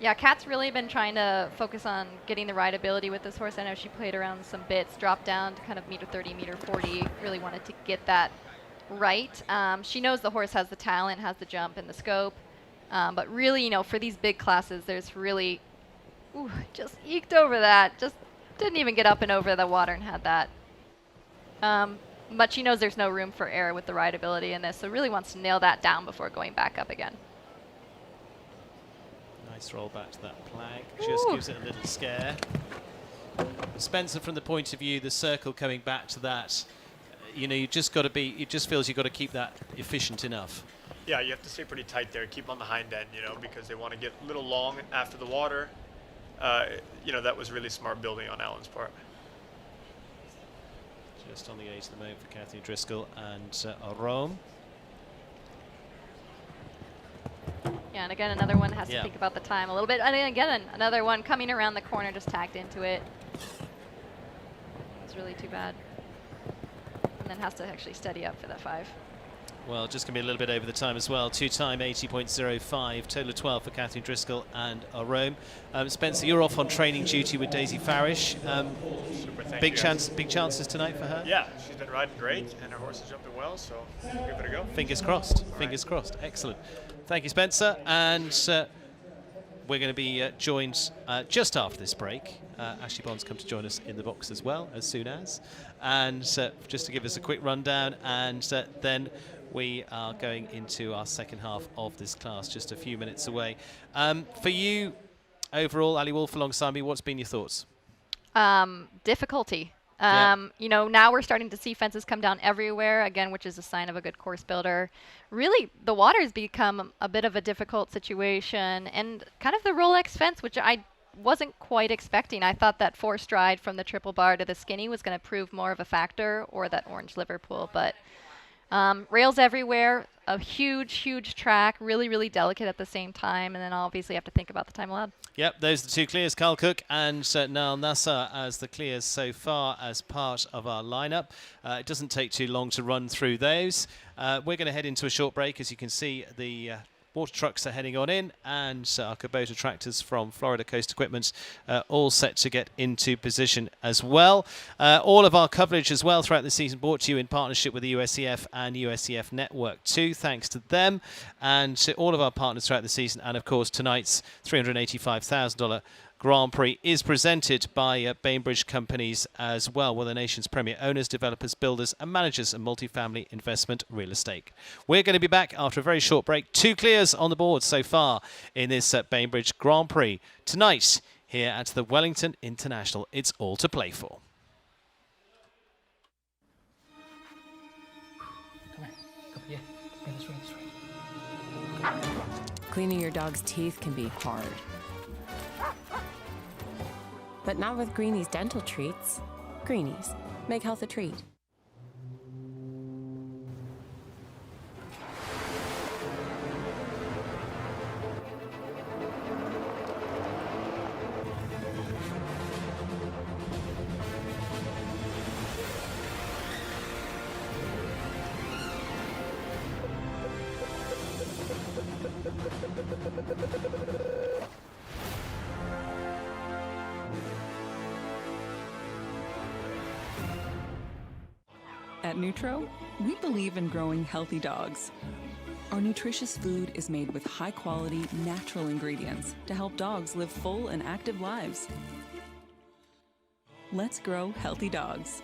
Yeah, Kat's really been trying to focus on getting the rideability with this horse. I know she played around some bits, dropped down to kind of meter 30, meter 40. Really wanted to get that right. She knows the horse has the talent, has the jump and the scope. But really, you know, for these big classes, there's really, just eked over that. Just didn't even get up and over the water and had that. But she knows there's no room for error with the rideability in this, so really wants to nail that down before going back up again. Nice roll back to that plank. Just gives it a little scare. Spencer, from the point of view, the circle coming back to that, you know, you just got to be, it just feels you've got to keep that efficient enough. Yeah, you have to stay pretty tight there, keep on the hind end, you know, because they want to get a little long after the water. You know, that was really smart building on Alan's part. Just on the edge of the moment for Kathy Driscoll and Rome. Yeah, and again, another one has to think about the time a little bit. And again, another one coming around the corner, just tagged into it. It's really too bad. And then has to actually steady up for that 5. Well, just going to be a little bit over the time as well. 2-time 80.05, total of 12 for Kathy Driscoll and Rome. Spencer, you're off on training duty with Daisy Farish. Big chances tonight for her? Yeah, she's been riding great, and her horse is jumping well, so give it a go. Fingers crossed. Fingers crossed. Excellent. Thank you, Spencer. And we're going to be joined just after this break. Ashley Bond's come to join us in the box as well, as soon as. And just to give us a quick rundown, and then we are going into our second half of this class, just a few minutes away. For you, overall, Ali Wolf alongside me, what's been your thoughts? Difficulty. You know, now we're starting to see fences come down everywhere, again, which is a sign of a good course builder. Really, the water's become a bit of a difficult situation, and kind of the Rolex fence, which I wasn't quite expecting. I thought that 4 stride from the triple bar to the skinny was going to prove more of a factor, or that orange Liverpool, but rails everywhere, a huge track, really delicate at the same time, and then obviously have to think about the time allowed. Yep, those are the 2 clears, Carl Cook and Niall Nassar as the clears so far as part of our lineup. It doesn't take too long to run through those. We're going to head into a short break. As you can see, the water trucks are heading on in, and our Kubota tractors from Florida Coast Equipment all set to get into position as well. All of our coverage as well throughout the season brought to you in partnership with the USEF and USEF Network too. Thanks to them and to all of our partners throughout the season. And of course, tonight's $385,000 Grand Prix is presented by Bainbridge companies as well, one of the nation's premier owners, developers, builders and managers of multifamily investment real estate. We're going to be back after a very short break. 2 clears on the board so far in this Bainbridge Grand Prix. Tonight, here at the Wellington International, it's all to play for. Cleaning your dog's teeth can be hard. But not with Greenie's dental treats. Greenie's, make health a treat. At Nutro, we believe in growing healthy dogs. Our nutritious food is made with high-quality, natural ingredients to help dogs live full and active lives. Let's grow healthy dogs.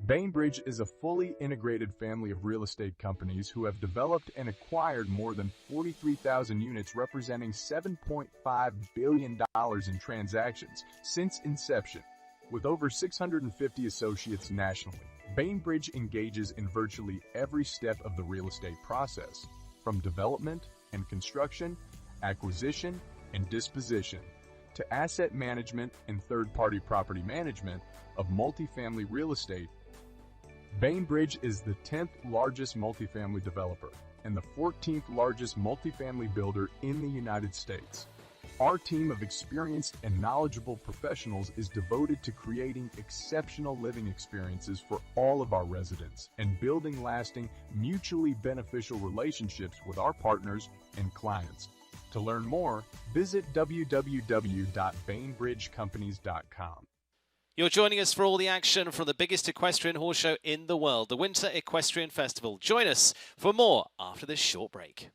Bainbridge is a fully integrated family of real estate companies who have developed and acquired more than 43,000 units representing $7.5 billion in transactions since inception. With over 650 associates nationally, Bainbridge engages in virtually every step of the real estate process, from development and construction, acquisition and disposition, to asset management and third-party property management of multifamily real estate. Bainbridge is the 10th largest multifamily developer and the 14th largest multifamily builder in the United States. Our team of experienced and knowledgeable professionals is devoted to creating exceptional living experiences for all of our residents and building lasting, mutually beneficial relationships with our partners and clients. To learn more, visit www.bainbridgecompanies.com. You're joining us for all the action from the biggest equestrian horse show in the world, the Winter Equestrian Festival. Join us for more after this short break.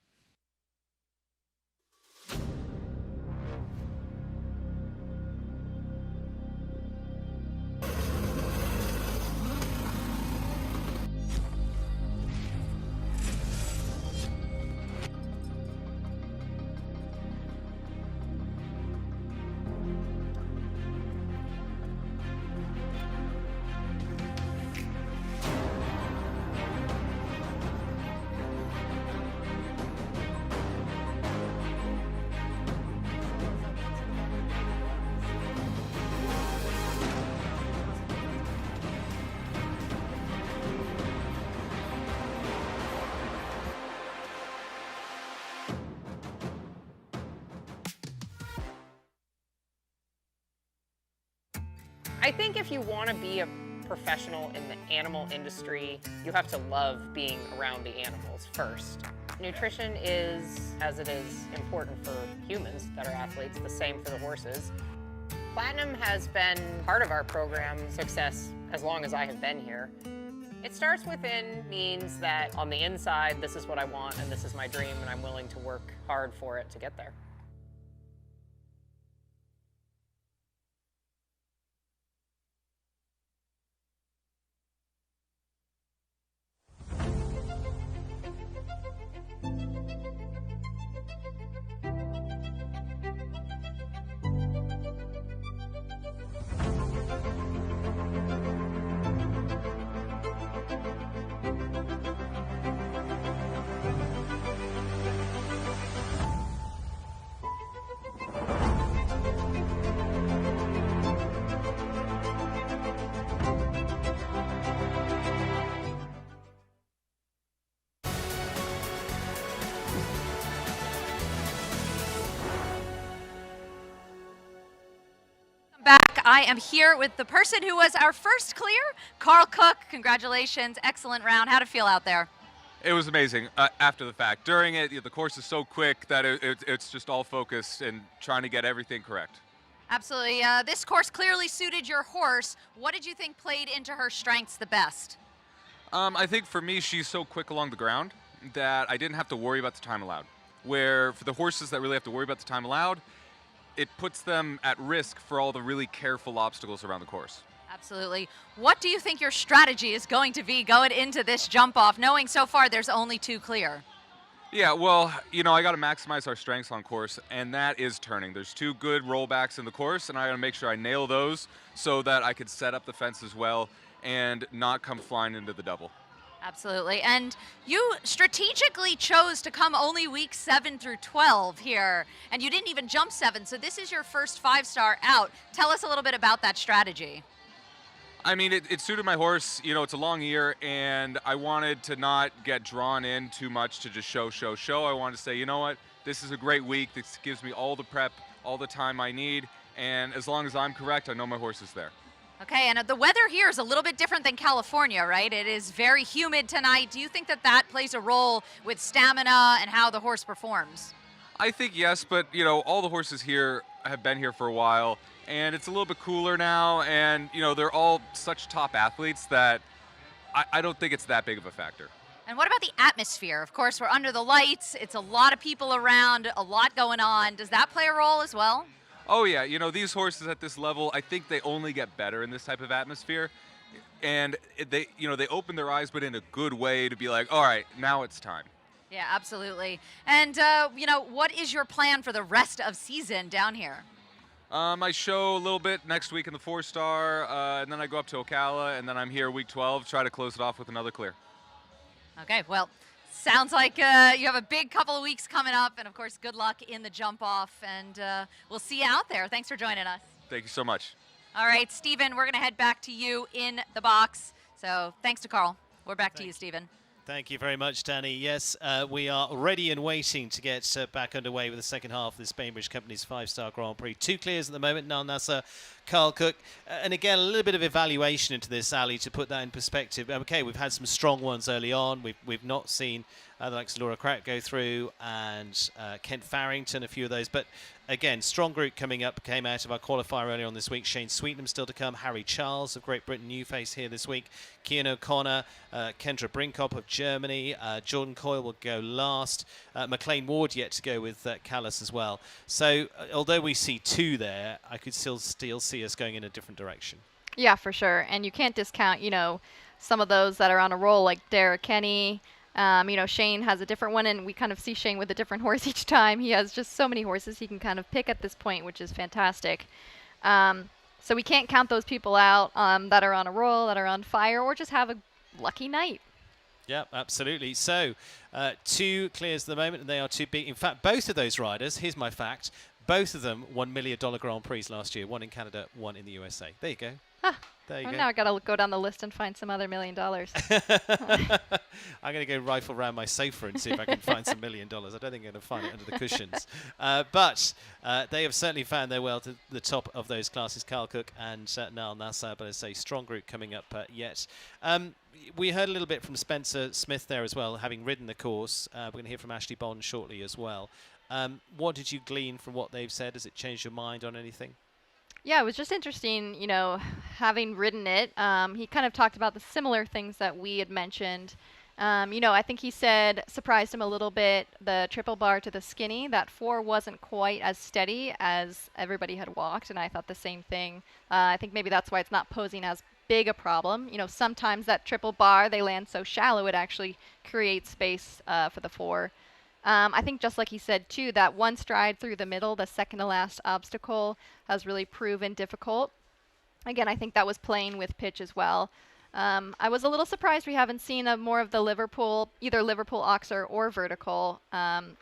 I think if you want to be a professional in the animal industry, you have to love being around the animals first. Nutrition is, as it is important for humans that are athletes, the same for the horses. Platinum has been part of our program success as long as I have been here. It starts within means that on the inside, this is what I want and this is my dream and I'm willing to work hard for it to get there. I am here with the person who was our first clear, Carl Cook. Congratulations, excellent round. How'd it feel out there? It was amazing after the fact. During it, the course is so quick that it's just all focused and trying to get everything correct. Absolutely. This course clearly suited your horse. What did you think played into her strengths the best? I think for me, she's so quick along the ground that I didn't have to worry about the time allowed. Where for the horses that really have to worry about the time allowed, it puts them at risk for all the really careful obstacles around the course. Absolutely. What do you think your strategy is going to be going into this jump off, knowing so far there's only 2 clear? Yeah, well, I got to maximize our strengths on course, and that is turning. There's 2 good rollbacks in the course, and I got to make sure I nail those so that I could set up the fence as well and not come flying into the double. Absolutely. And you strategically chose to come only weeks 7 through 12 here, and you didn't even jump 7, so this is your first 5-star out. Tell us a little bit about that strategy. I mean, it suited my horse. It's a long year, and I wanted to not get drawn in too much to just show. I wanted to say, you know what, this is a great week. This gives me all the prep, all the time I need, and as long as I'm correct, I know my horse is there. Okay, and the weather here is a little bit different than California, right? It is very humid tonight. Do you think that plays a role with stamina and how the horse performs? I think yes, but, all the horses here have been here for a while, and it's a little bit cooler now, and, they're all such top athletes that I don't think it's that big of a factor. And what about the atmosphere? Of course, we're under the lights. It's a lot of people around, a lot going on. Does that play a role as well? Oh, yeah. These horses at this level, I think they only get better in this type of atmosphere. And they open their eyes, but in a good way to be like, all right, now it's time. Yeah, absolutely. And, what is your plan for the rest of season down here? I show a little bit next week in the 4-star, and then I go up to Ocala, and then I'm here week 12, try to close it off with another clear. Okay, well, sounds like you have a big couple of weeks coming up, and of course, good luck in the jump off, and we'll see you out there. Thanks for joining us. Thank you so much. All right, Stephen, we're going to head back to you in the box. So thanks to Carl. We're back to you, Stephen. Thank you very much, Danny. Yes, we are ready and waiting to get back underway with the second half of this Bainbridge Company's 5-star Grand Prix. 2 clears at the moment, Nal Nasser, Carl Cook. And again, a little bit of evaluation into this, Ali, to put that in perspective. Okay, we've had some strong ones early on. We've not seen the likes of Laura Crack go through, and Kent Farrington, a few of those. But again, strong group coming up, came out of our qualifier earlier on this week. Shane Sweetnam still to come. Harry Charles of Great Britain, new face here this week. Cian O'Connor, Kendra Brinkop of Germany. Jordan Coyle will go last. McLean Ward yet to go with Callis as well. So although we see 2 there, I could still see us going in a different direction. Yeah, for sure. And you can't discount, some of those that are on a roll like Derek Kenny. Shane has a different one, and we kind of see Shane with a different horse each time. He has just so many horses he can kind of pick at this point, which is fantastic. So we can't count those people out that are on a roll, that are on fire, or just have a lucky night. Yeah, absolutely. So 2 clears at the moment, and they are 2 big. In fact, both of those riders, here's my fact, both of them won $1 million Grand Prix last year. One in Canada, one in the USA. There you go. There you go. Now I got to go down the list and find some other $1 million. I'm going to go rifle around my sofa and see if I can find some $1 million. I don't think I'm going to find it under the cushions. But they have certainly found their way to the top of those classes, Carl Cook and Nal Nasser. But as I say, strong group coming up yet. We heard a little bit from Spencer Smith there as well, having ridden the course. We're going to hear from Ashley Bond shortly as well. What did you glean from what they've said? Has it changed your mind on anything? Yeah, it was just interesting, having ridden it. He kind of talked about the similar things that we had mentioned. I think he said surprised him a little bit, the triple bar to the skinny. That 4 wasn't quite as steady as everybody had walked, and I thought the same thing. I think maybe that's why it's not posing as big a problem. Sometimes that triple bar, they land so shallow, it actually creates space for the 4. I think just like he said, too, that one stride through the middle, the second to last obstacle, has really proven difficult. Again, I think that was playing with pitch as well. I was a little surprised we haven't seen more of the either Liverpool Oxer or vertical. And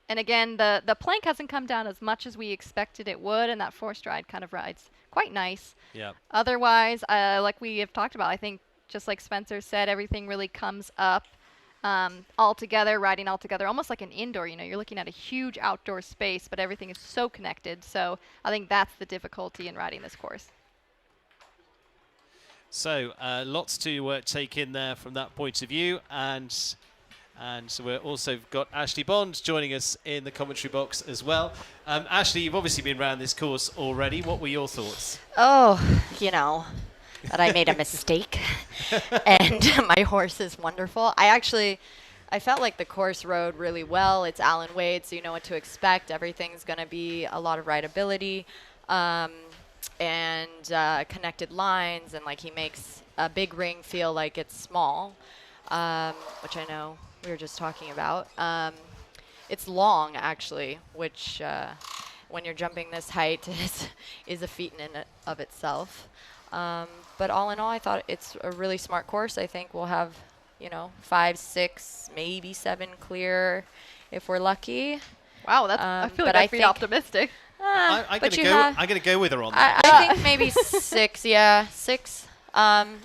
again, the plank hasn't come down as much as we expected it would, and that 4 stride kind of rides quite nice. Yeah. Otherwise, like we have talked about, I think just like Spencer said, everything really comes up. All together, riding all together, almost like an indoor. You're looking at a huge outdoor space, but everything is so connected. So I think that's the difficulty in riding this course. So lots to take in there from that point of view, and so we're also got Ashley Bond joining us in the commentary box as well. Ashley, you've obviously been around this course already. What were your thoughts? Oh, you know, that I made a mistake, and my horse is wonderful. I felt like the course rode really well. It's Alan Wade, so you know what to expect. Everything's going to be a lot of rideability. And connected lines, and like he makes a big ring feel like it's small, which I know we were just talking about. It's long actually, which when you're jumping this height is a feat in and of itself. But all in all, I thought it's a really smart course. I think we'll have 5, 6, maybe 7 clear if we're lucky. Wow, that's I feel like that's pretty optimistic. I'm going to go with her on that. I think maybe 6. Yeah, 6.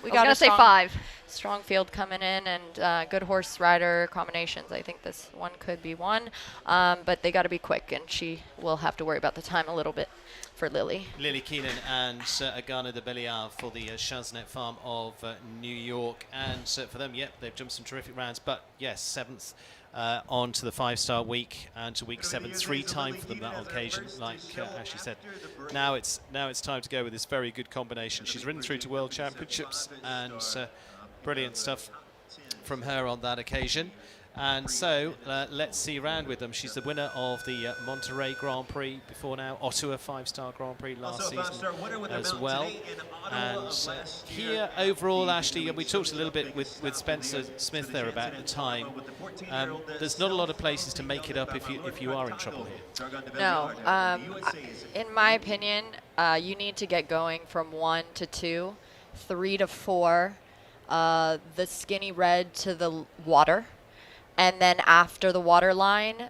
We got to say 5. Strong field coming in, and good horse rider combinations. I think this one could be one, but they got to be quick, and she will have to worry about the time a little bit for Lily. Lily Keenan and Agana de Belliard for the Chaznet Farm of New York, and for them, they've jumped some terrific rounds. But yes, 7th. On to the 5-star week and to week 7, 3 time for them that occasion, like Ashley said. Now it's time to go with this very good combination. She's ridden through to World Championships, and brilliant stuff from her on that occasion. And so let's see round with them. She's the winner of the Monterey Grand Prix before now, Ottawa 5-star Grand Prix last season as well. And here overall, Ashley, we talked a little bit with Spencer Smith there about the time. There's not a lot of places to make it up if you are in trouble here. No. In my opinion, you need to get going from 1 to 2, 3 to 4, the skinny red to the water. And then after the water line,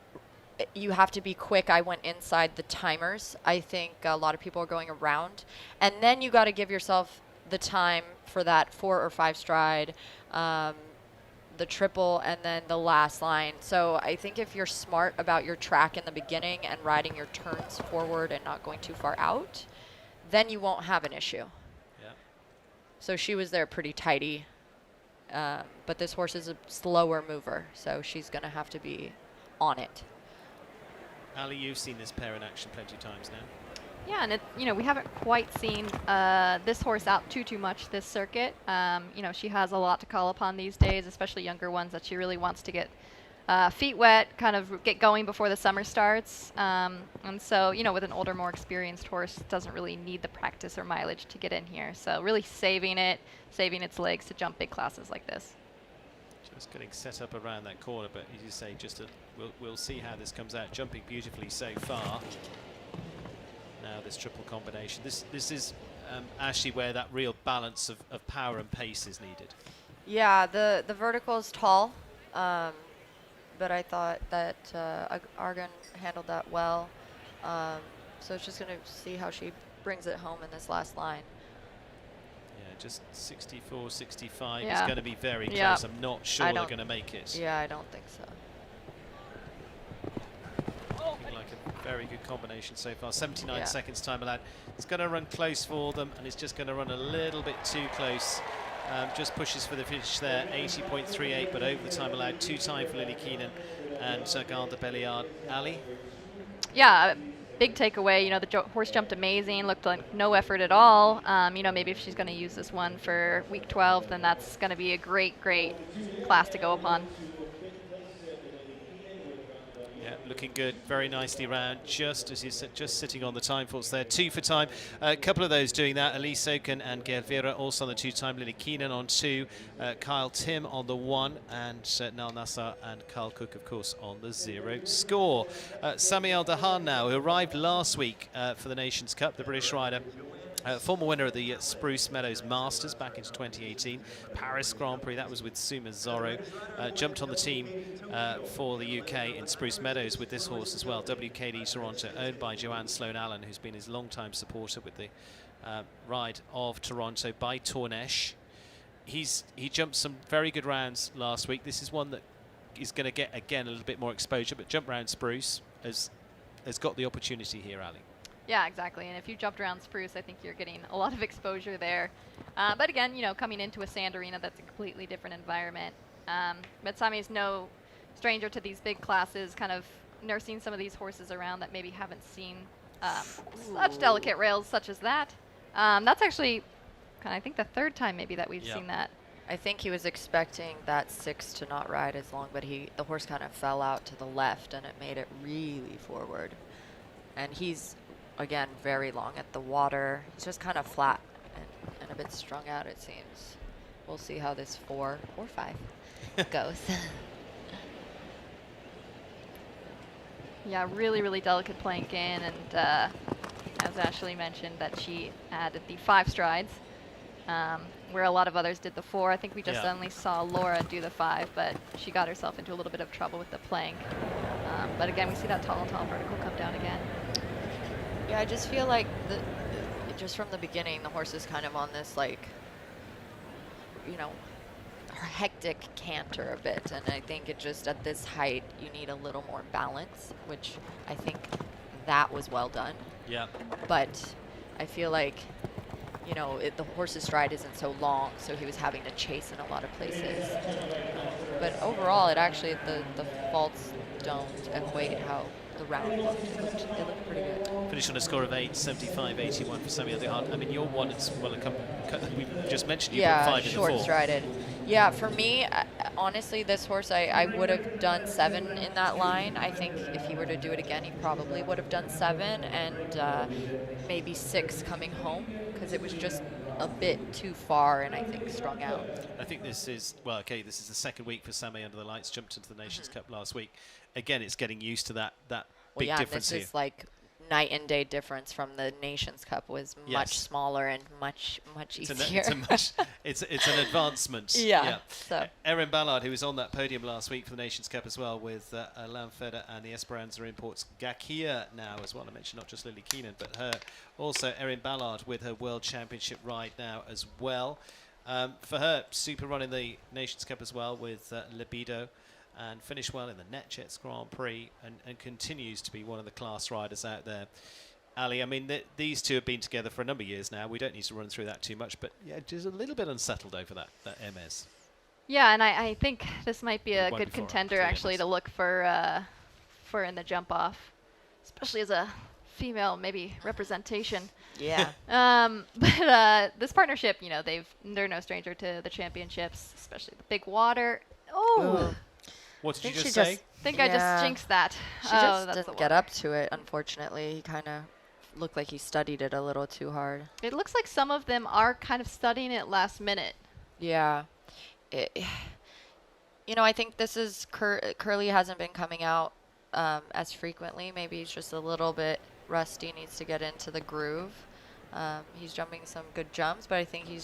you have to be quick. I went inside the timers. I think a lot of people are going around. And then you got to give yourself the time for that 4 or 5 stride, the triple, and then the last line. So I think if you're smart about your track in the beginning and riding your turns forward and not going too far out, then you won't have an issue. Yeah. So she was there pretty tidy. But this horse is a slower mover, so she's going to have to be on it. Ali, you've seen this pair in action plenty of times now. Yeah, and we haven't quite seen this horse out too much this circuit. She has a lot to call upon these days, especially younger ones that she really wants to get feet wet, kind of get going before the summer starts. And so, with an older, more experienced horse, it doesn't really need the practice or mileage to get in here. So really saving its legs to jump big classes like this. Just getting set up around that corner, but as you say, we'll see how this comes out. Jumping beautifully so far. Now this triple combination. This is actually where that real balance of power and pace is needed. Yeah, the vertical is tall. But I thought that Argon handled that well. So it's just going to see how she brings it home in this last line. Yeah, just 64, 65 is going to be very close. I'm not sure they're going to make it. Yeah, I don't think so. Looking like a very good combination so far. 79 seconds time allowed. It's going to run close for them, and it's just going to run a little bit too close. Just pushes for the finish there, 80.38, but over the time allowed. 2 time for Lily Keenan and Agana de Belliard. Ali? Yeah, big takeaway. The horse jumped amazing, looked like no effort at all. Maybe if she's going to use this one for week 12, then that's going to be a great class to go upon. Yeah, looking good, very nicely round, just as you said, just sitting on the time faults there. 2 for time, a couple of those doing that. Elise Oken and Gervira also on the 2 time, Lily Keenan on 2, Kyle Tim on the 1, and Nal Nassar and Carl Cook, of course, on the 0 score. Samuel Dahan now, who arrived last week for the Nations Cup, the British rider. Former winner of the Spruce Meadows Masters back into 2018, Paris Grand Prix, that was with Suma Zorro. Jumped on the team for the UK in Spruce Meadows with this horse as well, WKD Toronto, owned by Joanne Sloan Allen, who's been his long-time supporter with the ride of Toronto by Tornesh. He jumped some very good rounds last week. This is one that is going to get, again, a little bit more exposure, but jump round Spruce has got the opportunity here, Ali. Yeah, exactly. And if you jumped around Spruce, I think you're getting a lot of exposure there. But again, you know, coming into a sand arena, that's a completely different environment. But Sami's no stranger to these big classes, kind of nursing some of these horses around that maybe haven't seen such delicate rails such as that. That's actually, I think, the third time maybe that we've seen that. I think he was expecting that 6 to not ride as long, but the horse kind of fell out to the left, and it made it really forward. And he's, again, very long at the water. He's just kind of flat and a bit strung out, it seems. We'll see how this 4 or 5 goes. Yeah, really, really delicate plank in, and as Ashley mentioned, that she added the 5 strides, where a lot of others did the 4. I think we just only saw Laura do the 5, but she got herself into a little bit of trouble with the plank. But again, we see that tall vertical come down again. Yeah, I just feel like just from the beginning, the horse is kind of on this, like, you know, hectic canter a bit, and I think it just at this height you need a little more balance, which I think that was well done. Yeah. But I feel like, you know, the horse's stride isn't so long, so he was having to chase in a lot of places. But overall, it actually the faults don't equate how the round looked. It looked pretty good. Finished on a score of 8.75.81 for Sami Adihart. I mean, your one is, well, we just mentioned you got 5 in the 4. Short-strided. Yeah, for me, honestly, this horse, I would have done 7 in that line. I think if he were to do it again, he probably would have done 7 and maybe 6 coming home, because it was just a bit too far and I think strung out. I think this is, well, okay, this is the second week for Sami under the lights, jumped into the Nations Cup last week. Again, it's getting used to that big difference here. This is like night and day difference from the Nations Cup. Was much smaller and much easier. It's an advancement. Yeah. So Erin Ballard, who was on that podium last week for the Nations Cup as well, with Lanfeder and the Esperanza Imports Gakia now as well. I mentioned not just Lily Keenan, but her also Erin Ballard with her World Championship ride now as well. For her, super run in the Nations Cup as well with Libido, and finished well in the NetJets Grand Prix, and continues to be one of the class riders out there. Ali, I mean, these two have been together for a number of years now. We don't need to run through that too much, but yeah, just a little bit unsettled over that MS. Yeah, and I think this might be a good contender actually to look for in the jump off, especially as a female maybe representation. Yeah. But this partnership, you know, they're no stranger to the championships, especially the big water. Oh. What did you just say? I think I just jinxed that. She just didn't get up to it, unfortunately. He kind of looked like he studied it a little too hard. It looks like some of them are kind of studying it last minute. Yeah. You know, I think this is Curly hasn't been coming out as frequently. Maybe he's just a little bit rusty, needs to get into the groove. He's jumping some good jumps, but I think he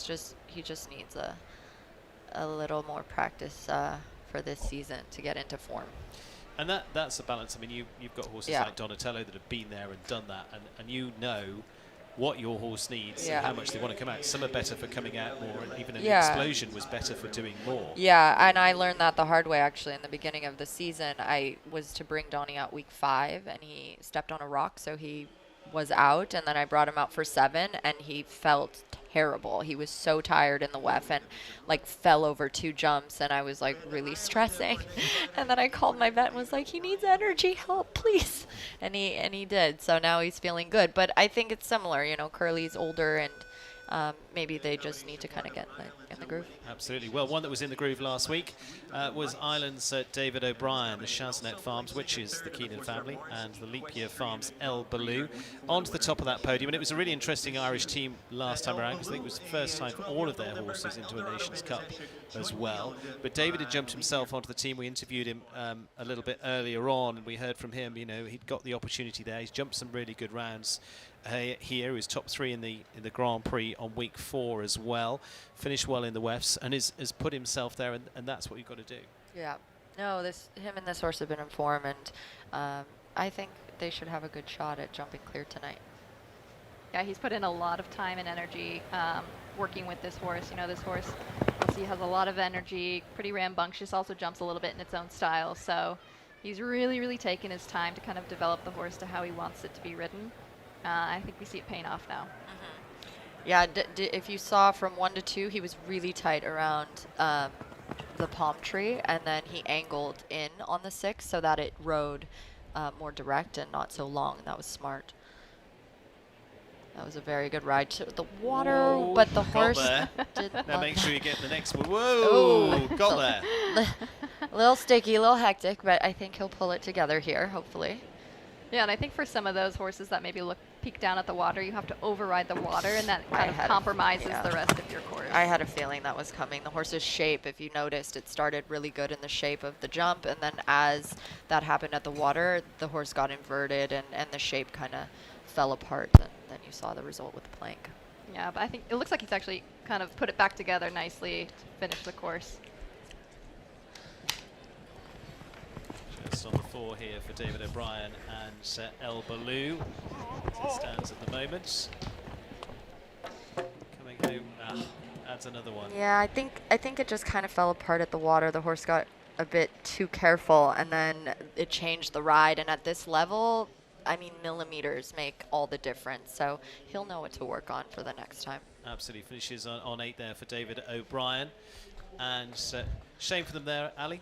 just needs a little more practice for this season to get into form. And that's a balance. I mean, you've got horses like Donatello that have been there and done that, and you know what your horse needs and how much they want to come out. Some are better for coming out more, and even an explosion was better for doing more. Yeah, and I learned that the hard way actually in the beginning of the season. I was to bring Donnie out week 5, and he stepped on a rock, so he was out, and then I brought him out for 7, and he felt terrible. He was so tired in the WEF and like fell over 2 jumps, and I was like really stressing. And then I called my vet and was like, he needs energy, help please. And he did. So now he's feeling good. But I think it's similar, you know, Curly's older, and maybe they just need to kind of get in the groove. Absolutely. Well, one that was in the groove last week was Ireland's David O'Brien, the Chasnet Farms, which is the Keenan family, and the Leap Year Farms El Baloo, onto the top of that podium. And it was a really interesting Irish team last time around, because I think it was the first time for all of their horses into a Nations Cup as well. But David had jumped himself onto the team. We interviewed him a little bit earlier on, and we heard from him, you know, he'd got the opportunity there. He's jumped some really good rounds here. He was top 3 in the Grand Prix on week 4 as well. Finished well in the WEFs and has put himself there, and that's what you've got to do. Yeah. No, him and this horse have been in form, and I think they should have a good shot at jumping clear tonight. Yeah, he's put in a lot of time and energy working with this horse. You know, this horse, he has a lot of energy, pretty rambunctious, also jumps a little bit in its own style. So he's really, really taken his time to kind of develop the horse to how he wants it to be ridden. I think we see it paying off now. Yeah, if you saw from 1 to 2, he was really tight around the palm tree, and then he angled in on the 6 so that it rode more direct and not so long. That was smart. That was a very good ride to the water, Whoa, but the got horse there. did Now not. make sure you get the next one. Whoa, got there. A little sticky, a little hectic, but I think he'll pull it together here, hopefully. Yeah, and I think for some of those horses that maybe peek down at the water, you have to override the water, and that kind of compromises the rest of your course. I had a feeling that was coming. The horse's shape, if you noticed, it started really good in the shape of the jump, and then as that happened at the water, the horse got inverted, and the shape kind of fell apart. Then you saw the result with the plank. Yeah, but I think it looks like he's actually kind of put it back together nicely to finish the course. Just on the 4 here for David O'Brien and El Balou, as it stands at the moment. Coming home, adds another one. Yeah, I think it just kind of fell apart at the water. The horse got a bit too careful, and then it changed the ride. And at this level, I mean, millimeters make all the difference. So he'll know what to work on for the next time. Absolutely, finishes on 8 there for David O'Brien. And shame for them there, Ali.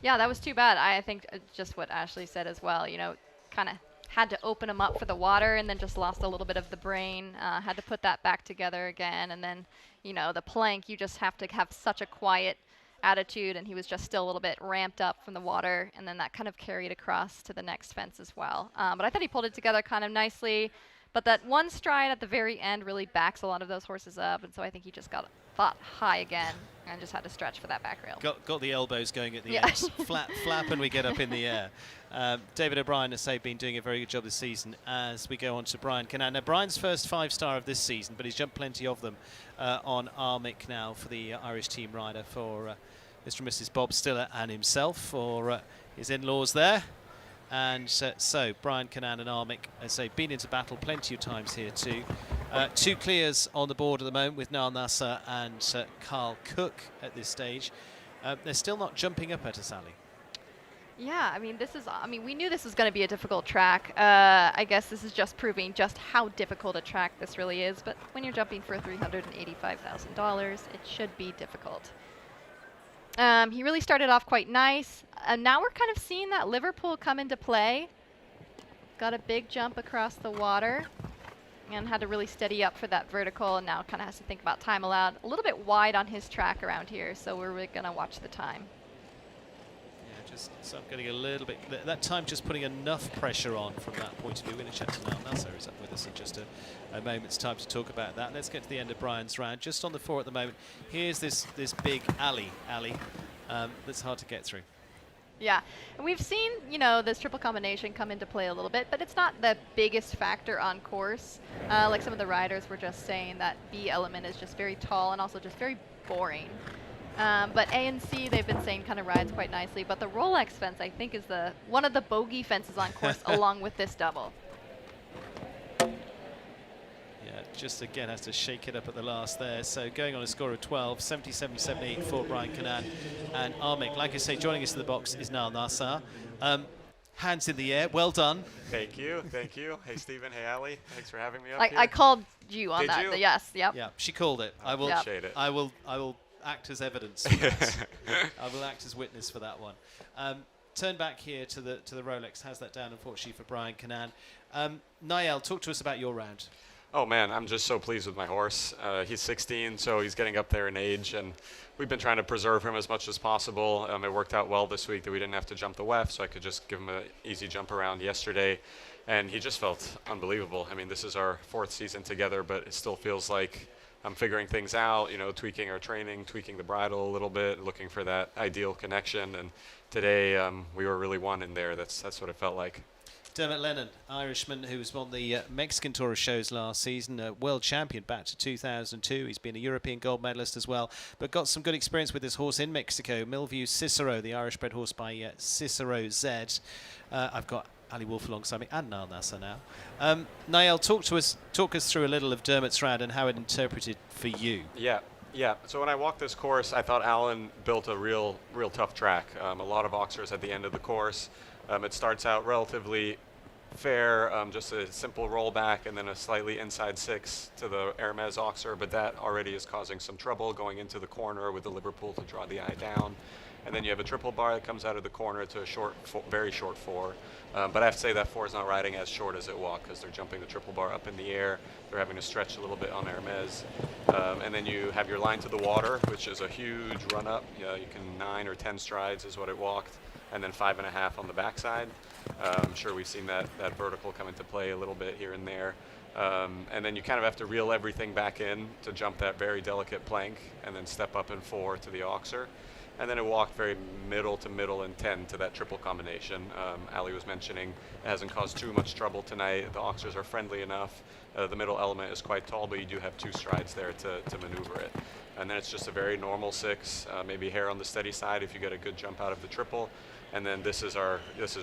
Yeah, that was too bad. I think just what Ashley said as well, you know, kind of had to open him up for the water and then just lost a little bit of the brain, had to put that back together again. And then, you know, the plank, you just have to have such a quiet attitude, and he was just still a little bit ramped up from the water, and then that kind of carried across to the next fence as well. But I thought he pulled it together kind of nicely, but that one stride at the very end really backs a lot of those horses up, and so I think he just got high again and just had to stretch for that back rail. Got the elbows going at the end. Flap and we get up in the air. David O'Brien has been doing a very good job this season. As we go on to Brian Cannan. Now, Brian's first 5-star of this season, but he's jumped plenty of them on Armick now for the Irish team rider for Mr. and Mrs. Bob Stiller and himself, for his in-laws there. And so Brian Cannan and Armick, as I say, been into battle plenty of times here too. 2 clears on the board at the moment with Niall Nasser and Carl Cook at this stage. They're still not jumping up at us, Ali. Yeah, I mean, we knew this was going to be a difficult track. I guess this is just proving just how difficult a track this really is. But when you're jumping for $385,000, it should be difficult. He really started off quite nice. Now we're kind of seeing that Liverpool come into play. Got a big jump across the water and had to really steady up for that vertical, and now kind of has to think about time allowed. A little bit wide on his track around here, so we're really going to watch the time. Yeah, just so I'm getting a little bit, that time just putting enough pressure on from that point of view. We're going to chat to Niall Nasser, who's up with us in just a moment's time to talk about that. Let's get to the end of Brian's round. Just on the 4 at the moment, here's this big alley that's hard to get through. Yeah, and we've seen, you know, this triple combination come into play a little bit, but it's not the biggest factor on course. Like some of the riders were just saying, that B element is just very tall and also just very boring. But A and C, they've been saying, kind of rides quite nicely. But the Rolex fence, I think, is one of the bogey fences on course along with this double. Just again has to shake it up at the last there. So going on a score of 12, 77-78 for Brian Cannan and Armick. Like I say, joining us in the box is Niall Nasser. Hands in the air, well done. Thank you. Hey Stephen, hey Ali, thanks for having me up here. I called you on Did that. You? Yes, yep. Yeah, she called it. I will appreciate it. I will act as evidence for that. I will act as witness for that one. Turn back here to the Rolex. Has that down, unfortunately, for Brian Cannan. Niall, talk to us about your round. Oh man, I'm just so pleased with my horse. He's 16, so he's getting up there in age, and we've been trying to preserve him as much as possible. It worked out well this week that we didn't have to jump the WEF, so I could just give him an easy jump around yesterday, and he just felt unbelievable. I mean, this is our 4th season together, but it still feels like I'm figuring things out, you know, tweaking our training, tweaking the bridle a little bit, looking for that ideal connection, and today we were really one in there. That's what it felt like. Dermot Lennon, Irishman, who was on the Mexican Tour of Shows last season, world champion back to 2002. He's been a European gold medalist as well, but got some good experience with his horse in Mexico, Millview Cicero, the Irish-bred horse by Cicero Z. I've got Ali Wolf alongside me and Niall Nasser now. Niall, talk us through a little of Dermot's round and how it interpreted for you. Yeah. So when I walked this course, I thought Alan built a real tough track. A lot of oxers at the end of the course. It starts out relatively fair, just a simple rollback and then a slightly inside 6 to the Hermes Oxer, but that already is causing some trouble going into the corner with the Liverpool to draw the eye down. And then you have a triple bar that comes out of the corner to a short, very short 4. But I have to say that 4 is not riding as short as it walked because they're jumping the triple bar up in the air. They're having to stretch a little bit on Hermes. And then you have your line to the water, which is a huge run up. You can 9 or 10 strides is what it walked, and then 5.5 on the backside. I'm sure we've seen that vertical come into play a little bit here and there. And then you kind of have to reel everything back in to jump that very delicate plank and then step up in 4 to the Oxer. And then it walked very middle to middle and 10 to that triple combination. Ali was mentioning it hasn't caused too much trouble tonight. The Oxers are friendly enough. The middle element is quite tall, but you do have 2 strides there to maneuver it. And then it's just a very normal 6, maybe hair on the steady side if you get a good jump out of the triple. And then this is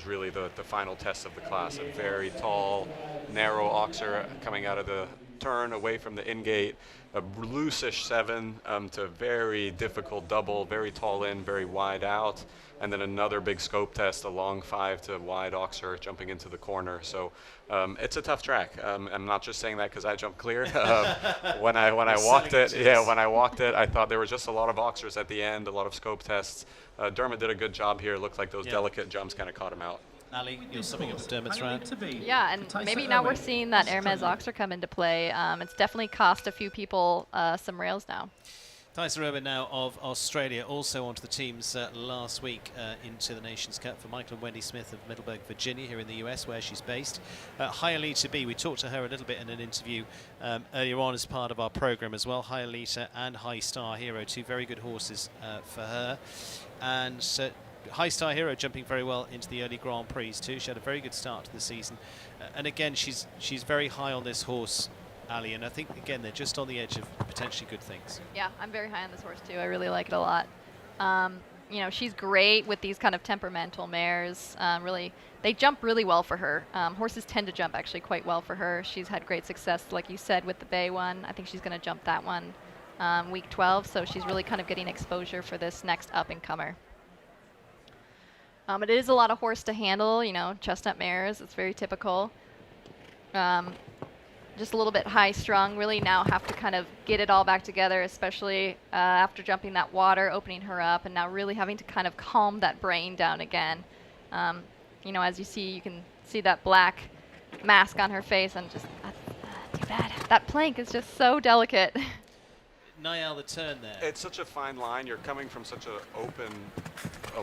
really the final test of the class. A very tall, narrow Oxer coming out of the turn away from the in-gate, a loose-ish 7 to very difficult double, very tall in, very wide out, and then another big scope test, a long 5 to wide Oxer jumping into the corner. So it's a tough track. I'm not just saying that because I jumped clear. When I walked it, I thought there were just a lot of Oxers at the end, a lot of scope tests. Dermot did a good job here. It looked like those delicate jumps kind of caught him out. Ali, you're summing up Dermot's round. Yeah, and maybe now we're seeing that Hermes Oxer come into play. It's definitely cost a few people some rails now. Thaisa Irwin now of Australia, also onto the teams last week into the Nations Cup for Michael and Wendy Smith of Middleburg, Virginia, here in the US, where she's based. Hialita B, we talked to her a little bit in an interview earlier on as part of our program as well. Hialita and High Star Hero, 2 very good horses for her. And High Star Hero jumping very well into the early Grand Prix too. She had a very good start to the season. And again, she's very high on this horse, Ali, and I think, again, they're just on the edge of potentially good things. Yeah, I'm very high on this horse, too. I really like it a lot. You know, she's great with these kind of temperamental mares. Really, they jump really well for her. Horses tend to jump, actually, quite well for her. She's had great success, like you said, with the Bay one. I think she's going to jump that one week 12, so she's really kind of getting exposure for this next up-and-comer. It is a lot of horse to handle, you know, chestnut mares. It's very typical. Just a little bit high-strung, really now have to kind of get it all back together, especially after jumping that water, opening her up, and now really having to kind of calm that brain down again. You know, as you can see that black mask on her face, and just, too bad. That plank is just so delicate. Niall, the turn there. It's such a fine line. You're coming from such an open,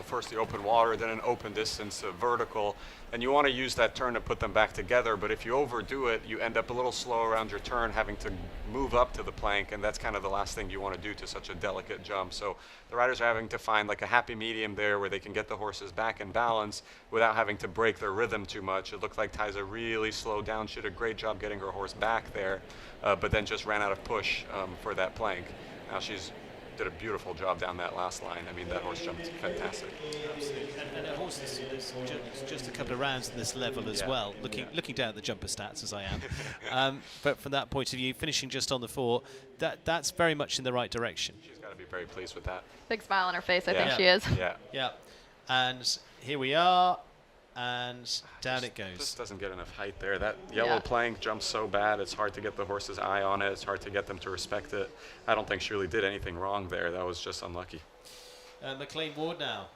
first the open water, then an open distance, a vertical, and you want to use that turn to put them back together, but if you overdo it, you end up a little slow around your turn, having to move up to the plank, and that's kind of the last thing you want to do to such a delicate jump. So the riders are having to find like a happy medium there where they can get the horses back in balance without having to break their rhythm too much. It looked like Thaisa really slowed down. She did a great job getting her horse back there, but then just ran out of push for that plank. Now she's did a beautiful job down that last line. I mean, that horse jumped fantastic. Absolutely. And a horse is just a couple of rounds at this level as well, looking down at the jumper stats as I am. But from that point of view, finishing just on the 4, that's very much in the right direction. She's got to be very pleased with that. Big smile on her face, I think she is. Yeah. And here we are. And down it goes. Just doesn't get enough height there. That yellow plank jumps so bad, it's hard to get the horse's eye on it. It's hard to get them to respect it. I don't think she really did anything wrong there. That was just unlucky. McLean Ward now,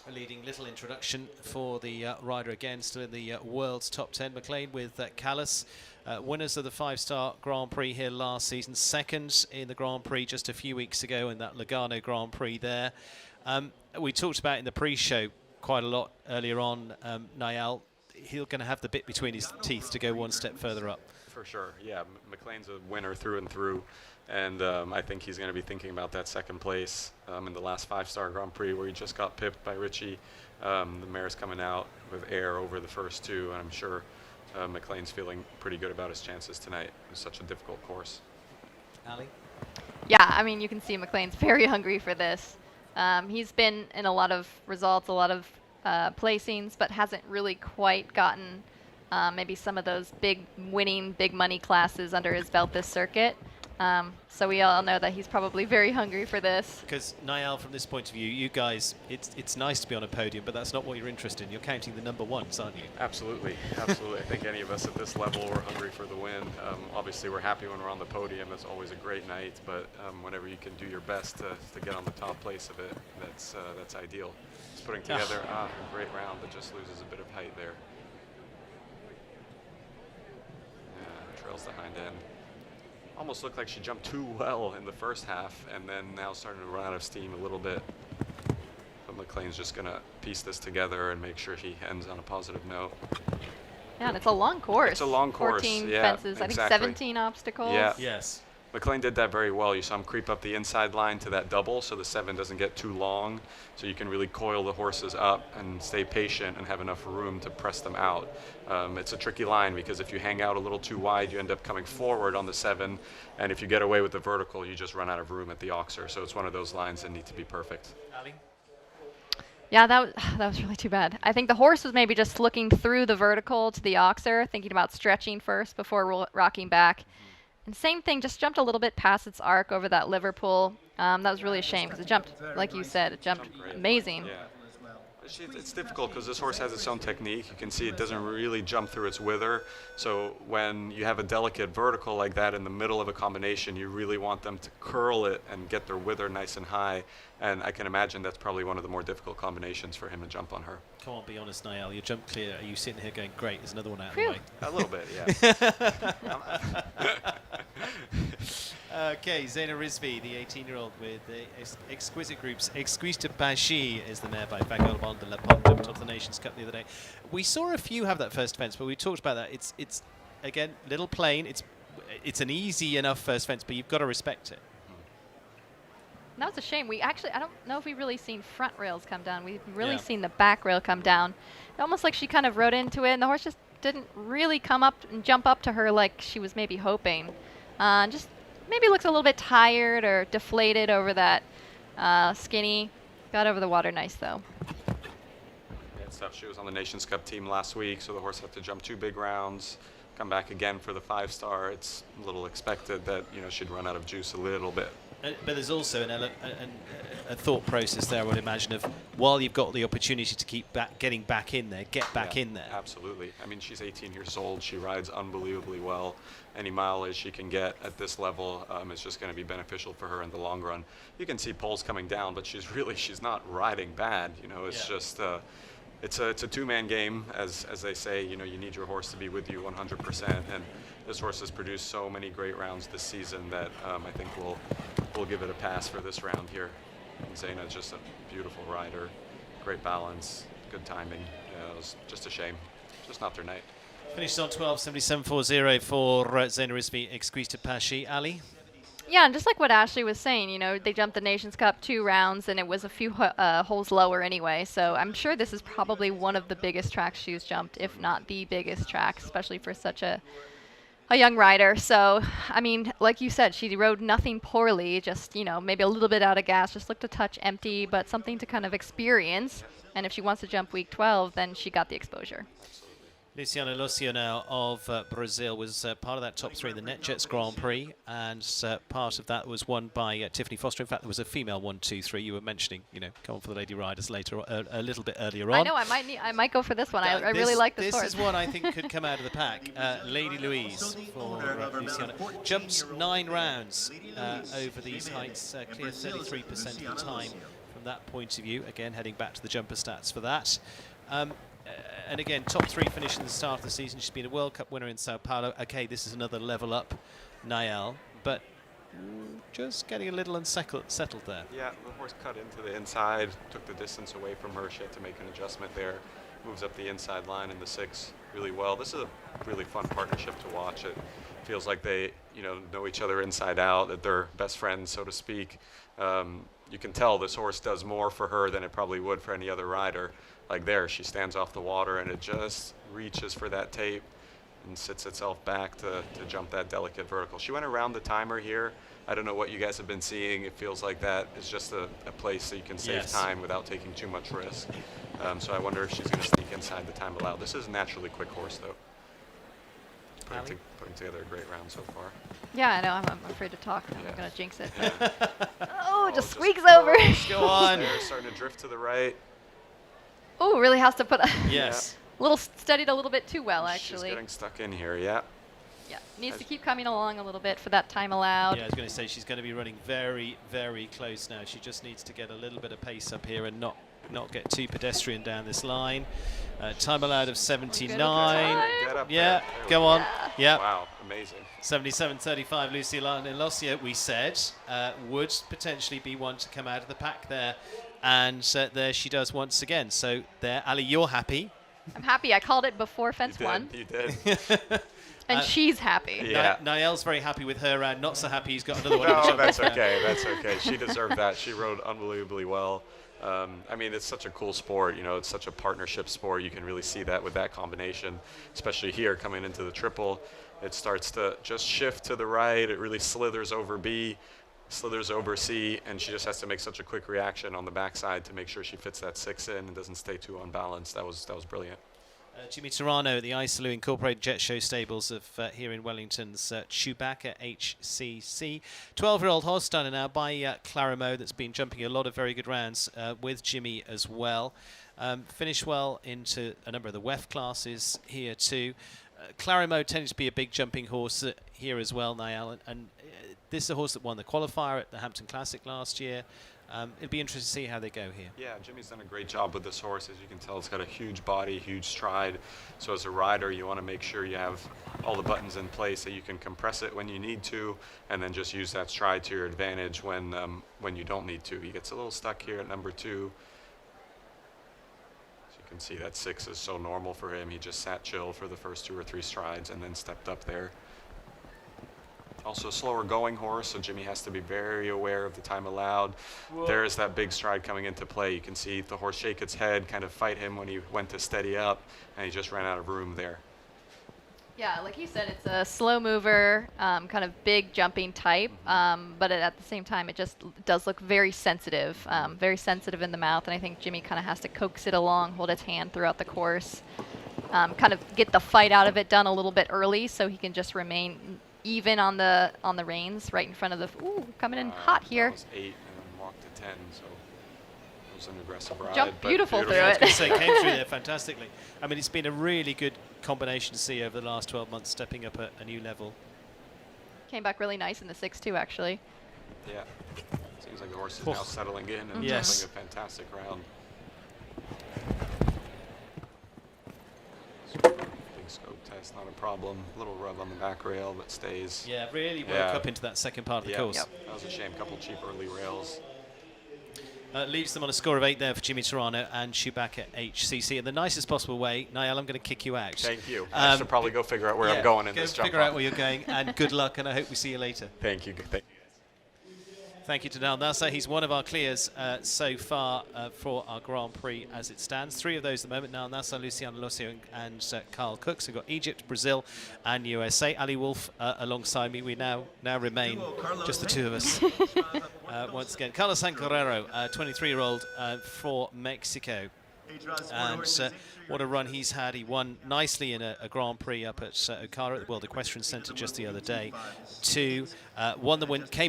a leading little introduction for the rider again, still in the world's top 10. McLean with Callis, winners of the 5-star Grand Prix here last season, second in the Grand Prix just a few weeks ago in that Lugano Grand Prix there. We talked about in the pre-show quite a lot earlier on, Niall. He's going to have the bit between his teeth to go one step further up. For sure, yeah. McLean's a winner through and through, and I think he's going to be thinking about that second place in the last 5-star Grand Prix where he just got pipped by Richie. The mare's coming out with air over the first 2, and I'm sure McLean's feeling pretty good about his chances tonight. It's such a difficult course. Ali? Yeah, I mean, you can see McLean's very hungry for this. He's been in a lot of results, a lot of placings, but hasn't really quite gotten maybe some of those big winning, big money classes under his belt this circuit. So we all know that he's probably very hungry for this. Because Niall, from this point of view, you guys, it's nice to be on a podium, but that's not what you're interested in. You're counting the number ones, aren't you? Absolutely, absolutely. I think any of us at this level, we're hungry for the win. Obviously, we're happy when we're on the podium. It's always a great night, but whenever you can do your best to get on the top place of it, that's ideal. Just putting together a great round, but just loses a bit of height there. Yeah, trails the hind end. Almost looked like she jumped too well in the first half, and then now starting to run out of steam a little bit. But McLean's just going to piece this together and make sure he ends on a positive note. Yeah, and it's a long course. It's a long course. 14 yeah, fences, exactly. I think 17 obstacles. Yeah. Yes. McLean did that very well. You saw him creep up the inside line to that double so the 7 doesn't get too long, so you can really coil the horses up and stay patient and have enough room to press them out. It's a tricky line because if you hang out a little too wide, you end up coming forward on the 7, and if you get away with the vertical, you just run out of room at the oxer. So it's one of those lines that need to be perfect. Ali? Yeah, that was really too bad. I think the horse was maybe just looking through the vertical to the oxer, thinking about stretching first before rocking back. And same thing, just jumped a little bit past its arc over that Liverpool. That was really a shame because it jumped, like you said, it jumped amazing. Yeah. It's difficult because this horse has its own technique. You can see it doesn't really jump through its wither. So when you have a delicate vertical like that in the middle of a combination, you really want them to curl it and get their wither nice and high. And I can imagine that's probably one of the more difficult combinations for him to jump on her. Come on, be honest, Niall. You jump clear. Are you sitting here going, great, there's another one out Phew. of the way? A little bit, yeah. Okay, Zaina Rizvi, the 18-year-old with the exquisite groups. Exquise de Pachi is the mare by Vagabond de la Pop, jumped onto the Nations Cup the other day. We saw a few have that first fence, but we talked about that. It's again, little plain. It's an easy enough first fence, but you've got to respect it. That was a shame. I don't know if we've really seen front rails come down. We've really Yeah. seen the back rail come down. Almost like she kind of rode into it, and the horse just didn't really come up and jump up to her like she was maybe hoping. Just maybe looks a little bit tired or deflated over that skinny. Got over the water nice, though. Yeah, stuff. She was on the Nations Cup team last week, so the horse had to jump 2 big rounds, come back again for the 5-star. It's a little expected that she'd run out of juice a little bit. But there's also a thought process there, I would imagine, of while you've got the opportunity to keep getting back in there, get back in there. Absolutely. I mean, she's 18 years old. She rides unbelievably well. Any mileage she can get at this level is just going to be beneficial for her in the long run. You can see poles coming down, but she's not riding bad. It's just it's a 2-man game, as they say. You need your horse to be with you 100%. And this horse has produced so many great rounds this season that I think we'll give it a pass for this round here. And Zaina's just a beautiful rider, great balance, good timing. It was just a shame, just not their night. Finished on 12.77.40 for Zaina Rizvi, Exquise de Pachi. Ali? Yeah, and just like what Ashley was saying, they jumped the Nations Cup 2 rounds, and it was a few holes lower anyway. So I'm sure this is probably one of the biggest tracks she's jumped, if not the biggest track, especially for such a young rider. So, I mean, like you said, she rode nothing poorly, just, maybe a little bit out of gas, just looked a touch empty, but something to kind of experience. And if she wants to jump week 12, then she got the exposure. Luciano Lucio now of Brazil was part of that top 3 in the NetJets Grand Prix, and part of that was won by Tiffany Foster. In fact, there was a female 1, 2, 3. You were mentioning, come on for the Lady Riders later, a little bit earlier on. I know, I might go for this one. I really like this horse. This is one I think could come out of the pack. Lady Louise for Luciano. Jumped 9 rounds over these heights, clear 33% of the time from that point of view. Again, heading back to the jumper stats for that. And again, top 3 finish in the start of the season. She's been a World Cup winner in Sao Paulo. Okay, this is another level up, Niall, but just getting a little unsettled there. Yeah, the horse cut into the inside, took the distance away from her. She had to make an adjustment there. Moves up the inside line in the 6 really well. This is a really fun partnership to watch. It feels like they, know each other inside out, that they're best friends, so to speak. You can tell this horse does more for her than it probably would for any other rider. Like there, she stands off the water and it just reaches for that tape and sits itself back to jump that delicate vertical. She went around the timer here. I don't know what you guys have been seeing. It feels like that is just a place that you can save time without taking too much risk. So I wonder if she's going to sneak inside the time allowed. This is a naturally quick horse, though. putting together a great round so far. Yeah, I know. I'm afraid to talk. I'm Yeah. going to jinx it. Yeah. Oh, just squeaks over. Go on. There, starting to drift to the right. Oh, really has to put a Yes. little studied a little bit too well, She's actually. getting stuck in here, yeah. Yeah, needs to keep coming along a little bit for that time allowed. Yeah, I was going to say she's going to be running very, very close now. She just needs to get a little bit of pace up here and not get too pedestrian down this line. Time allowed of 79. Get up Yeah, there. go on. Yeah. Wow, amazing. 77.35, Luciana Elosio, we said, would potentially be one to come out of the pack there. And there she does once again. So there, Ali, you're happy. I'm happy. I called it before fence You one. did. You did. And she's happy. Yeah. Niall's very happy with her round. Not so happy he's got another one. No, that's okay. That's okay. She deserved that. She rode unbelievably well. I mean, it's such a cool sport. You know, it's such a partnership sport. You can really see that with that combination, especially here coming into the triple. It starts to just shift to the right. It really slithers over B, slithers over C, and she just has to make such a quick reaction on the backside to make sure she fits that 6 in and doesn't stay too unbalanced. That was brilliant. Jimmy Turano at the Isaloo Incorporated Jet Show stables of here in Wellington's Chewbacca HCC. 12-year-old horse done now by Clarimo that's been jumping a lot of very good rounds with Jimmy as well. Finished well into a number of the WEF classes here too. Clarimo tended to be a big jumping horse here as well, Niall, and this is a horse that won the qualifier at the Hampton Classic last year. It'll be interesting to see how they go here. Yeah, Jimmy's done a great job with this horse. As you can tell, it's got a huge body, huge stride. So as a rider, you want to make sure you have all the buttons in place so you can compress it when you need to, and then just use that stride to your advantage when you don't need to. He gets a little stuck here at number 2. As you can see, that 6 is so normal for him. He just sat chill for the first 2 or 3 strides and then stepped up there. Also a slower going horse, so Jimmy has to be very aware of the time allowed. Whoa. There's that big stride coming into play. You can see the horse shake its head, kind of fight him when he went to steady up, and he just ran out of room there. Yeah, like you said, it's a slow mover, kind of big jumping type, but at the same time, it just does look very sensitive in the mouth, and I think Jimmy kind of has to coax it along, hold its hand throughout the course, kind of get the fight out of it done a little bit early so he can just remain even on the reins right in front of the coming in hot here. That was 8 and walked to 10, so it was an aggressive ride. Jumped beautiful through it. I was going to say, came through there fantastically. I mean, it's been a really good combination to see over the last 12 months, stepping up a new level. Came back really nice in the 6-2, actually. Yeah, seems like the horse is now settling in and Yes. jumping a fantastic round. Big scope test, not a problem. Little rub on the back rail, but stays. Yeah, really woke up into that second part of the course. That was a shame. Couple cheap early rails. Leaves them on a score of 8 there for Jimmy Turano and Chewbacca HCC in the nicest possible way. Niall, I'm going to kick you out. Thank you. I should probably go figure out where I'm going in this jump. Figure out where you're going, and good luck, and I hope we see you later. Thank you. Thank you to Niall Nasser. He's one of our clears so far for our Grand Prix as it stands. 3 of those at the moment: Niall Nasser, Luciana Elosio, and Carl Cook. So we've got Egypt, Brazil, and USA. Ali Wolf alongside me. We now remain just the 2 of us once again. Carlos Ancarero, 23-year-old for Mexico. And what a run he's had. He won nicely in a Grand Prix up at Okara at the World Equestrian Centre just the other day. Came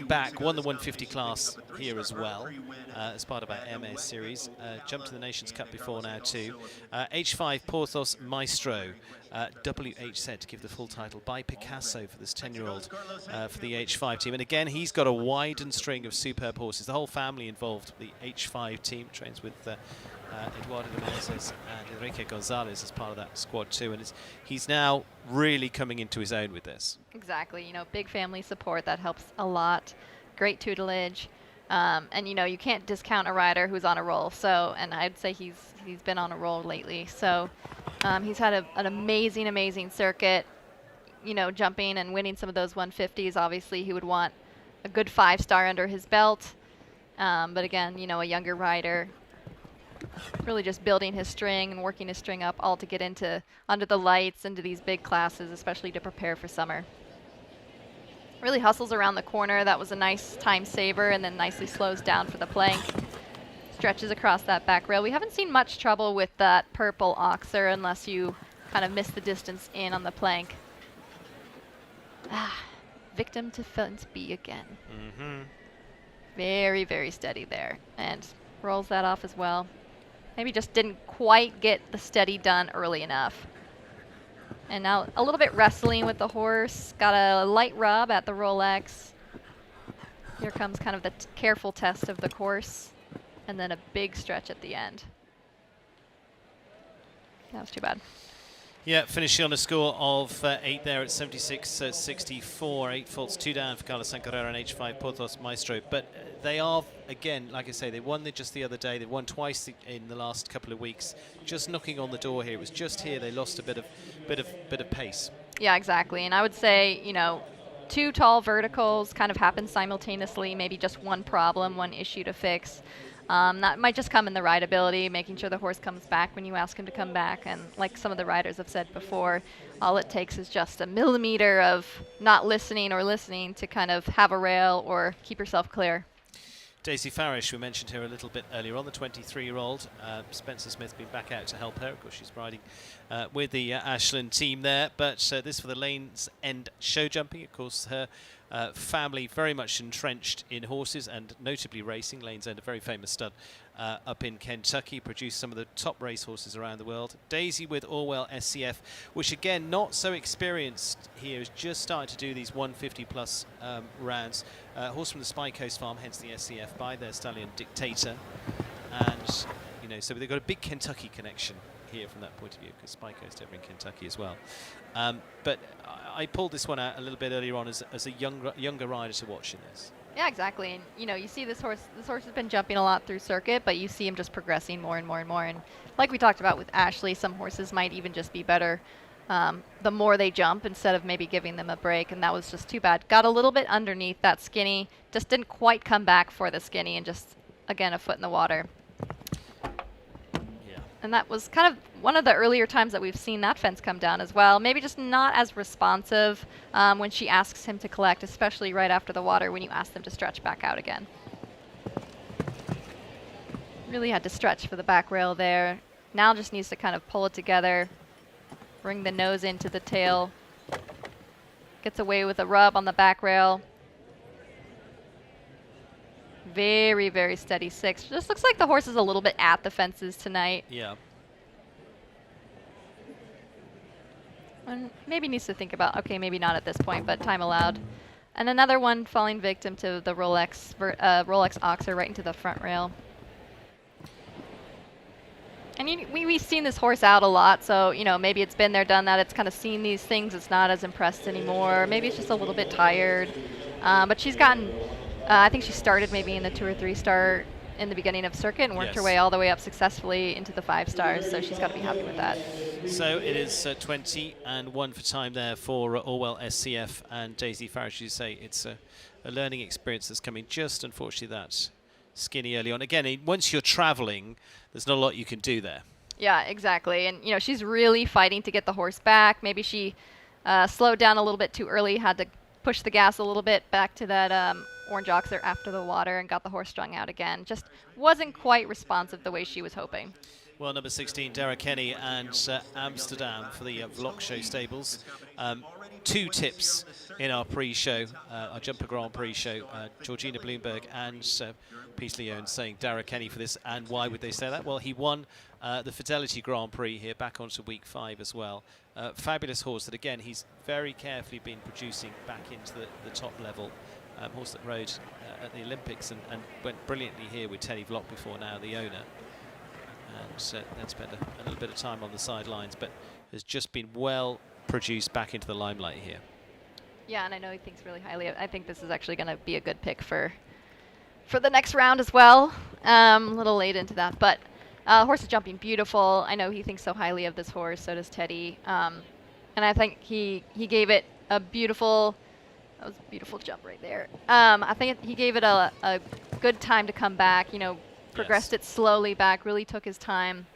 back, won the 150 class here as well as part of our MS series. Jumped to the Nations Cup before now too. H5 Porthos Maestro, WHZ to give the full title by Picasso for this 10-year-old for the H5 team. And again, he's got a widened string of superb horses. The whole family involved. The H5 team trains with Eduardo de Menezes and Enrique Gonzalez as part of that squad too, and he's now really coming into his own with this. Exactly, big family support, that helps a lot. Great tutelage, and you can't discount a rider who's on a roll. So, and I'd say he's been on a roll lately. So, he's had an amazing circuit. Jumping and winning some of those 150s. Obviously, he would want a good 5-star under his belt. But again, a younger rider. Really just building his string and working his string up all to get under the lights, into these big classes, especially to prepare for summer. Really hustles around the corner. That was a nice time saver, and then nicely slows down for the plank. Stretches across that back rail. We haven't seen much trouble with that purple oxer unless you kind of miss the distance in on the plank. Victim to fence B again. Mm-hmm. Very, very steady there. And rolls that off as well. Maybe just didn't quite get the steady done early enough. And now a little bit wrestling with the horse. Got a light rub at the Rolex. Here comes kind of the careful test of the course. And then a big stretch at the end. That was too bad. Yeah, finishing on a score of 8 there at 76-64. 8 faults, 2 down for Carlos Sancarrera and H5 Portos Maestro. But they are, again, like I say, they won just the other day. They won twice in the last couple of weeks. Just knocking on the door here. It was just here they lost a bit of pace. Yeah, exactly. And I would say, you know, 2 tall verticals kind of happen simultaneously. Maybe just one problem, one issue to fix. That might just come in the rideability, making sure the horse comes back when you ask him to come back. And like some of the riders have said before, all it takes is just a millimeter of not listening or listening to kind of have a rail or keep yourself clear. Daisy Farish, we mentioned her a little bit earlier on, the 23-year-old. Spencer Smith been back out to help her. Of course, she's riding with the Ashland team there. But this for the Lanes End show jumping. Of course, her family very much entrenched in horses and notably racing. Lanes End, a very famous stud up in Kentucky, produced some of the top race horses around the world. Daisy with Orwell SCF, which again, not so experienced here, is just starting to do these 150 plus rounds. Horse from the Spy Coast farm, hence the SCF, by their stallion Dictator. And, you know, so they've got a big Kentucky connection here from that point of view, because Spy Coast over in Kentucky as well. But I pulled this one out a little bit earlier on as a younger rider to watch in this. Yeah, exactly. And you know, you see this horse has been jumping a lot through circuit, but you see him just progressing more and more and more. And like we talked about with Ashley, some horses might even just be better the more they jump instead of maybe giving them a break. And that was just too bad. Got a little bit underneath that skinny, just didn't quite come back for the skinny, and just, again, a foot in the water. And that was kind of one of the earlier times that we've seen that fence come down as well. Maybe just not as responsive when she asks him to collect, especially right after the water when you ask them to stretch back out again. Really had to stretch for the back rail there. Now just needs to kind of pull it together, bring the nose into the tail. Gets away with a rub on the back rail. Very, very steady 6. Just looks like the horse is a little bit at the fences tonight. Yeah. And maybe needs to think about, okay, maybe not at this point, but time allowed. And another one falling victim to the Rolex Oxer right into the front rail. And we've seen this horse out a lot, so, you know, maybe it's been there, done that. It's kind of seen these things. It's not as impressed anymore. Maybe it's just a little bit tired. But she's gotten... I think she started maybe in the 2 or 3 star in the beginning of circuit and worked her way all the way up successfully into the 5 stars, so she's got to be happy with that. So it is 20 and 1 for time there for Orwell SCF and Daisy Farish. You say it's a learning experience that's coming just, unfortunately, that skinny early on. Again, once you're traveling, there's not a lot you can do there. Yeah, exactly. And, you know, she's really fighting to get the horse back. Maybe she slowed down a little bit too early, had to push the gas a little bit back to that Orange Oxer after the water and got the horse strung out again. Just wasn't quite responsive the way she was hoping. Well, number 16, Dara Kenny and Amsterdam for the Vlog Show stables. 2 tips in our pre-show, our Jumper Grand Prix show. Georgina Bloomberg and Peace Leone saying Dara Kenny for this. And why would they say that? Well, he won the Fidelity Grand Prix here, back onto week 5 as well. Fabulous horse that, again, he's very carefully been producing back into the top level. Horse that rode at the Olympics and went brilliantly here with Teddy Vlock before now, the owner. And then spent a little bit of time on the sidelines, but has just been well produced back into the limelight here. Yeah, and I know he thinks really highly of. I think this is actually going to be a good pick for the next round as well. A little late into that, but horse is jumping beautiful. I know he thinks so highly of this horse, so does Teddy. And I think he gave it a beautiful... That was a beautiful jump right there. I think he gave it a good time to come back, you know, progressed it slowly back, really took his time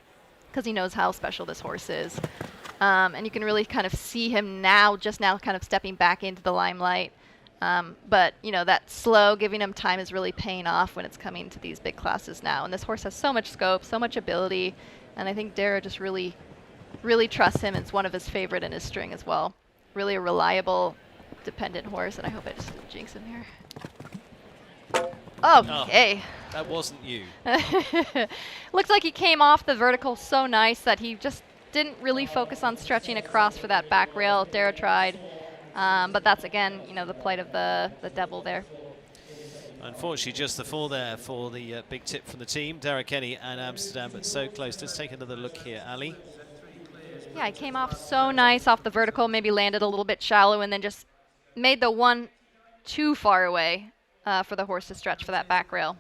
because he knows how special this horse is. And you can really kind of see him just now kind of stepping back into the limelight. But, you know, that slow, giving him time is really paying off when it's coming to these big classes now. And this horse has so much scope, so much ability. And I think Dara just really, really trusts him. It's one of his favorite in his string as well. Really a reliable dependent horse, and I hope I just didn't jinx him here. Okay. Oh, that wasn't you. Looks like he came off the vertical so nice that he just didn't really focus on stretching across for that back rail. Dara tried, but that's again, the plight of the devil there. Unfortunately, just the fall there for the big tip from the team. Dara Kenny and Amsterdam, but so close. Let's take another look here, Ali. Yeah, he came off so nice off the vertical, maybe landed a little bit shallow, and then just made the one too far away for the horse to stretch for that back rail.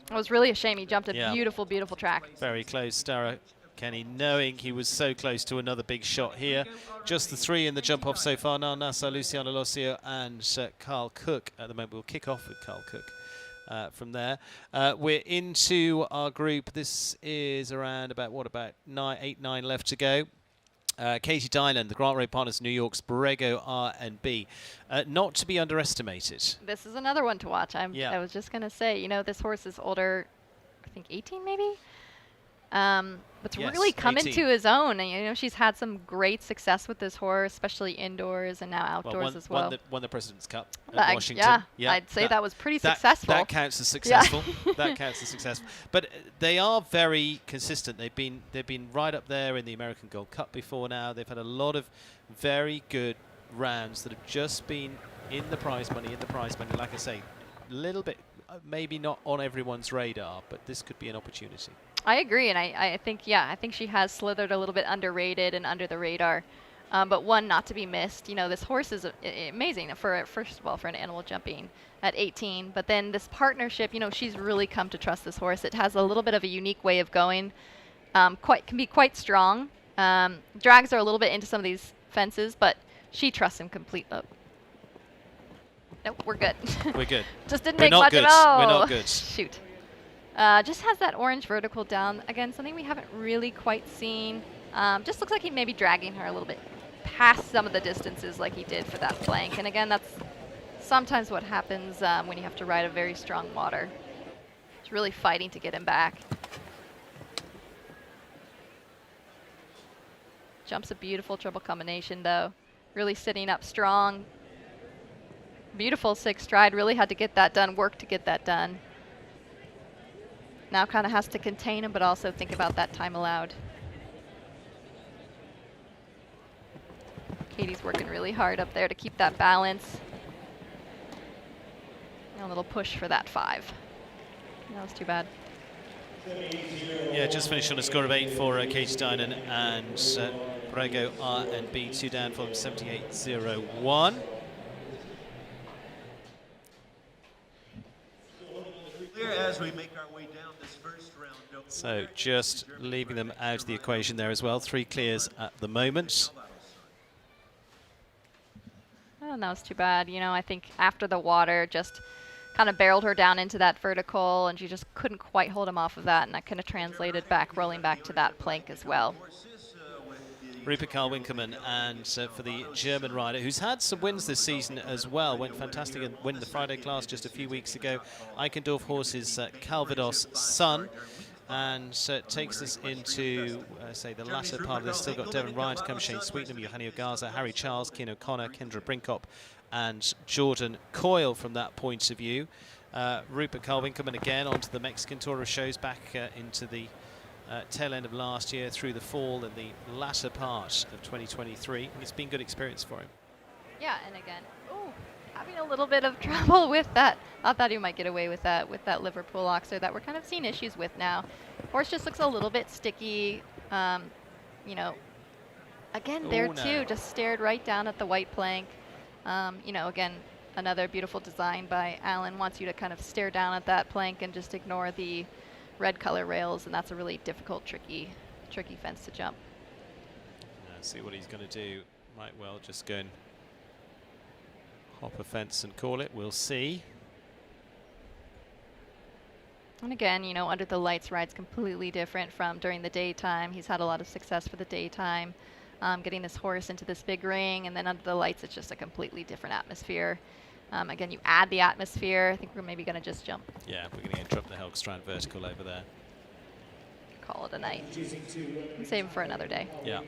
It was really a shame. He jumped a beautiful, beautiful track. Very close, Dara Kenny, knowing he was so close to another big shot here. Just the 3 in the jump off so far. Nal Nassar, Luciano Losio, and Carl Cook. At the moment, we'll kick off with Carl Cook from there. We're into our group. This is around about 8, 9 left to go. Katie Dylan, the Grant Road Partners, New York's Borrego R&B. Not to be underestimated. This is another one to watch. I was just going to say, this horse is older, I think 18 maybe? But Yes, really come 18. into his own. And, she's had some great success with this horse, especially indoors and now outdoors as well. Won the President's Cup at Washington. Yeah, I'd say that was pretty successful. That counts as successful. That counts as successful. But they are very consistent. They've been right up there in the American Gold Cup before now. They've had a lot of very good rounds that have just been in the prize money. Like I say, a little bit, maybe not on everyone's radar, but this could be an opportunity. I agree, and I think she has slithered a little bit underrated and under the radar, but one not to be missed. This horse is amazing first of all for an animal jumping at 18, but then this partnership. She's really come to trust this horse. It has a little bit of a unique way of going, can be quite strong. Drags her a little bit into some of these fences, but she trusts him completely. Nope, we're good. We're good. Just didn't make much of it. We're not good. Shoot. Just has that orange vertical down. Again, something we haven't really quite seen. Just looks like he may be dragging her a little bit past some of the distances like he did for that flank. And again, that's sometimes what happens when you have to ride a very strong water. It's really fighting to get him back. Jumps a beautiful triple combination though. Really sitting up strong. Beautiful 6 stride. Really had to get that done, work to get that done. Now kind of has to contain him, but also think about that time allowed. Katie's working really hard up there to keep that balance. And a little push for that 5. That was too bad. Yeah, just finished on a score of 8 for Katie Dynan and Borrego R&B, 2 down from 78.01. As we make our way down this first round. So just leaving them out of the equation there as well. 3 clears at the moment. Oh, that was too bad. I think after the water just kind of barreled her down into that vertical, and she just couldn't quite hold him off of that, and that kind of translated back, rolling back to that plank as well. Rupert Karl Winkelmann, and for the German rider, who's had some wins this season as well, went fantastic and won the Friday class just a few weeks ago. Eichendorff horse's Calvados Sun, and takes us into, say, the latter part of this. Still got Devon Ryan to come, Shane Sweetnam, Eugenio Garza, Harry Charles, Keane O'Connor, Kendra Brinkop, and Jordan Coyle from that point of view. Rupert Karl Winkelmann again onto the Mexican Tour of Shows, back into the tail end of last year through the fall and the latter part of 2023. And it's been good experience for him. Yeah, and again, having a little bit of trouble with that. I thought he might get away with that Liverpool Oxer that we're kind of seeing issues with now. Horse just looks a little bit sticky. Again, there too, just stared right down at the white plank. Again, another beautiful design by Alan. Wants you to kind of stare down at that plank and just ignore the red color rails, and that's a really difficult, tricky fence to jump. See what he's going to do. Might well just go and hop a fence and call it. We'll see. And again, under the lights, ride's completely different from during the daytime. He's had a lot of success for the daytime, getting this horse into this big ring, and then under the lights, it's just a completely different atmosphere. Again, you add the atmosphere. I think we're maybe going to just jump. Yeah, we're going to drop the Helgstrand vertical over there. Call it a night. And save him for another day. Yeah.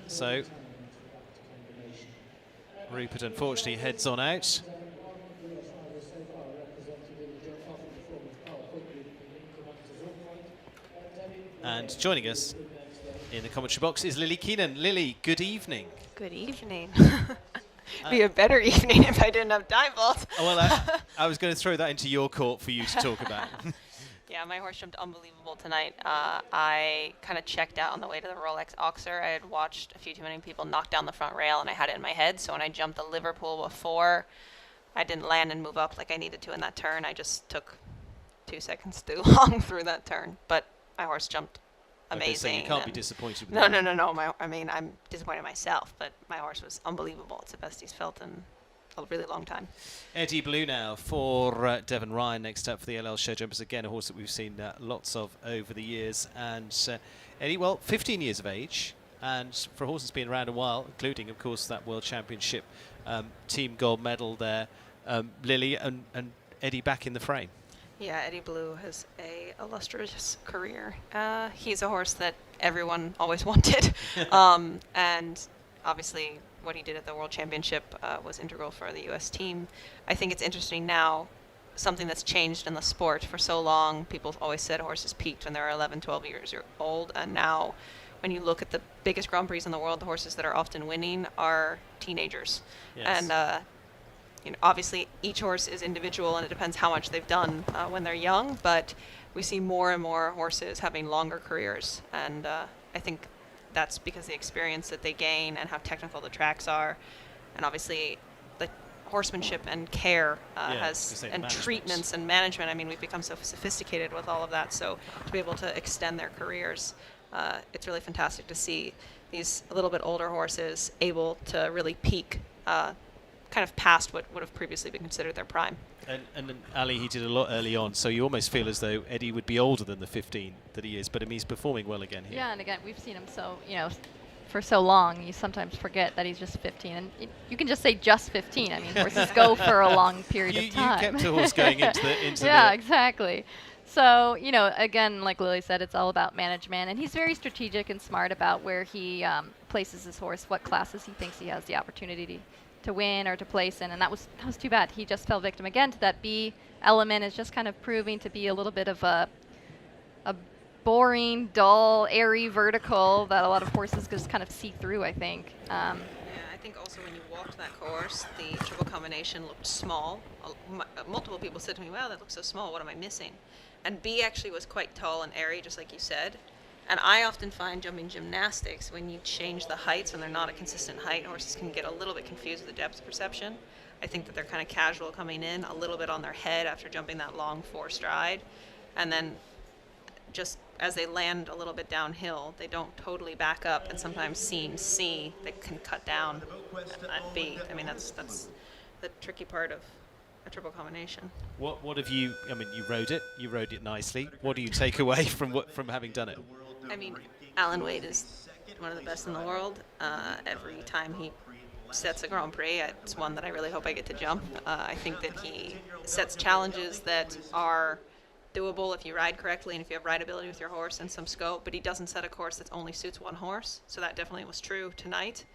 So Rupert unfortunately heads on out. And joining us in the commentary box is Lily Keenan. Lily, good evening. Good evening. Be a better evening if I didn't have dive balls. Well, I was going to throw that into your court for you to talk about. Yeah, my horse jumped unbelievable tonight. I kind of checked out on the way to the Rolex Oxer. I had watched a few too many people knock down the front rail, and I had it in my head. So when I jumped the Liverpool before, I didn't land and move up like I needed to in that turn. I just took 2 seconds too long through that turn. But my horse jumped amazing. Okay, so you can't be disappointed with No, that. no. I mean, I'm disappointed in myself, but my horse was unbelievable. It's the best he's felt in a really long time. Eddie Blue now for Devon Ryan next up for the LL Show Jumpers. Again, a horse that we've seen lots of over the years. And Eddie, well, 15 years of age. And for a horse that's been around a while, including, of course, that World Championship team gold medal there, Lily and Eddie back in the frame. Yeah, Eddie Blue has a illustrious career. He's a horse that everyone always wanted. And obviously what he did at the World Championship was integral for the U.S. team. I think it's interesting now, something that's changed in the sport for so long. People always said horses peaked when they were 11, 12 years old. And now when you look at the biggest Grand Prix in the world, the horses that are often winning are teenagers. Yes. And obviously each horse is individual and it depends how much they've done when they're young, but we see more and more horses having longer careers, and I think that's because the experience that they gain and how technical the tracks are, and obviously the horsemanship and care and treatments and management. I mean, we've become so sophisticated with all of that, so to be able to extend their careers, it's really fantastic to see these a little bit older horses able to really peak kind of past what would have previously been considered their prime. And Ali, he did a lot early on, so you almost feel as though Eddie would be older than the 15 that he is, but I mean, he's performing well again here. Yeah, and again, we've seen him for so long, you sometimes forget that he's just 15. And you can just say just 15. I mean, horses go for a long period of time. You kept a horse going into yeah, exactly. So, again, like Lily said, it's all about management, and he's very strategic and smart about where he places his horse, what classes he thinks he has the opportunity to win or to place in, and that was too bad. He just fell victim again to that B element. Is just kind of proving to be a little bit of a boring, dull, airy vertical that a lot of horses just kind of see through, I think. Yeah, I think also when you walked that course, the triple combination looked small. Multiple people said to me, wow, that looks so small, what am I missing? And B actually was quite tall and airy, just like you said. And I often find jumping gymnastics, when you change the heights, when they're not a consistent height, horses can get a little bit confused with the depth perception. I think that they're kind of casual coming in, a little bit on their head after jumping that long 4-stride. And then just as they land a little bit downhill, they don't totally back up, and sometimes seeing C, they can cut down at B. I mean, that's the tricky part of a triple combination. What have you, I mean, you rode it nicely. What do you take away from having done it? I mean, Alan Wade is one of the best in the world. Every time he sets a Grand Prix, it's one that I really hope I get to jump. I think that he sets challenges that are doable if you ride correctly and if you have rideability with your horse and some scope, but he doesn't set a course that only suits one horse, so that definitely was true tonight.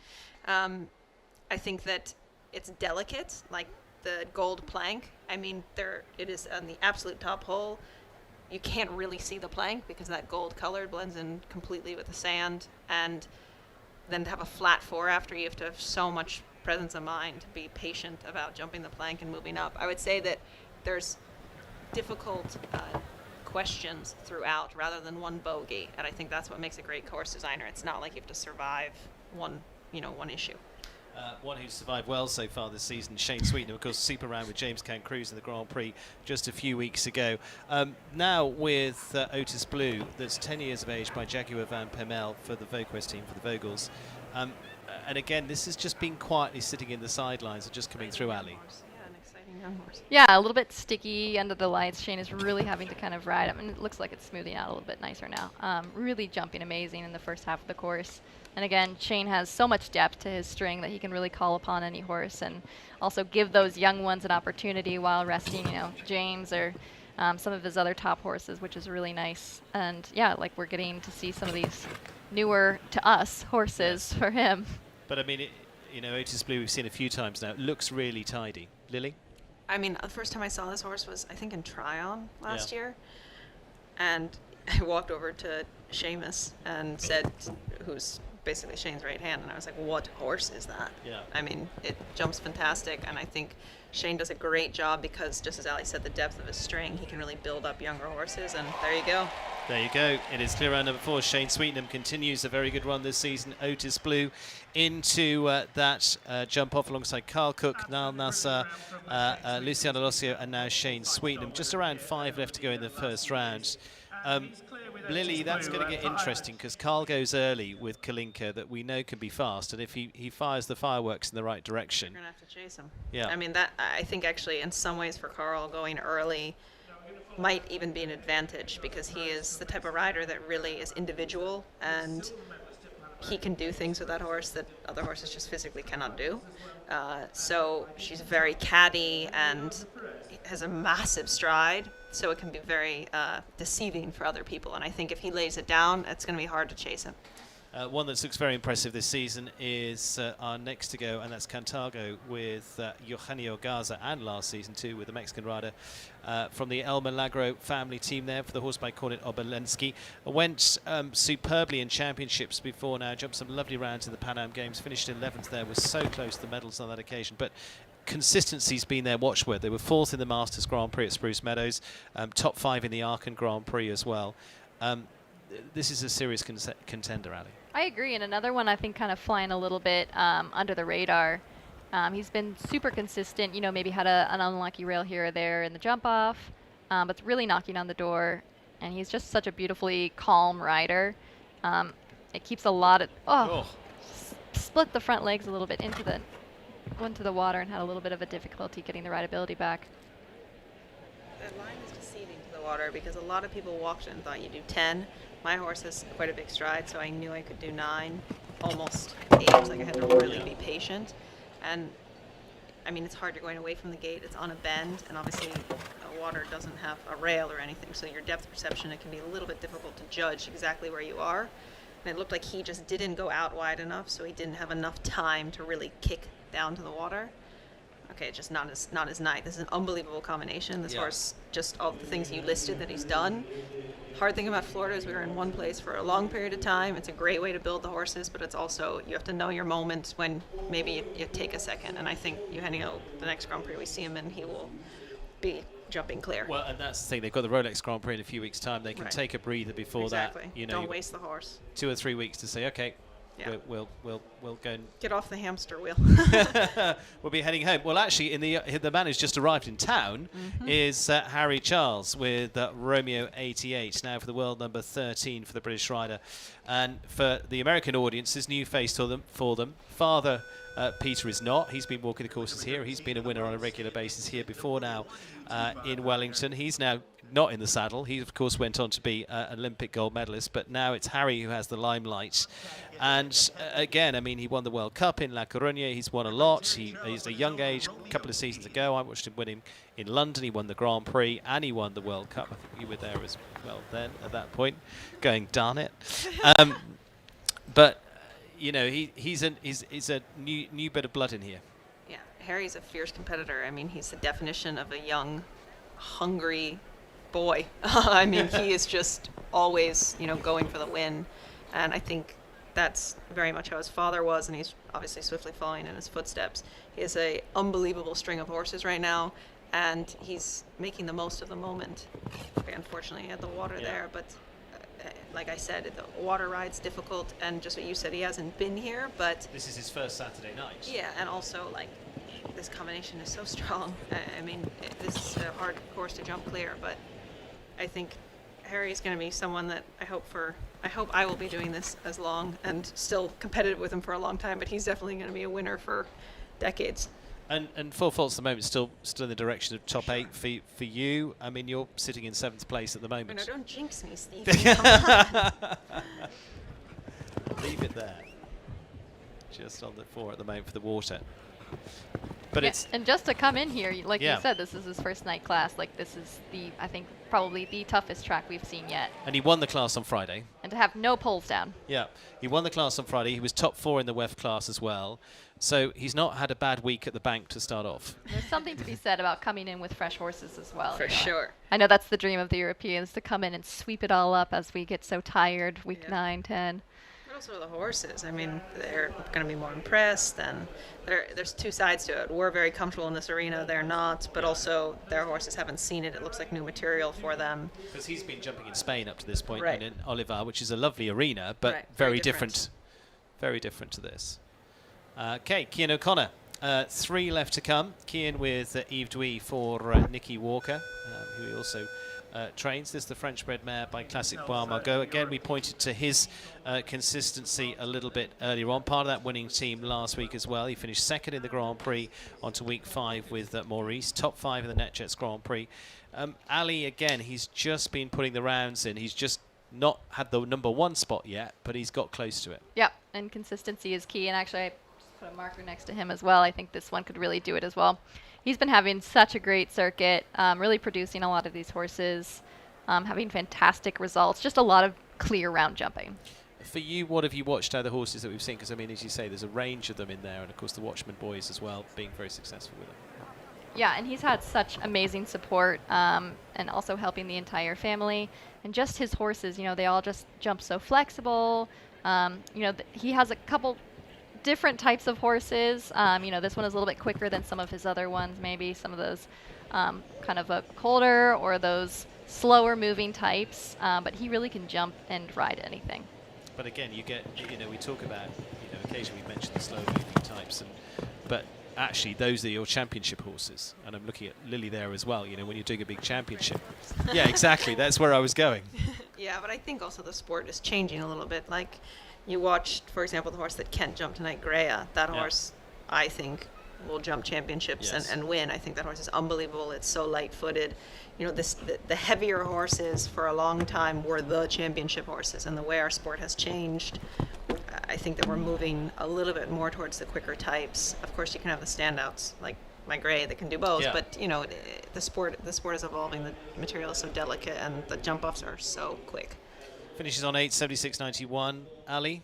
I think that it's delicate, like the gold plank. I mean, it is on the absolute top hole. You can't really see the plank because that gold color blends in completely with the sand, and then to have a flat 4 after, you have to have so much presence of mind to be patient about jumping the plank and moving up. I would say that there's difficult questions throughout rather than one bogey, and I think that's what makes a great course designer. It's not like you have to survive one issue. One who's survived well so far this season, Shane Sweetenham, of course, super round with James Cancruz in the Grand Prix just a few weeks ago. Now with Otis Blue, that's 10 years of age, by Jaguar Van Pemel for the VoQuest team, for the Vogels. And again, this has just been quietly sitting in the sidelines and just coming through, Ali. Yeah, a little bit sticky under the lights. Shane is really having to kind of ride. I mean, it looks like it's smoothing out a little bit nicer now. Really jumping amazing in the first half of the course. And again, Shane has so much depth to his string that he can really call upon any horse and also give those young ones an opportunity while resting, James or some of his other top horses, which is really nice. And yeah, like we're getting to see some of these newer to us horses for him. But I mean, you know, Otis Blue we've seen a few times now. It looks really tidy. Lily? I mean, the first time I saw this horse was, I think, in Tryon last Yeah. year. And I walked over to Seamus and said, who's basically Shane's right hand, and I was like, what horse is that? Yeah. I mean, it jumps fantastic, and I think Shane does a great job because, just as Ali said, the depth of his string, he can really build up younger horses, and there you go. There you go. It is clear round number 4. Shane Sweetenham continues a very good run this season. Otis Blue into that jump off alongside Carl Cook, Niall Nassar, Luciano Lossio, and now Shane Sweetenham. Just around 5 left to go in the first round. Lily, that's going to get interesting because Carl goes early with Kalinka that we know can be fast, and if he fires the fireworks in the right direction, You're going to have to chase him. Yeah. I mean, that I think actually in some ways for Carl, going early might even be an advantage because he is the type of rider that really is individual, and he can do things with that horse that other horses just physically cannot do. So she's very catty and has a massive stride, so it can be very deceiving for other people. And I think if he lays it down, it's going to be hard to chase him. one that looks very impressive this season is our next to go, and that's Cantago with Eugenio Garza, and last season too with the Mexican rider from the El Milagro family team there for the horse by Kornet Obolensky. Went superbly in championships before now, jumped some lovely rounds in the Pan Am Games, finished 11th there, was so close to the medals on that occasion. But consistency's been their watchword. They were 4th in the Masters Grand Prix at Spruce Meadows, top 5 in the Aachen Grand Prix as well. This is a serious contender, Ali. I agree, and another one I think kind of flying a little bit under the radar. He's been super consistent, you know, maybe had an unlucky rail here or there in the jump off, but it's really knocking on the door, and he's just such a beautifully calm rider. It keeps a lot of, split the front legs a little bit into the water and had a little bit of a difficulty getting the rideability back. That line is deceiving to the water because a lot of people walked in and thought you do 10. My horse has quite a big stride, so I knew I could do 9, almost 8. Like I had to really be patient. And I mean, it's hard. You're going away from the gate. It's on a bend, and obviously water doesn't have a rail or anything. So your depth perception, it can be a little bit difficult to judge exactly where you are. And it looked like he just didn't go out wide enough, so he didn't have enough time to really kick down to the water. Okay, just not his night. This is an unbelievable combination. This horse, just all the things you listed that he's done. Hard thing about Florida is we were in one place for a long period of time. It's a great way to build the horses, but it's also, you have to know your moments when maybe you take a second. And I think Eugenio, the next Grand Prix we see him in, he will be jumping clear. Well, and that's the thing. They've got the Rolex Grand Prix in a few weeks' time. They can take a breather before that. You know, don't waste the horse. 2 or 3 weeks to say, okay, we'll go and get off the hamster wheel. We'll be heading home. Well, actually, the man who's just arrived in town is Harry Charles with Romeo 88, now for the world number 13 for the British rider. And for the American audience, this new face for them. Father Peter is not. He's been walking the courses here. He's been a winner on a regular basis here before now in Wellington. He's now not in the saddle. He, of course, went on to be an Olympic gold medalist, but now it's Harry who has the limelight. And again, I mean, he won the World Cup in La Coruña. He's won a lot. He's a young age. A couple of seasons ago, I watched him win in London. He won the Grand Prix and he won the World Cup. I think you were there as well then at that point, going, darn it. But you know, he's a new bit of blood in here. Yeah, Harry's a fierce competitor. I mean, he's the definition of a young, hungry boy. I mean, he is just always, you know, going for the win. And I think that's very much how his father was, and he's obviously swiftly following in his footsteps. He has a unbelievable string of horses right now, and he's making the most of the moment. Okay, unfortunately, he had the water there, but like I said, the water ride's difficult, and just what you said, he hasn't been here, but this is his first Saturday night. Yeah, and also, like, this combination is so strong. I mean, this is a hard course to jump clear, but I think Harry's going to be someone that I hope I will be doing this as long and still competitive with him for a long time, but he's definitely going to be a winner for decades. And full faults at the moment, still in the direction of top 8 for you. I mean, you're sitting in 7th place at the moment. No, don't jinx me, Steve. Come on. Leave it there. Just on the 4 at the moment for the water. But Yeah, it's and just to come in here, like Yeah. you said, this is his first night class. Like this is I think probably the toughest track we've seen yet. and he won the class on Friday. And to have no poles down. Yeah, he won the class on Friday. He was top 4 in the WEF class as well. So he's not had a bad week at the bank to start off. There's something to be said about coming in with fresh horses as well. For sure. I know that's the dream of the Europeans, to come in and sweep it all up as we get so tired week 9, 10. But also the horses. I mean, they're going to be more impressed, and there's two sides to it. We're very comfortable in this arena. They're not, but also their horses haven't seen it. It looks like new material for them. Because he's been jumping in Spain up to this point, Right. and in Olivar, which is a lovely arena, but Right, very very different. Very different to this. Okay, Cian O'Connor. 3 left to come. Cian with Yves Douy for Nicky Walker, who he also trains. This is the French-bred mare by Classic Bois Margot. Again, we pointed to his consistency a little bit earlier on. Part of that winning team last week as well. He finished 2nd in the Grand Prix onto week 5 with Maurice. Top 5 in the NetJets Grand Prix. Ali, again, he's just been putting the rounds in. He's just not had the number 1 spot yet, but he's got close to it. Yeah, and consistency is key. And actually, I just put a marker next to him as well. I think this one could really do it as well. He's been having such a great circuit, really producing a lot of these horses, having fantastic results, just a lot of clear round jumping. For you, what have you watched out of the horses that we've seen? Because, I mean, as you say, there's a range of them in there, and of course the Watchman boys as well, being very successful with them. Yeah, and he's had such amazing support, and also helping the entire family. And just his horses, you know, they all just jump so flexible. You know, he has a couple different types of horses. You know, this one is a little bit quicker than some of his other ones, maybe some of those kind of a colder or those slower moving types, but he really can jump and ride anything. But again, you get, you know, we talk about, you know, occasionally we mention the slow moving types, but actually those are your championship horses. And I'm looking at Lily there as well, you know, when you're doing a big championship. Yeah, exactly. That's where I was going. Yeah, but I think also the sport is changing a little bit. Like, you watched, for example, the horse that Kent jumped tonight, Greya. That horse, I think, will jump championships and win. I think that horse is unbelievable. It's so light-footed. You know, the heavier horses for a long time were the championship horses, and the way our sport has changed, I think that we're moving a little bit more towards the quicker types. Of course, you can have the standouts like my Grey that can do both, but you know, the sport is evolving. The material is so delicate, and the jump-offs are so quick. Finishes on 8:76.91. Ali?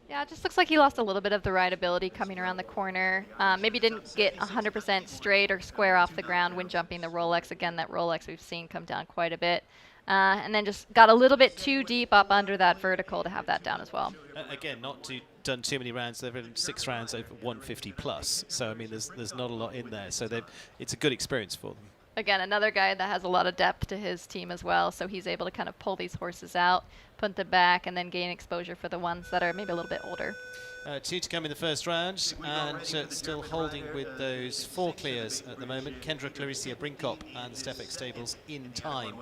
Yeah, it just looks like he lost a little bit of the rideability coming around the corner. Maybe didn't get 100% straight or square off the ground when jumping the Rolex. Again, that Rolex we've seen come down quite a bit. And then just got a little bit too deep up under that vertical to have that down as well. Again, not done too many rounds. They've done 6 rounds over 150 plus. So, I mean, there's not a lot in there. So it's a good experience for them. Again, another guy that has a lot of depth to his team as well, so he's able to kind of pull these horses out, put them back, and then gain exposure for the ones that are maybe a little bit older. 2 to come in the first round, and still holding with those 4 clears at the moment. Kendra Clarissa Brinkop and the Stefex stables in time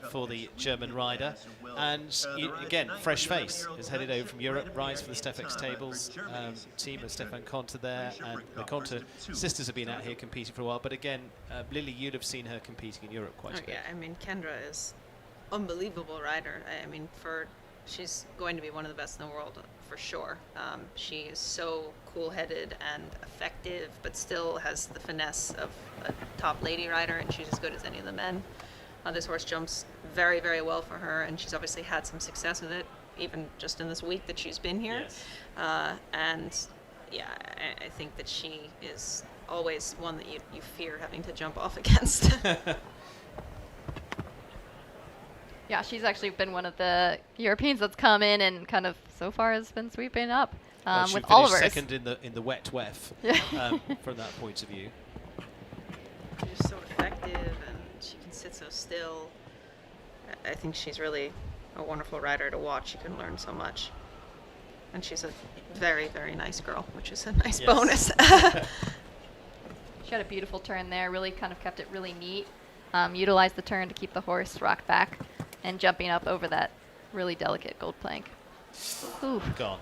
for the German rider. And again, fresh face is headed over from Europe, rides for the Stefex tables. Team of Stefan Conte there, and the Conte sisters have been out here competing for a while. But again, Lily, you'd have seen her competing in Europe quite a bit. Yeah, I mean, Kendra is unbelievable rider. I mean, she's going to be one of the best in the world for sure. She is so cool-headed and effective, but still has the finesse of a top lady rider, and she's as good as any of the men. This horse jumps very, very well for her, and she's obviously had some success with it, even just in this week that she's been here. And yeah, I think that she is always one that you fear having to jump off against. Yeah, she's actually been one of the Europeans that's come in and kind of so far has been sweeping up with Oliver's. Second in the wet WEF from that point of view. She's so effective, and she can sit so still. I think she's really a wonderful rider to watch. You can learn so much. And she's a very, very nice girl, which is a nice bonus. She had a beautiful turn there, really kind of kept it really neat. Utilized the turn to keep the horse rocked back and jumping up over that really delicate gold plank. Ooh. Gone.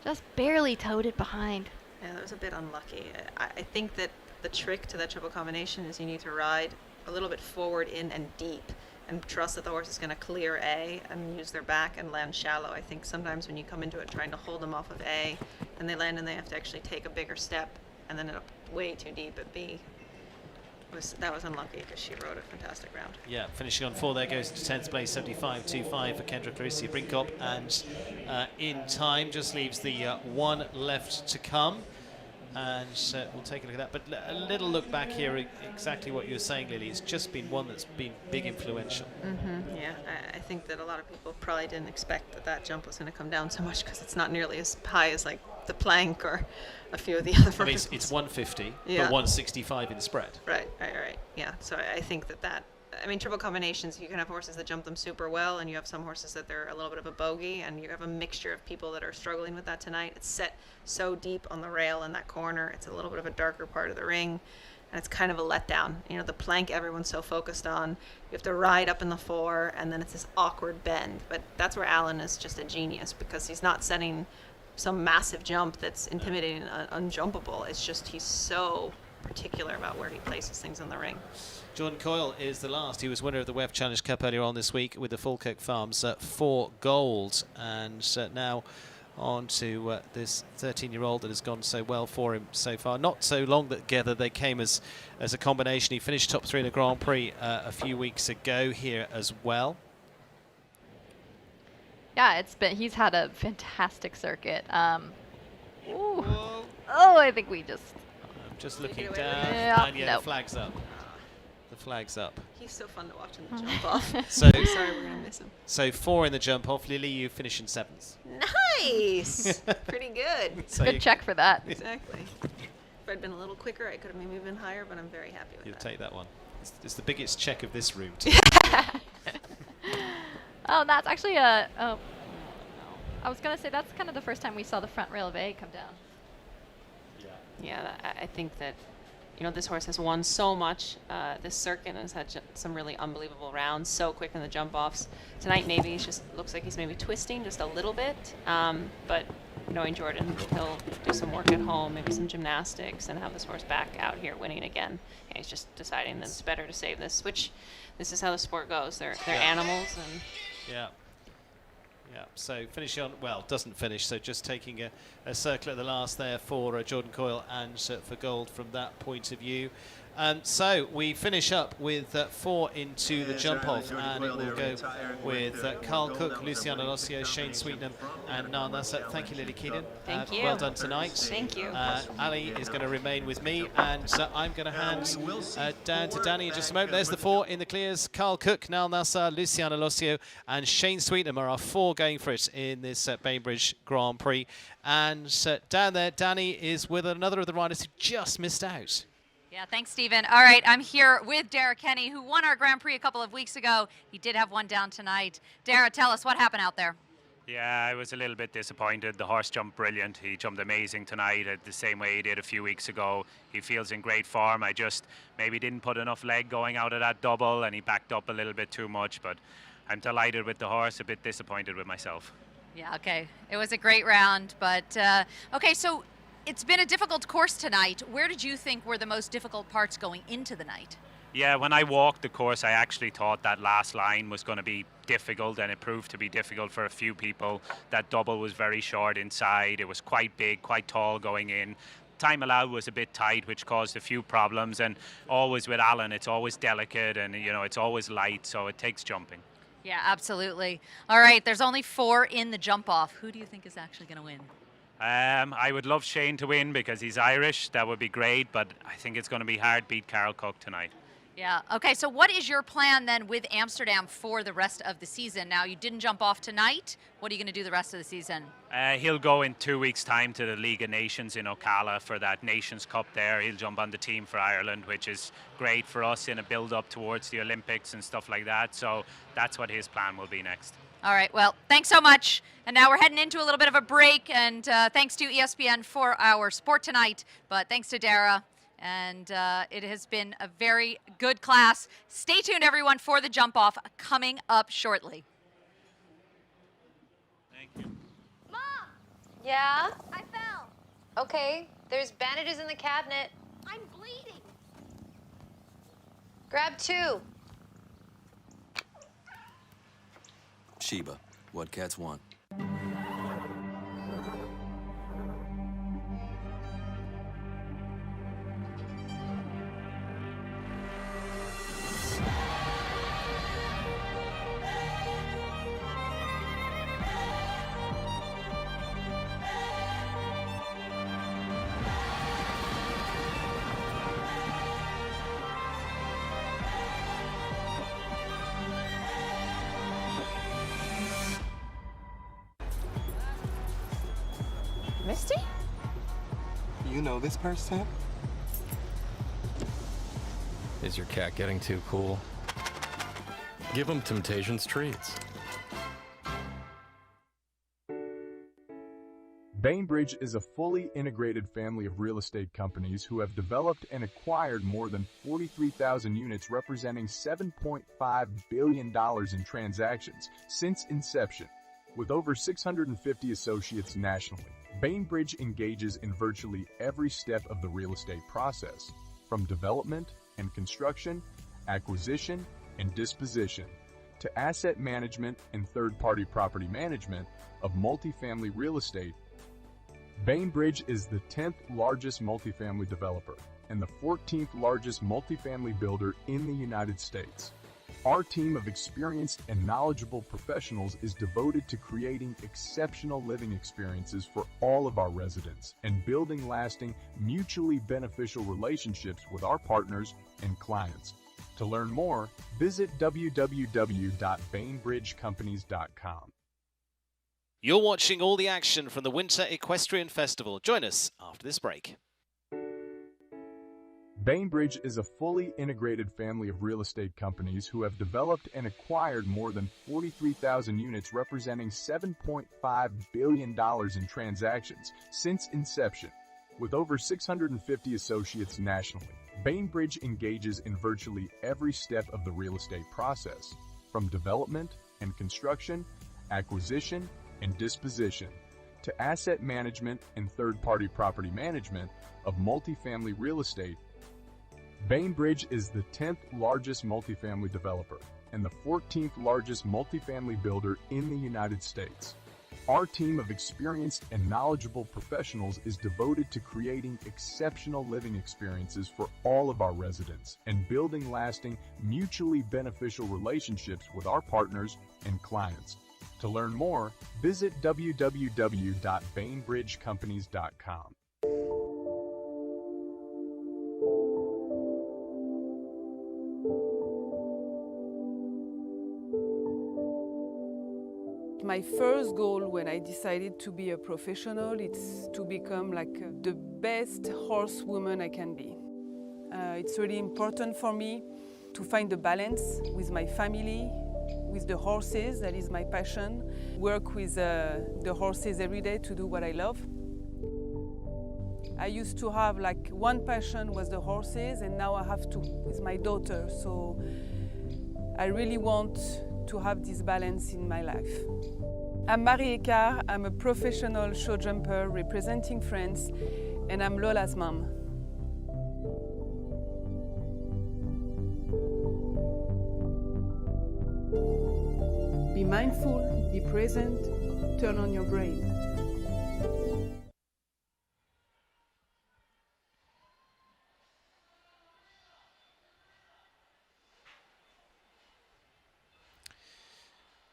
Just barely towed it behind. Yeah, that was a bit unlucky. I think that the trick to that triple combination is you need to ride a little bit forward, in, and deep. and trust that the horse is going to clear A and use their back and land shallow. I think sometimes when you come into it trying to hold them off of A and they land and they have to actually take a bigger step and then end up way too deep at B. That was unlucky because she rode a fantastic round. Yeah, finishing on 4 there goes to 10th place, 75.25 for Kendra Clarissa Brinkop, and in time just leaves the 1 left to come. And we'll take a look at that. But a little look back here, exactly what you were saying, Lily. It's just been one that's been big influential. Yeah, I think that a lot of people probably didn't expect that jump was going to come down so much because it's not nearly as high as like the plank or a few of the other verticals. I mean, it's 150, yeah. but 165 in spread. Right. Yeah, so I think that I mean, triple combinations, you can have horses that jump them super well, and you have some horses that they're a little bit of a bogey, and you have a mixture of people that are struggling with that tonight. It's set so deep on the rail in that corner. It's a little bit of a darker part of the ring, and it's kind of a letdown. You know, the plank everyone's so focused on. You have to ride up in the 4, and then it's this awkward bend. But that's where Alan is just a genius, because he's not setting some massive jump that's intimidating and unjumpable. It's just he's so particular about where he places things in the ring. Jordan Coyle is the last. He was winner of the WEF Challenge Cup earlier on this week with the Falkirk Farms 4 gold. And now on to this 13-year-old that has gone so well for him so far. Not so long together. They came as a combination. He finished top 3 in the Grand Prix a few weeks ago here as well. Yeah, he's had a fantastic circuit. Oh, I think we just... I'm just looking down, and yeah, the flag's up. The flag's up. He's so fun to watch in the jump off. So I'm sorry, we're going to miss him. So 4 in the jump off. Lily, you finish in 7th. Nice! Pretty good. So good check for that. Exactly. If I'd been a little quicker, I could have maybe been higher, but I'm very happy with You'll that. take that one. It's the biggest check of this route. Oh, that's actually a... Oh, I was going to say that's kind of the first time we saw the front rail of A come down. Yeah, I think that, you know, this horse has won so much this circuit and has had some really unbelievable rounds, so quick in the jump-offs. Tonight maybe he just looks like he's maybe twisting just a little bit, but knowing Jordan, he'll do some work at home, maybe some gymnastics, and have this horse back out here winning again. And he's just deciding that it's better to save this, which this is how the sport goes. They're animals. And Yeah. Yeah, so finishing on, well, doesn't finish, so just taking a circle at the last there for Jordan Coyle and for gold from that point of view. So we finish up with 4 into the jump off, and it will go with Carl Cook, Luciana Lossio, Shane Sweetnam, and Niall Nasser. Thank you, Lily Keenan. Thank you. Well done tonight. Thank you. Ali is going to remain with me, and I'm going to hand down to Danny in just a moment. There's the 4 in the clears. Carl Cook, Niall Nasser, Luciana Lossio, and Shane Sweetnam are our 4 going for it in this Bainbridge Grand Prix. And down there, Danny is with another of the riders who just missed out. Yeah, thanks, Stephen. All right, I'm here with Dara Kenny, who won our Grand Prix a couple of weeks ago. He did have one down tonight. Dara, tell us what happened out there. Yeah, I was a little bit disappointed. The horse jumped brilliant. He jumped amazing tonight the same way he did a few weeks ago. He feels in great form. I just maybe didn't put enough leg going out of that double, and he backed up a little bit too much. But I'm delighted with the horse, a bit disappointed with myself. Yeah, okay. It was a great round, but okay, so it's been a difficult course tonight. Where did you think were the most difficult parts going into the night? Yeah, when I walked the course, I actually thought that last line was going to be difficult, and it proved to be difficult for a few people. That double was very short inside. It was quite big, quite tall going in. Time allowed was a bit tight, which caused a few problems. And always with Alan, it's always delicate, and you know, it's always light, so it takes jumping. Yeah, absolutely. All right, there's only 4 in the jump off. Who do you think is actually going to win? I would love Shane to win because he's Irish. That would be great, but I think it's going to be hard to beat Carl Cook tonight. Yeah, okay, so what is your plan then with Amsterdam for the rest of the season? Now, you didn't jump off tonight. What are you going to do the rest of the season? He'll go in 2 weeks' time to the League of Nations in Ocala for that Nations Cup there. He'll jump on the team for Ireland, which is great for us in a build-up towards the Olympics and stuff like that. So that's what his plan will be next. All right, well, thanks so much. And now we're heading into a little bit of a break, and thanks to ESPN for our sport tonight, but thanks to Dara. And it has been a very good class. Stay tuned, everyone, for the jump off coming up shortly. Thank you. Mom! Yeah? I fell. Okay, there's bandages in the cabinet. I'm bleeding. Grab 2. Sheba, what cats want. Misty? You know this person? Is your cat getting too cool? Give him Temptation's treats. Bainbridge is a fully integrated family of real estate companies who have developed and acquired more than 43,000 units representing $7.5 billion in transactions since inception. With over 650 associates nationally, Bainbridge engages in virtually every step of the real estate process, from development and construction, acquisition and disposition, to asset management and third-party property management of multifamily real estate. Bainbridge is the 10th largest multifamily developer and the 14th largest multifamily builder in the United States. Our team of experienced and knowledgeable professionals is devoted to creating exceptional living experiences for all of our residents and building lasting, mutually beneficial relationships with our partners and clients. To learn more, visit www.bainbridgecompanies.com. You're watching all the action from the Winter Equestrian Festival. Join us after this break. Bainbridge is a fully integrated family of real estate companies who have developed and acquired more than 43,000 units representing $7.5 billion in transactions since inception. With over 650 associates nationally, Bainbridge engages in virtually every step of the real estate process, from development and construction, acquisition and disposition, to asset management and third-party property management of multifamily real estate. Bainbridge is the 10th largest multifamily developer and the 14th largest multifamily builder in the United States. Our team of experienced and knowledgeable professionals is devoted to creating exceptional living experiences for all of our residents and building lasting, mutually beneficial relationships with our partners and clients. To learn more, visit www.bainbridgecompanies.com. My first goal when I decided to be a professional is to become the best horsewoman I can be. It's really important for me to find the balance with my family, with the horses, that is my passion. Work with the horses every day to do what I love. I used to have one passion was the horses, and now I have two with my daughter. So I really want to have this balance in my life. I'm Marie Ecart, I'm a professional show jumper representing France, and I'm Lola's mom. Be mindful, be present, turn on your brain.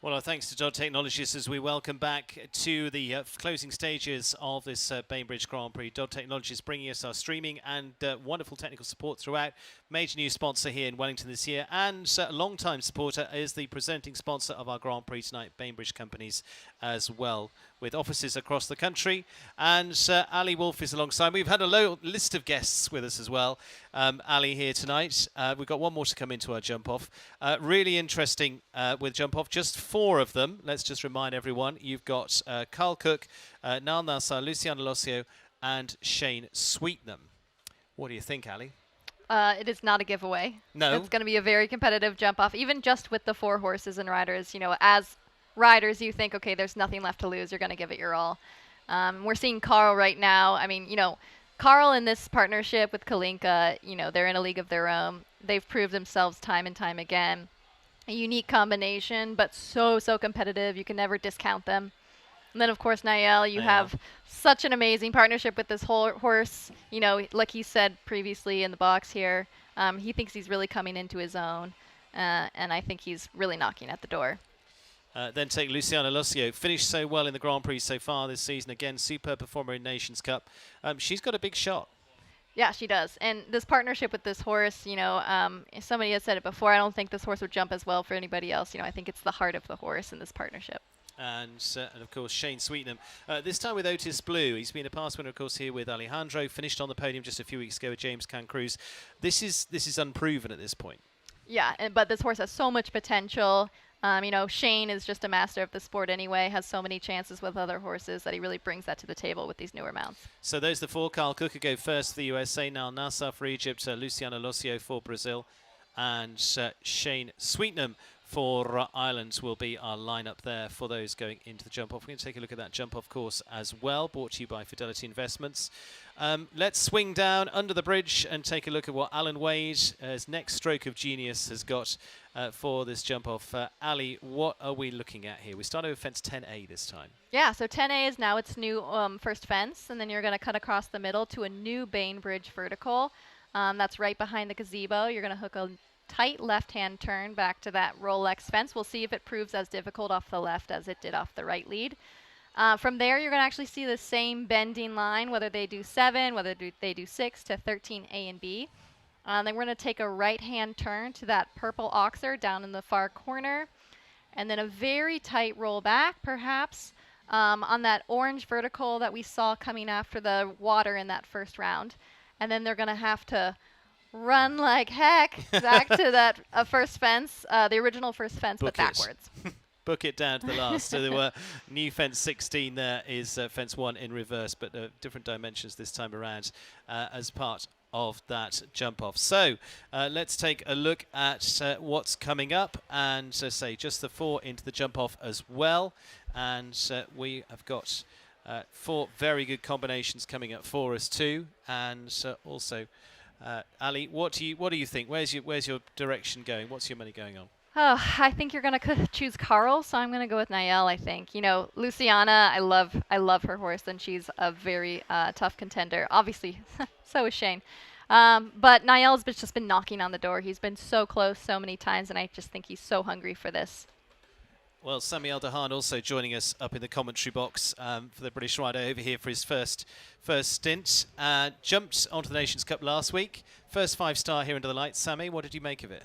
Well, our thanks to Dog Technologies as we welcome back to the closing stages of this Bainbridge Grand Prix. Dog Technologies bringing us our streaming and wonderful technical support throughout. Major new sponsor here in Wellington this year, and a long-time supporter is the presenting sponsor of our Grand Prix tonight, Bainbridge Companies as well, with offices across the country. And Ali Wolf is alongside. We've had a list of guests with us as well. Ali here tonight. We've got one more to come into our jump-off. Really interesting with jump-off. Just 4 of them. Let's just remind everyone. You've got Carl Cook, Nal Nassar, Luciano Losio, and Shane Sweetnam. What do you think, Ali? It is not a giveaway. No. It's going to be a very competitive jump-off, even just with the 4 horses and riders. You know, as riders, you think, okay, there's nothing left to lose. You're going to give it your all. We're seeing Carl right now. I mean, you know, Carl in this partnership with Kalinka, you know, they're in a league of their own. They've proved themselves time and time again. a unique combination, but so competitive. You can never discount them. And then, of course, Niall, you have such an amazing partnership with this whole horse. You know, like he said previously in the box here, he thinks he's really coming into his own, and I think he's really knocking at the door. Then take Luciana Lucio. Finished so well in the Grand Prix so far this season. Again, superb performer in Nations Cup. She's got a big shot. Yeah, she does. And this partnership with this horse, you know, somebody has said it before, I don't think this horse would jump as well for anybody else. You know, I think it's the heart of the horse in this partnership. And of course, Shane Sweetnam. This time with Otis Blue. He's been a past winner, of course, here with Alejandro. Finished on the podium just a few weeks ago with James Cancruz. This is unproven at this point. Yeah, but this horse has so much potential. You know, Shane is just a master of the sport anyway, has so many chances with other horses that he really brings that to the table with these newer mounts. So those are the four. Carl Cook will go first for the USA, Niall Nassar for Egypt, Luciana Lucio for Brazil, and Shane Sweetnam for Ireland will be our lineup there for those going into the jump-off. We're going to take a look at that jump-off course as well, brought to you by Fidelity Investments. Let's swing down under the bridge and take a look at what Alan Wade, his next stroke of genius, has got for this jump-off. Ali, what are we looking at here? We started with fence 10A this time. Yeah, so 10A is now its new first fence, and then you're going to cut across the middle to a new Bainbridge vertical. That's right behind the gazebo. You're going to hook a tight left-hand turn back to that Rolex fence. We'll see if it proves as difficult off the left as it did off the right lead. From there, you're going to actually see the same bending line, whether they do 7, whether they do 6 to 13A and B. Then we're going to take a right-hand turn to that purple oxer down in the far corner, and then a very tight roll back, perhaps, on that orange vertical that we saw coming after the water in that first round. And then they're going to have to run like heck back to that first fence, the original first fence, but backwards. Book it down to the last. So there were new fence 16 there is fence 1 in reverse, but different dimensions this time around as part of that jump off. So let's take a look at what's coming up, and say just the 4 into the jump off as well. And we have got 4 very good combinations coming up for us too, and also Ali, what do you think? Where's your direction going? What's your money going on? Oh, I think you're going to choose Carl, so I'm going to go with Niall, I think. You know, Luciana, I love her horse, and she's a very tough contender. Obviously, so is Shane. But Niall's just been knocking on the door. He's been so close so many times, and I just think he's so hungry for this. Well, Sami Al-Dahan also joining us up in the commentary box for the British rider over here for his first stint. Jumped onto the Nations Cup last week. First 5-star here under the lights. Sami, what did you make of it?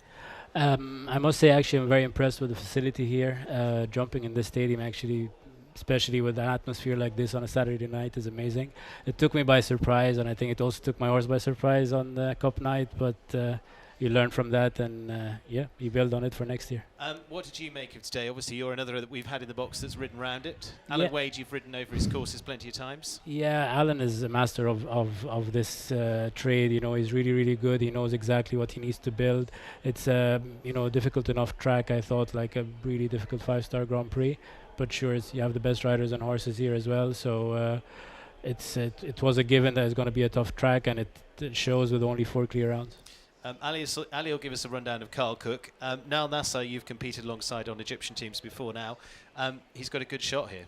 I must say, actually, I'm very impressed with the facility here. Jumping in this stadium, actually, especially with an atmosphere like this on a Saturday night, is amazing. It took me by surprise, and I think it also took my horse by surprise on the Cup night, but you learn from that, and yeah, you build on it for next year. What did you make of today? Obviously, you're another that we've had in the box that's ridden around it. Alan Wade, you've ridden over his courses plenty of times. Yeah, Alan is a master of this trade. You know, he's really, really good. He knows exactly what he needs to build. It's you know, difficult enough track. I thought like a really difficult 5-star Grand Prix, but sure, you have the best riders and horses here as well. So it was a given that it's going to be a tough track, and it shows with only 4 clear rounds. Ali will give us a rundown of Carl Cook. Niall Nassar, you've competed alongside on Egyptian teams before now. He's got a good shot here.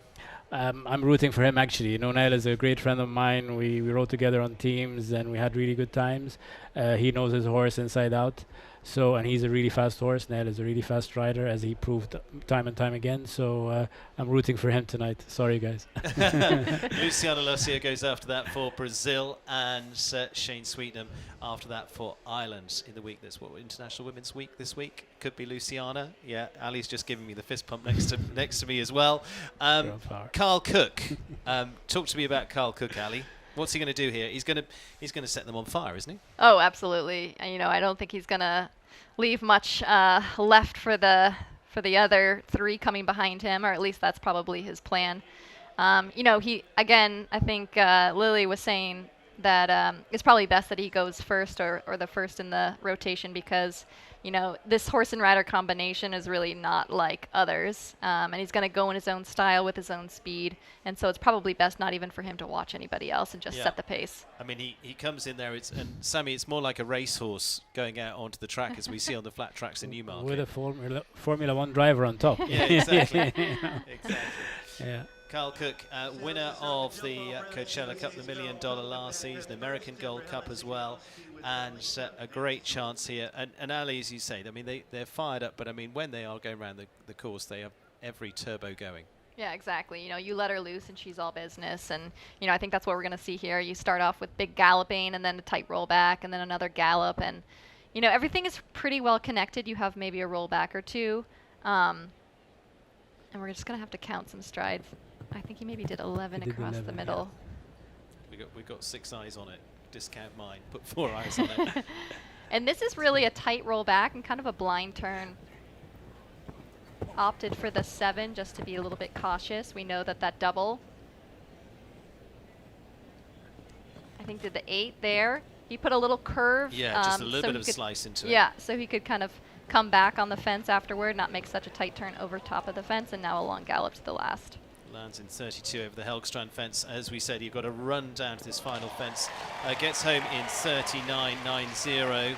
I'm rooting for him, actually. You know, Niall is a great friend of mine. We rode together on teams, and we had really good times. He knows his horse inside out. So, and he's a really fast horse. Niall is a really fast rider, as he proved time and time again. So I'm rooting for him tonight. Sorry, guys. Luciana Lucio goes after that for Brazil, and Shane Sweetnam after that for Ireland in the week. That's what International Women's Week this week. Could be Luciana. Yeah, Ali's just giving me the fist pump next to me as well. Carl Cook. Talk to me about Carl Cook, Ali. What's he going to do here? He's going to set them on fire, isn't he? Oh, absolutely. You know, I don't think he's going to leave much left for the other 3 coming behind him, or at least that's probably his plan. You know, I think Lily was saying that it's probably best that he goes first or the first in the rotation because, you know, this horse and rider combination is really not like others. And he's going to go in his own style with his own speed. And so it's probably best not even for him to watch anybody else and just set the pace. I mean, he comes in there, and Sammy, it's more like a racehorse going out onto the track as we see on the flat tracks in Newmarket. With a Formula One driver on top. Yeah, exactly. Exactly. Yeah. Carl Cook, winner of the Coachella Cup, the $1 million last season, American Gold Cup as well, and a great chance here. And Ali, as you say, I mean, they're fired up, but I mean, when they are going around the course, they have every turbo going. Yeah, exactly. You know, you let her loose and she's all business. And, you know, I think that's what we're going to see here. You start off with big galloping and then a tight rollback and then another gallop. And, you know, everything is pretty well connected. You have maybe a rollback or two. And we're just going to have to count some strides. I think he maybe did 11 across the middle. Yeah. We got 6 eyes on it. Discount mine. Put 4 eyes on it. And this is really a tight rollback and kind of a blind turn. Opted for the 7 just to be a little bit cautious. We know that double, I think, did the 8 there. He put a little curve. Yeah, just a little bit of slice into it. Yeah, so he could kind of come back on the fence afterward, not make such a tight turn over top of the fence, and now a long gallop to the last. Lands in 32 over the Helgstrand fence. As we said, you've got to run down to this final fence. Gets home in 39.90.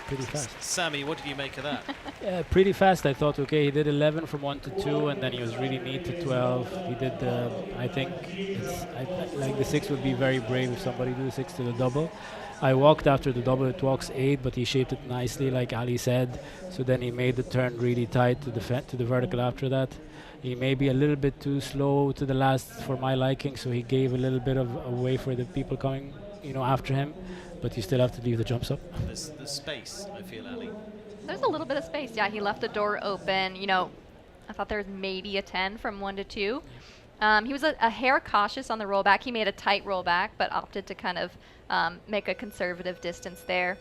Pretty fast. Sammy, what did you make of that? Yeah, pretty fast. I thought, okay, he did 11 from 1 to 2, and then he was really neat to 12. He did, I think, like the 6 would be very brave if somebody do the 6 to the double. I walked after the double, it walks 8, but he shaped it nicely, like Ali said. So then he made the turn really tight to the vertical after that. He may be a little bit too slow to the last for my liking, so he gave a little bit of a way for the people coming, you know, after him. But you still have to leave the jumps up. There's space, I feel, Ali. There's a little bit of space. Yeah, he left the door open. You know, I thought there was maybe a 10 from 1 to 2. He was a hair cautious on the rollback. He made a tight rollback, but opted to kind of make a conservative distance there.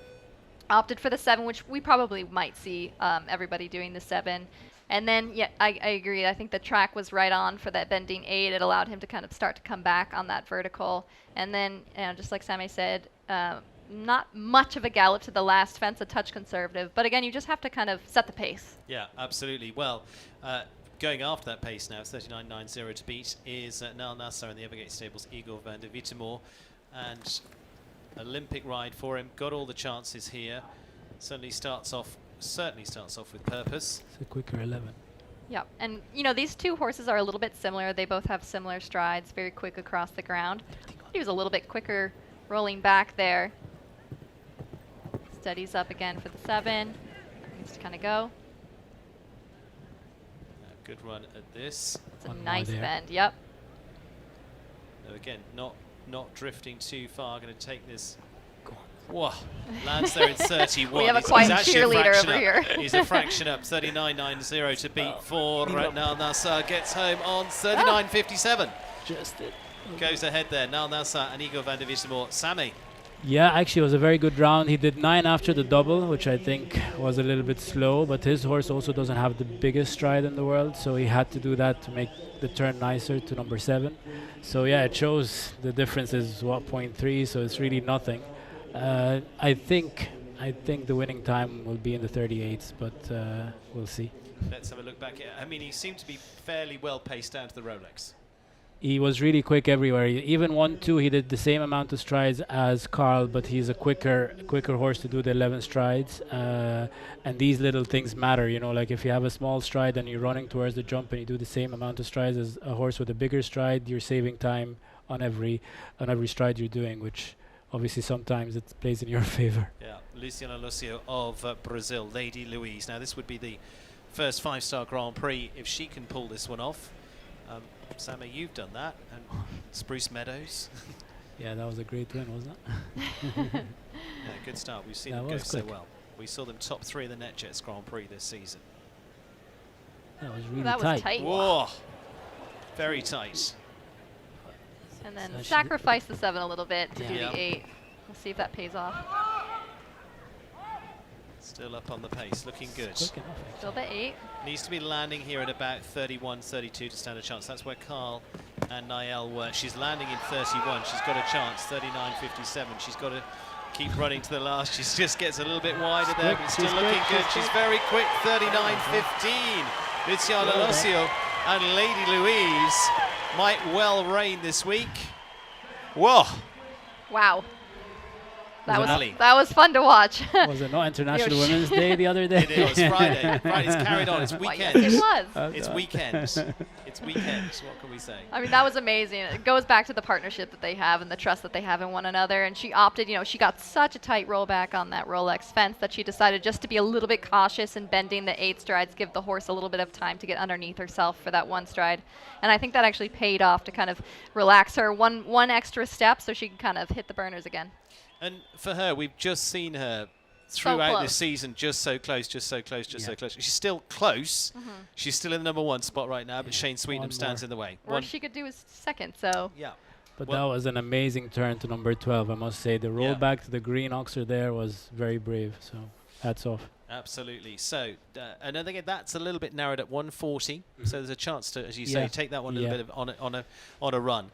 Opted for the 7, which we probably might see everybody doing the 7. And then, yeah, I agree. I think the track was right on for that bending 8. It allowed him to kind of start to come back on that vertical. And then, you know, just like Sammy said, not much of a gallop to the last fence, a touch conservative. But again, you just have to kind of set the pace. Yeah, absolutely. Well, going after that pace now, 39.90 to beat, is Nal Nassar in the Evergate Stables, Igor van der Wittemore. And Olympic ride for him. Got all the chances here. Certainly starts off with purpose. It's a quicker 11. Yeah, and you know, these two horses are a little bit similar. They both have similar strides, very quick across the ground. He was a little bit quicker rolling back there. Steadies up again for the 7. Needs to kind of go. Good run at this. It's a nice bend, yep. No, again, not drifting too far. Going to take this. Whoa, lands there in 31. We have a quiet cheerleader over here. He's a fraction up, 39.90 to beat for Nal Nassar. Gets home on 39.57. Just it. Goes ahead there, Nal Nassar and Igor van der Wittemore. Sammy. Yeah, actually it was a very good round. He did 9 after the double, which I think was a little bit slow, but his horse also doesn't have the biggest stride in the world, so he had to do that to make the turn nicer to number 7. So yeah, it shows the difference is, what, 0.3, so it's really nothing. I think the winning time will be in the 38s, but we'll see. Let's have a look back here. I mean, he seemed to be fairly well paced down to the Rolex. He was really quick everywhere. Even 1-2, he did the same amount of strides as Carl, but he's a quicker horse to do the 11 strides. And these little things matter, you know, like if you have a small stride and you're running towards the jump and you do the same amount of strides as a horse with a bigger stride, you're saving time on every stride you're doing, which obviously sometimes it plays in your favor. Yeah, Luciana Lucio of Brazil, Lady Louise. Now this would be the first 5-star Grand Prix if she can pull this one off. Sammy, you've done that, and Spruce Meadows. Yeah, that was a great win, wasn't it? Yeah, good start. We've seen them go so well. We saw them top 3 of the NetJets Grand Prix this season. That was really tight. Was tight. Whoa, very tight. And then sacrifice the 7 a little bit to do the 8. We'll see if that pays off. Still up on the pace, looking good. Still the 8. Needs to be landing here at about 31, 32 to stand a chance. That's where Carl and Niall, she's landing in 31. She's got a chance, 39.57. She's got to keep running to the last. She just gets a little bit wider there, but still looking good. She's very quick, 39.15. Luciana Losio and Lady Louise might well reign this week. Whoa. Wow. That was fun to watch. Was it not International Women's Day the other day? It was Friday. Friday's carried on. It's weekend. Yes, it was. It's weekend. It's weekend. What can we say? I mean, that was amazing. It goes back to the partnership that they have and the trust that they have in one another. And she opted, she got such a tight rollback on that Rolex fence that she decided just to be a little bit cautious in bending the 8 strides, give the horse a little bit of time to get underneath herself for that 1 stride. And I think that actually paid off to kind of relax her one extra step so she can kind of hit the burners again. And for her, we've just seen her throughout the season, just so close. She's still close. She's still in the number 1 spot right now, but Shane Sweetenham stands in the way. Or she could do is second, so. Yeah. But that was an amazing turn to number 12, I must say. The roll back to the green oxer there was very brave, so hats off. Absolutely. So, and I think that's a little bit narrowed at 140. So there's a chance to, as you say, take that one a little bit on a run.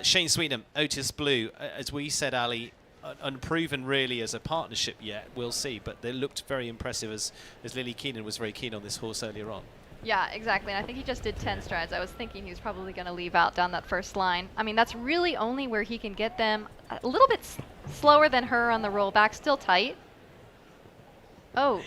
Shane Sweetenham, Otis Blue, as we said, Ali, unproven really as a partnership yet. We'll see, but they looked very impressive as Lily Keenan was very keen on this horse earlier on. Yeah, exactly. And I think he just did 10 strides. I was thinking he was probably going to leave out down that first line. I mean, that's really only where he can get them a little bit slower than her on the rollback, still tight. Oh,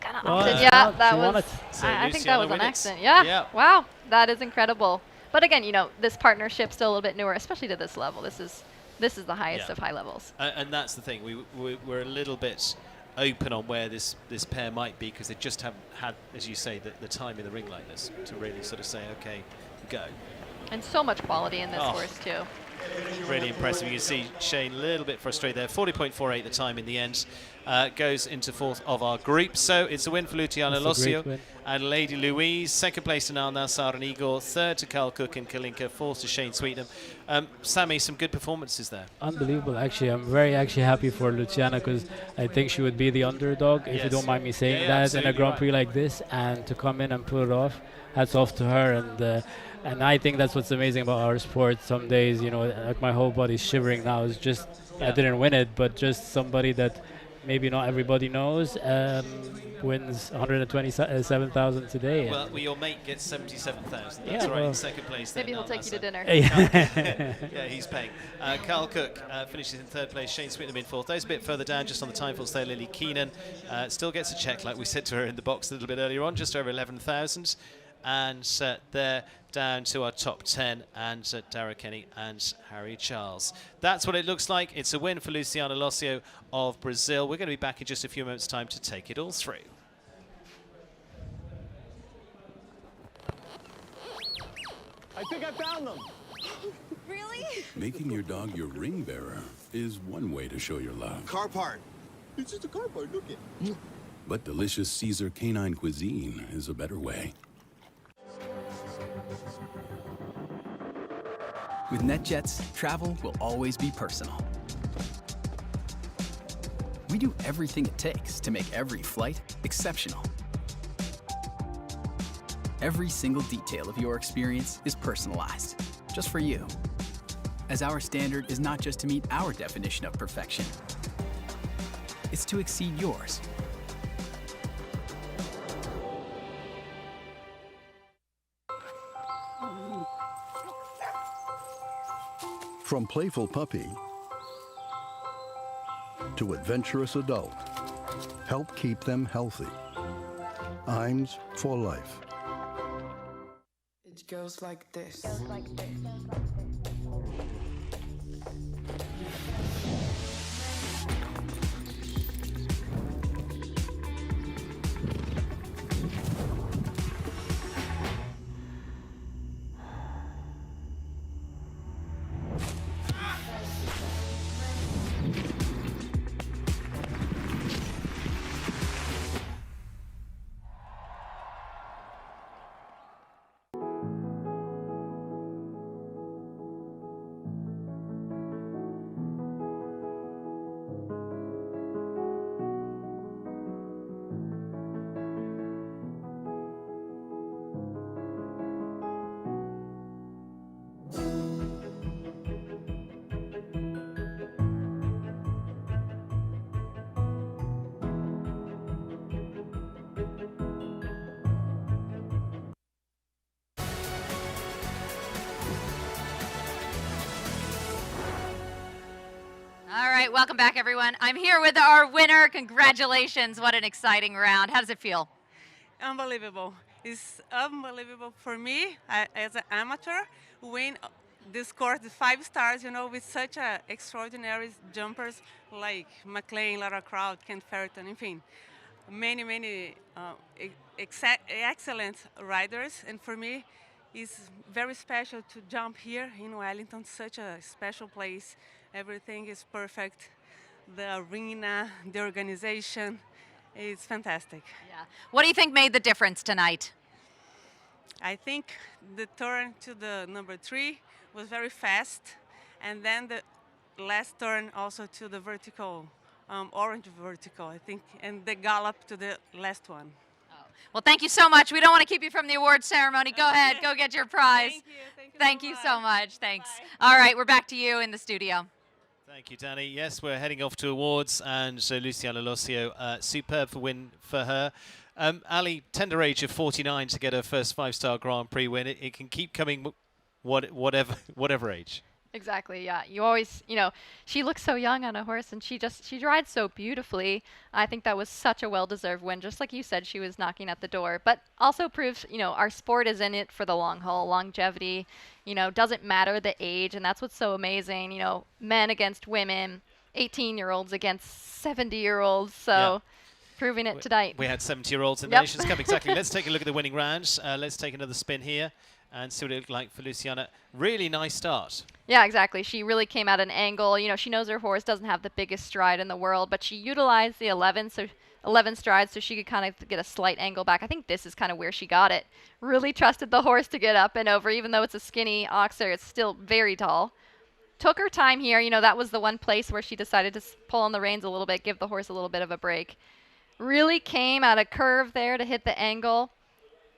kind of opted. Yeah, that was. I think that was an accident. Yeah. Wow, that is incredible. But again, this partnership's still a little bit newer, especially to this level. This is the highest of high levels. And that's the thing. We're a little bit open on where this pair might be because they just haven't had, as you say, the time in the ring like this to really sort of say, okay, go. And so much quality in this horse, too. Really impressive. You can see Shane a little bit frustrated there. 40.48 the time in the end. Goes into 4th of our group. So it's a win for Luciana Losio and Lady Louise. 2nd place to Al Nassar and Igor. 3rd to Carl Cook and Kalinka. 4th to Shane Sweetenham. Sammy, some good performances there. Unbelievable, actually. I'm very happy for Luciana because I think she would be the underdog, if you don't mind me saying that, in a Grand Prix like this. And to come in and pull it off, hats off to her. And I think that's what's amazing about our sport. Some days, like my whole body's shivering now. It's just, I didn't win it, but just somebody that maybe not everybody knows wins 127,000 today. Well, your mate gets 77,000. That's right, in 2nd place. Maybe he'll take you to dinner. Yeah, he's paying. Carl Cook finishes in 3rd place. Shane Sweetenham in 4th. Those a bit further down, just on the time falls there. Lily Keenan still gets a check, like we said to her in the box a little bit earlier on, just over 11,000. And they're down to our top 10 and Dara Kenny and Harry Charles. That's what it looks like. It's a win for Luciana Losio of Brazil. We're going to be back in just a few moments' time to take it all through. I think I found them. Really? Making your dog your ring bearer is one way to show your love. Car part. It's just a car part, look it. But delicious Caesar canine cuisine is a better way. With NetJets, travel will always be personal. We do everything it takes to make every flight exceptional. Every single detail of your experience is personalized, just for you. As our standard is not just to meet our definition of perfection, it's to exceed yours. From playful puppy to adventurous adult, help keep them healthy. Iams for life. It goes like this. right, welcome back, everyone. I'm here with our winner. Congratulations. What an exciting round. How does it feel? Unbelievable. It's unbelievable for me as an amateur win this course, the 5 stars, with such extraordinary jumpers like McLean, Lara Croft, Ken Ferriton, enfim. Many excellent riders. And for me, it's very special to jump here in Wellington, such a special place. Everything is perfect. The arena, the organization, it's fantastic. Yeah. What do you think made the difference tonight? I think the turn to the number 3 was very fast, and then the last turn also to the vertical, orange vertical, I think, and the gallop to the last one. Well, thank you so much. We don't want to keep you from the awards ceremony. Go ahead, go get your prize. Thank you so much. Thanks. All right, we're back to you in the studio. Thank you, Danny. Yes, we're heading off to awards, and so Luciana Lossio, superb for win for her. Ali, tender age of 49 to get her first 5-star Grand Prix win. It can keep coming, whatever age. Exactly, yeah. You always, she looks so young on a horse, and she rides so beautifully. I think that was such a well-deserved win. Just like you said, she was knocking at the door, but also proves, our sport is in it for the long haul, longevity. Doesn't matter the age, and that's what's so amazing. Men against women, 18-year-olds against 70-year-olds. So. Yeah. Proving it tonight. We had 70-year-olds in the Nations Cup, exactly. Let's take a look at the winning rounds. Let's take another spin here and see what it looked like for Luciana. Really nice start. Yeah, exactly. She really came at an angle. She knows her horse doesn't have the biggest stride in the world, but she utilized the 11 strides so she could kind of get a slight angle back. I think this is kind of where she got it. Really trusted the horse to get up and over, even though it's a skinny oxer, it's still very tall. Took her time here. That was the one place where she decided to pull on the reins a little bit, give the horse a little bit of a break. Really came at a curve there to hit the angle.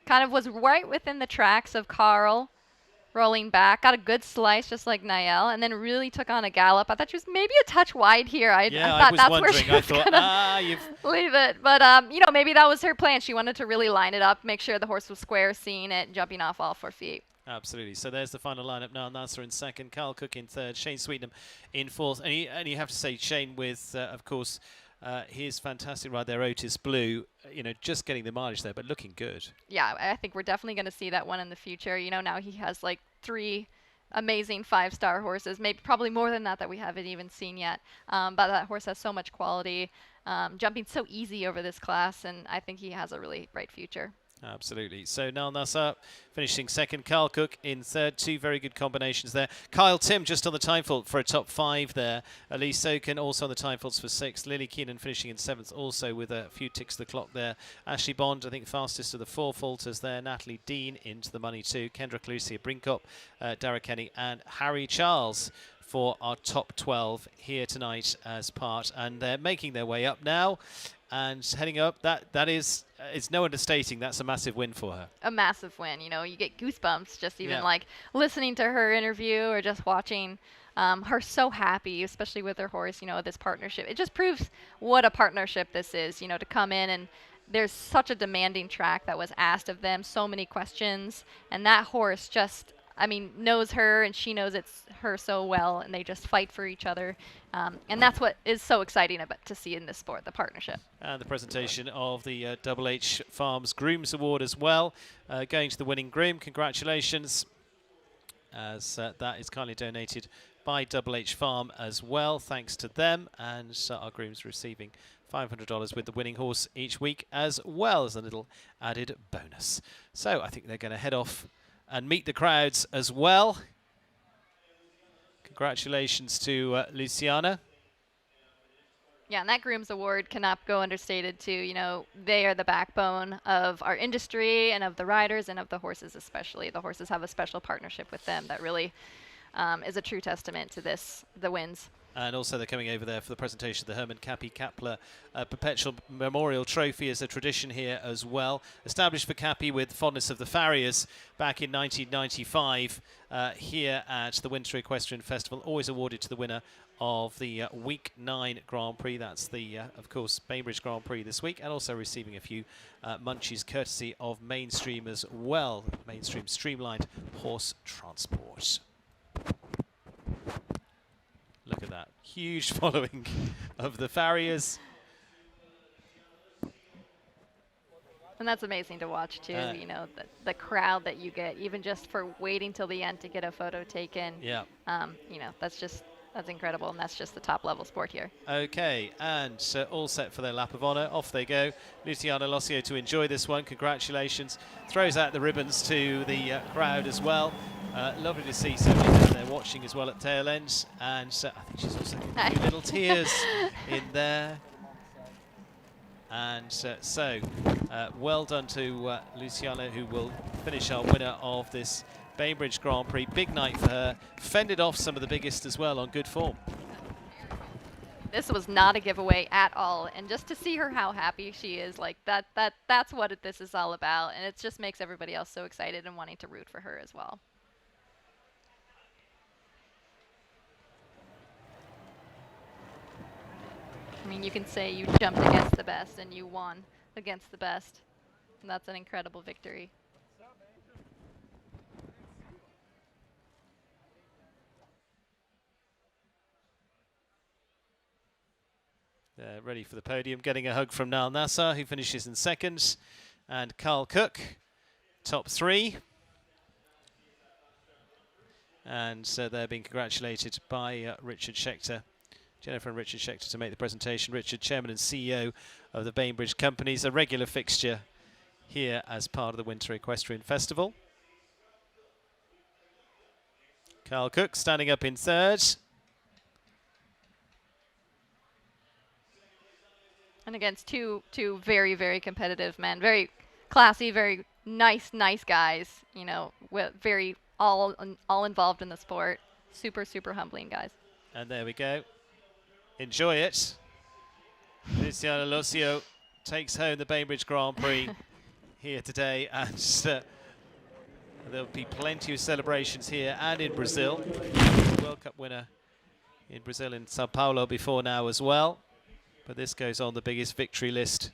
Kind of was right within the tracks of Carl, rolling back. Got a good slice, just like Niall, and then really took on a gallop. I thought she was maybe a touch wide here. I thought that's where she was gonna leave it. But, maybe that was her plan. She wanted to really line it up, make sure the horse was square, seeing it, jumping off all 4 feet. Absolutely. So there's the final lineup now. Nasser in second, Carl Cook in third, Shane Sweetenham in fourth. And you have to say Shane with, of course, his fantastic ride there, Otis Blue, just getting the mileage there, but looking good. Yeah, I think we're definitely going to see that one in the future. Now he has like 3 amazing 5-star horses, maybe probably more than that we haven't even seen yet. But that horse has so much quality, jumping so easy over this class, and I think he has a really bright future. Absolutely. So Nal Nassar finishing second, Carl Cook in third. 2 very good combinations there. Kyle Tim just on the time fault for a top 5 there. Elise Soken also on the time faults for 6th. Lily Keenan finishing in 7th also with a few ticks to the clock there. Ashley Bond, I think fastest of the 4 faulters there. Natalie Dean into the money too. Kendra Clusia, Brinkop, Dara Kenny and Harry Charles for our top 12 here tonight as part. And they're making their way up now. And heading up, that is, it's no understating, that's a massive win for her. A massive win. You get goosebumps just even like listening to her interview or just watching her so happy, especially with her horse, this partnership. It just proves what a partnership this is, to come in and there's such a demanding track that was asked of them, so many questions, and that horse just, knows her and she knows it's her so well, and they just fight for each other. And that's what is so exciting about to see in this sport, the partnership. And the presentation of the Double H Farms Grooms Award as well. Going to the winning groom, congratulations, as that is kindly donated by Double H Farm as well, thanks to them. And our grooms receiving $500 with the winning horse each week, as well as a little added bonus. So I think they're going to head off and meet the crowds as well. Congratulations to Luciana. Yeah, and that Grooms Award cannot go understated too. They are the backbone of our industry and of the riders and of the horses especially. The horses have a special partnership with them that really is a true testament to the wins. And also they're coming over there for the presentation of the Herman Cappy Kapler Perpetual Memorial Trophy as a tradition here as well. Established for Cappy with fondness of the farriers back in 1995 here at the Winter Equestrian Festival. Always awarded to the winner of the Week 9 Grand Prix. That's the, of course, Bainbridge Grand Prix this week. And also receiving a few munchies courtesy of Mainstream as well. Mainstream Streamlined Horse Transport. Look at that huge following of the farriers. And that's amazing to watch too. You know, the crowd that you get, even just for waiting till the end to get a photo taken. Yeah. You know, that's incredible, and that's just the top level sport here. Okay, and all set for their lap of honour. Off they go. Luciano Lossio to enjoy this one. Congratulations. Throws out the ribbons to the crowd as well. Lovely to see somebody down there watching as well at tail ends. And I think she's also got a few little tears in there. And well done to Luciana, who will finish our winner of this Bainbridge Grand Prix. Big night for her. Fended off some of the biggest as well on good form. This was not a giveaway at all, and just to see her how happy she is, like that's what this is all about, and it just makes everybody else so excited and wanting to root for her as well. I mean, you can say you jumped against the best and you won against the best, and that's an incredible victory. Ready for the podium, getting a hug from Nal Nassar, who finishes in second, and Carl Cook, top 3. And they're being congratulated by Richard Schechter, Jennifer and Richard Schechter, to make the presentation. Richard, chairman and CEO of the Bainbridge Companies, a regular fixture here as part of the Winter Equestrian Festival. Carl Cook standing up in third. And against two very, very competitive men, very classy, very nice guys. You know, very all involved in the sport. Super, super humbling guys. And there we go. Enjoy it. Luciano Lossio takes home the Bainbridge Grand Prix here today, and there'll be plenty of celebrations here and in Brazil. World Cup winner in Brazil, in Sao Paulo before now as well. But this goes on the biggest victory list.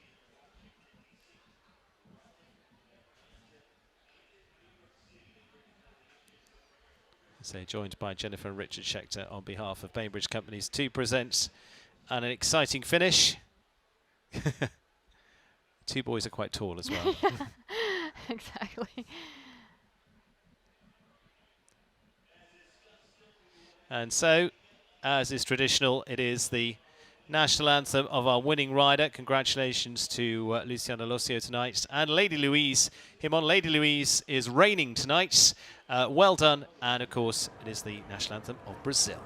So joined by Jennifer and Richard Schechter on behalf of Bainbridge Companies to present an exciting finish. 2 boys are quite tall as well. Exactly. And so, as is traditional, it is the national anthem of our winning rider. Congratulations to Luciano Lossio tonight. And Lady Louise, him on Lady Louise, is reigning tonight. Well done. And of course, it is the national anthem of Brazil.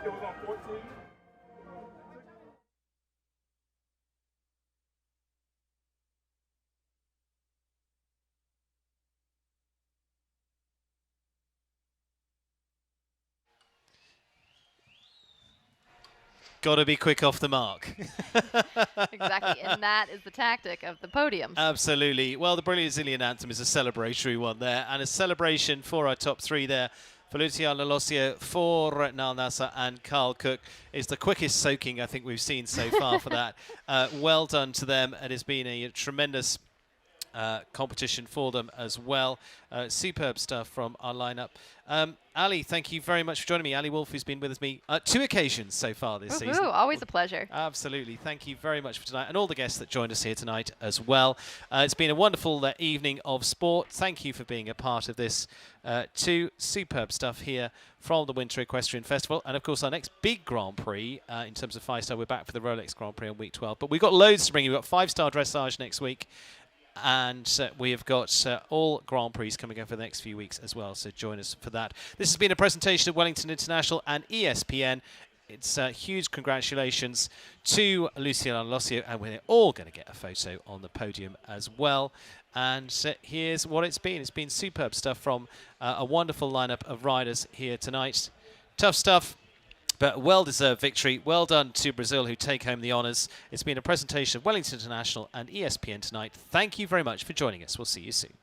It was on 14. Got to be quick off the mark. Exactly, and that is the tactic of the podiums. Absolutely. Well, the Brazilian anthem is a celebratory one there, and a celebration for our top 3 there. For Luciano Lossio, for Nal Nassar and Carl Cook. Is the quickest soaking I think we've seen so far for that. Well done to them. It has been a tremendous competition for them as well. Superb stuff from our lineup. Ali, thank you very much for joining me. Ali Wolf, who's been with me 2 occasions so far this season. Always a pleasure. Absolutely. Thank you very much for tonight, and all the guests that joined us here tonight as well. It's been a wonderful evening of sport. Thank you for being a part of this too. Superb stuff here from the Winter Equestrian Festival. And of course, our next big Grand Prix in terms of 5-star, we're back for the Rolex Grand Prix on week 12. But we've got loads to bring you. We've got 5-star dressage next week. And we have got all Grand Prix coming up for the next few weeks as well, so join us for that. This has been a presentation of Wellington International and ESPN. It's huge congratulations to Luciano Losio, and we're all going to get a photo on the podium as well. And here's what it's been. It's been superb stuff from a wonderful lineup of riders here tonight. Tough stuff, but well-deserved victory. Well done to Brazil, who take home the honours. It's been a presentation of Wellington International and ESPN tonight. Thank you very much for joining us. We'll see you soon.